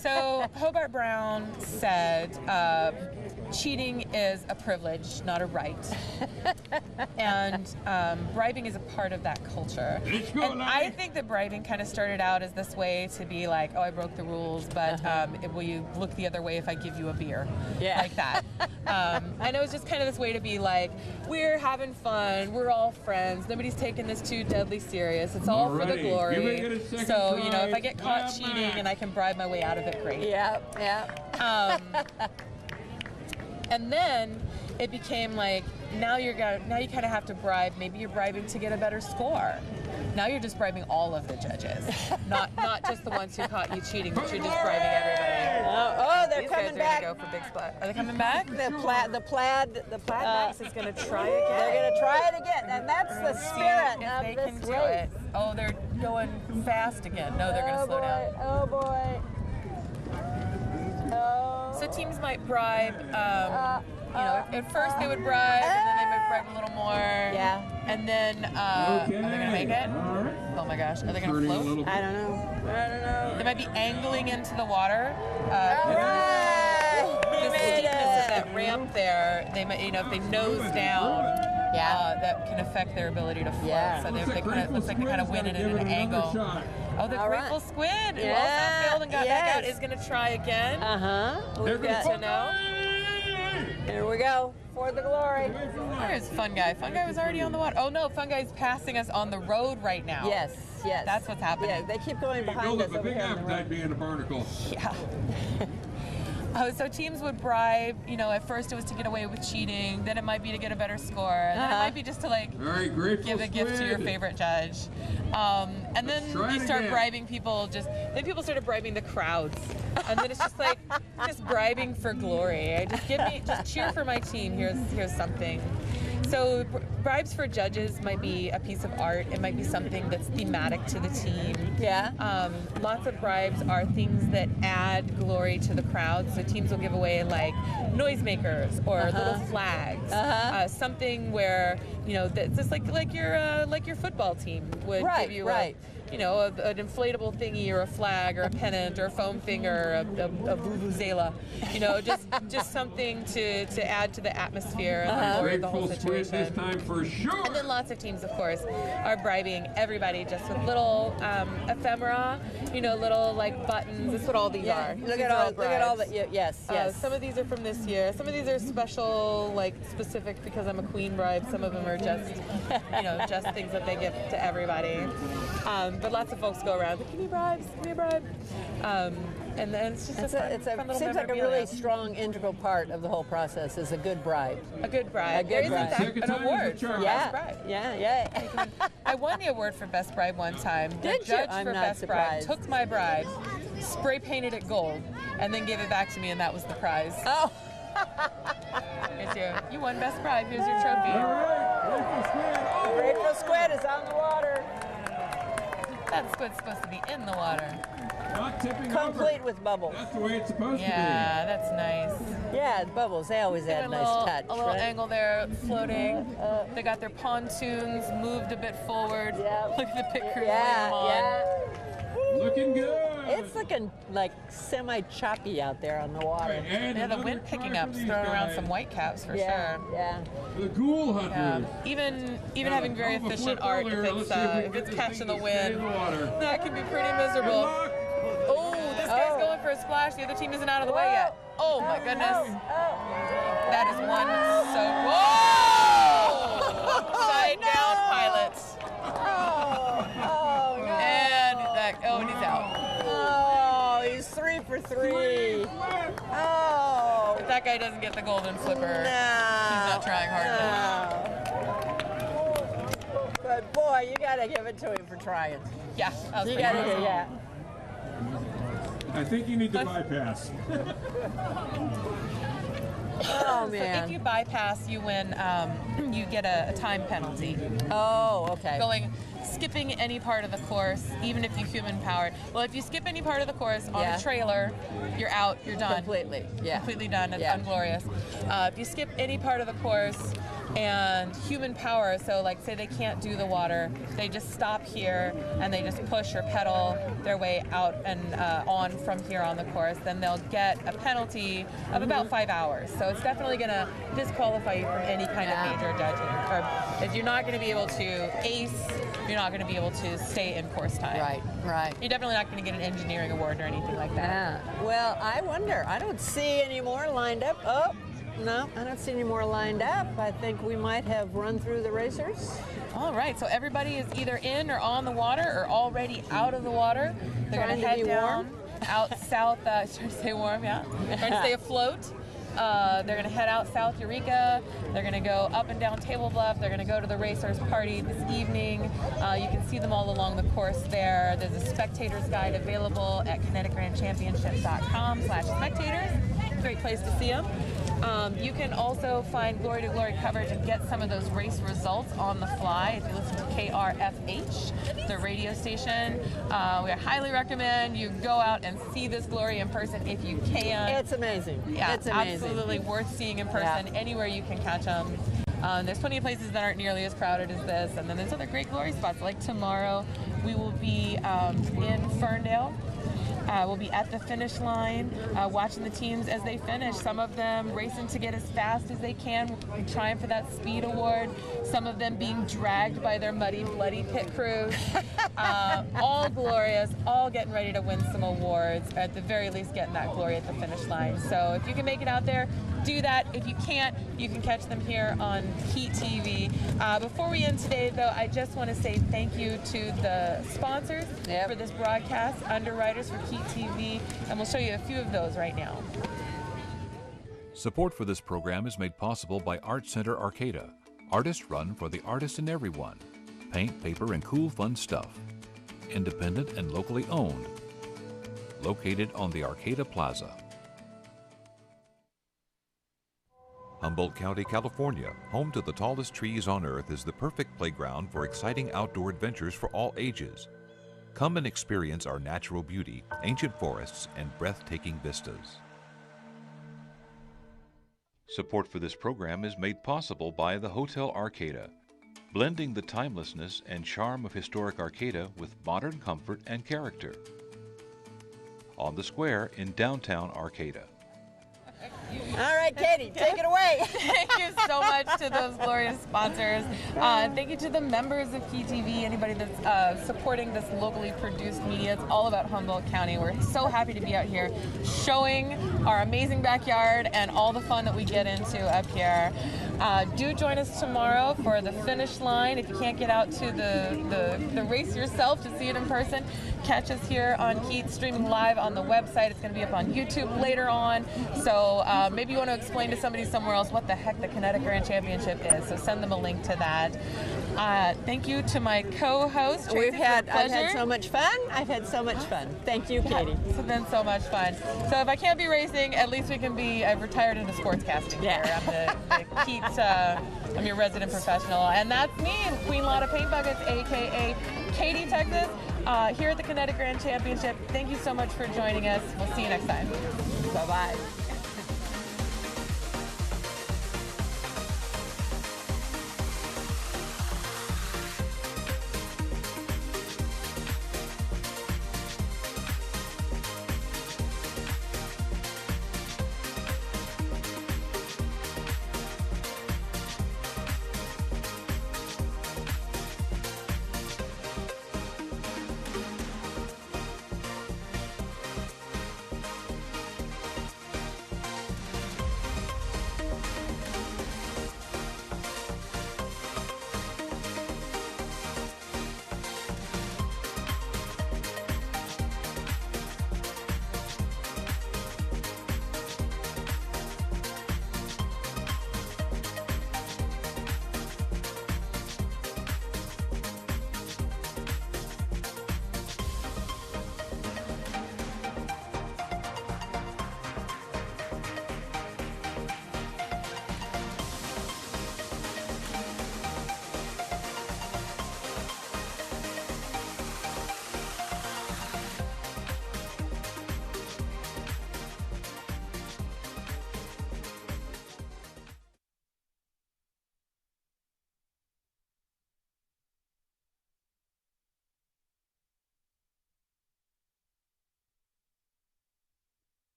So Hobart Brown said, cheating is a privilege, not a right. And bribing is a part of that culture. And I think that bribing kind of started out as this way to be like, oh, I broke the rules, but will you look the other way if I give you a beer? Like that. And it was just kind of this way to be like, we're having fun, we're all friends, nobody's taking this too deadly serious, it's all for the glory. So, if I get caught cheating and I can bribe my way out of it, great. And then it became like, now you kind of have to bribe. Maybe you're bribing to get a better score. Now you're just bribing all of the judges, not just the ones who caught you cheating, but you're just bribing everybody. They're coming back. Go for big splat. Are they coming back? The plaid Max is going to try again. They're going to try it again, and that's the spirit of this race. Oh, they're going fast again. No, they're going to slow down. Oh boy. So teams might bribe. At first they would bribe, and then they might bribe a little more. And then, are they going to make it? Oh my gosh, are they going to float? I don't know. They might be angling into the water. The steepness of that ramp there, they might, if they nose down, that can affect their ability to float. So they kind of looks like they kind of win it at an angle. Oh, the Grateful Squid, who also failed and got back out, is going to try again. We've got to know. Here we go, for the glory. There's Fun Guy. Fun Guy was already on the water. Oh no, Fun Guy's passing us on the road right now. Yes. That's what's happening. Yeah, they keep going behind us over here on the road. Being a barnacle. So teams would bribe, at first it was to get away with cheating, then it might be to get a better score, and then it might be just to give a gift to your favorite judge. And then you start bribing people, then people started bribing the crowds. And then it's just bribing for glory. Just cheer for my team, here's something. So bribes for judges might be a piece of art. It might be something that's thematic to the team. Lots of bribes are things that add glory to the crowd. So teams will give away like noisemakers or little flags. Something where that's just like your football team would give you an inflatable thingy or a flag or a pennant or a foam finger, a vuvuzela, just something to add to the atmosphere and the glory of the whole situation. This time for sure. And then lots of teams, of course, are bribing everybody just with little ephemera, little like buttons. That's what all these are. Look at all the yes. Some of these are from this year. Some of these are special, like specific because I'm a queen bribe. Some of them are just, just things that they give to everybody. But lots of folks go around, give me bribes, give me a bribe. And then it's just it seems like a really strong integral part of the whole process is a good bribe. A good bribe. There is in fact an award for best bribe. I won the award for best bribe one time. The judge for best bribe took my bribe, spray painted it gold, and then gave it back to me, and that was the prize. Oh. You won best bribe. Here's your trophy. Grateful Squid is on the water. That squid's supposed to be in the water. Not tipping Complete over. with bubbles. That's the way it's supposed to be. Yeah, that's nice. Yeah, the bubbles, they always add a nice touch. A little right? angle there, floating. They got their pontoons moved a bit forward. Yeah. Look at the pit crew Yeah, on. yeah. Looking good. It's looking like semi-choppy out there on the water. Right, and Yeah, the another wind picking try up, for these throwing around guys. some whitecaps for Yeah, sure. yeah. The ghoul hunters. Even having very Alpha efficient flip art, earlier. if Let's see if we it's can get this catching thing the to stay in wind, the water. that can be pretty Good miserable. luck. Oh, this guy's going for a splash. The other team isn't out of the way yet. Oh my goodness. That is one so. Whoa! Upside down pilots. Oh, no. And that. Oh, and he's out. Oh, he's 3 for 3. Oh. If that guy doesn't get the golden flipper, No. he's not trying hard enough. No. But boy, you gotta give it to him for trying. Yeah, that was You pretty gotta awesome. do that. I think you need to bypass. Oh So man. if you bypass, you win. You get a time penalty. Oh, okay. Skipping any part of the course, even if you human powered. Well, if you skip any part of the course on Yeah. a trailer, you're out. You're done. Completely. Yeah. Completely done. It's Yeah. unglorious. If you skip any part of the course and human power, so like say they can't do the water, they just stop here and they just push or pedal their way out and on from here on the course, then they'll get a penalty of about 5 hours. So it's definitely going to disqualify you from any kind of major judging. Or if you're not going to be able to ace, you're not going to be able to stay in course time. Right, right. You're definitely not going to get an engineering award or anything like that. Yeah. Well, I wonder. I don't see any more lined up. Oh, no, I don't see any more lined up. I think we might have run through the racers. All right, so everybody is either in or on the water or already out of the water. They're going to head down out south, trying to stay warm, yeah. Trying to stay afloat. They're going to head out South Eureka. They're going to go up and down Table Bluff. They're going to go to the Racers Party this evening. You can see them all along the course there. There's a spectator's guide available at kineticgrandchampionship.com/spectators. Great place to see them. You can also find Glory to Glory coverage and get some of those race results on the fly if you listen to KRFH, the radio station. We highly recommend you go out and see this glory in person if you can. It's amazing. Yeah, It's amazing. absolutely worth seeing in person anywhere you can catch them. There's plenty of places that aren't nearly as crowded as this, and then there's other great glory spots. Like tomorrow, we will be in Ferndale. We'll be at the finish line, watching the teams as they finish. Some of them racing to get as fast as they can, trying for that speed award. Some of them being dragged by their muddy, bloody pit crews. All glorious, all getting ready to win some awards, or at the very least getting that glory at the finish line. So if you can make it out there, do that. If you can't, you can catch them here on KEET TV. Before we end today, though, I just want to say thank you to the sponsors for this broadcast, underwriters for KEET TV, and we'll show you a few of those right now. Support for this program is made possible by Art Center Arcata, artist run for the artist and everyone. Paint, paper, and cool fun stuff. Independent and locally owned. Located on the Arcata Plaza. Humboldt County, California, home to the tallest trees on earth, is the perfect playground for exciting outdoor adventures for all ages. Come and experience our natural beauty, ancient forests, and breathtaking vistas. Support for this program is made possible by the Hotel Arcata, blending the timelessness and charm of historic Arcata with modern comfort and character. On the Square in downtown Arcata. All right, Katie, take it away. Thank you so much to those glorious sponsors. Thank you to the members of KEET TV, anybody that's supporting this locally produced media. It's all about Humboldt County. We're so happy to be out here showing our amazing backyard and all the fun that we get into up here. Do join us tomorrow for the finish line. If you can't get out to the race yourself to see it in person, catch us here on KEET, streaming live on the website. It's going to be up on YouTube later on. So maybe you want to explain to somebody somewhere else what the heck the Kinetic Grand Championship is. So send them a link to that. Thank you to my co-host, Tracey. I've had so much fun. I've had so much fun. Thank you, Katie. It's been so much fun. So if I can't be racing, at least we can be. I've retired into sportscasting here. I'm the KEET. I'm your resident professional, and that's me, Queen Lotta Paint Buckets, aka Kati Texas. here at the Kinetic Grand Championship. Thank you so much for joining us. We'll see you next time. Bye-bye.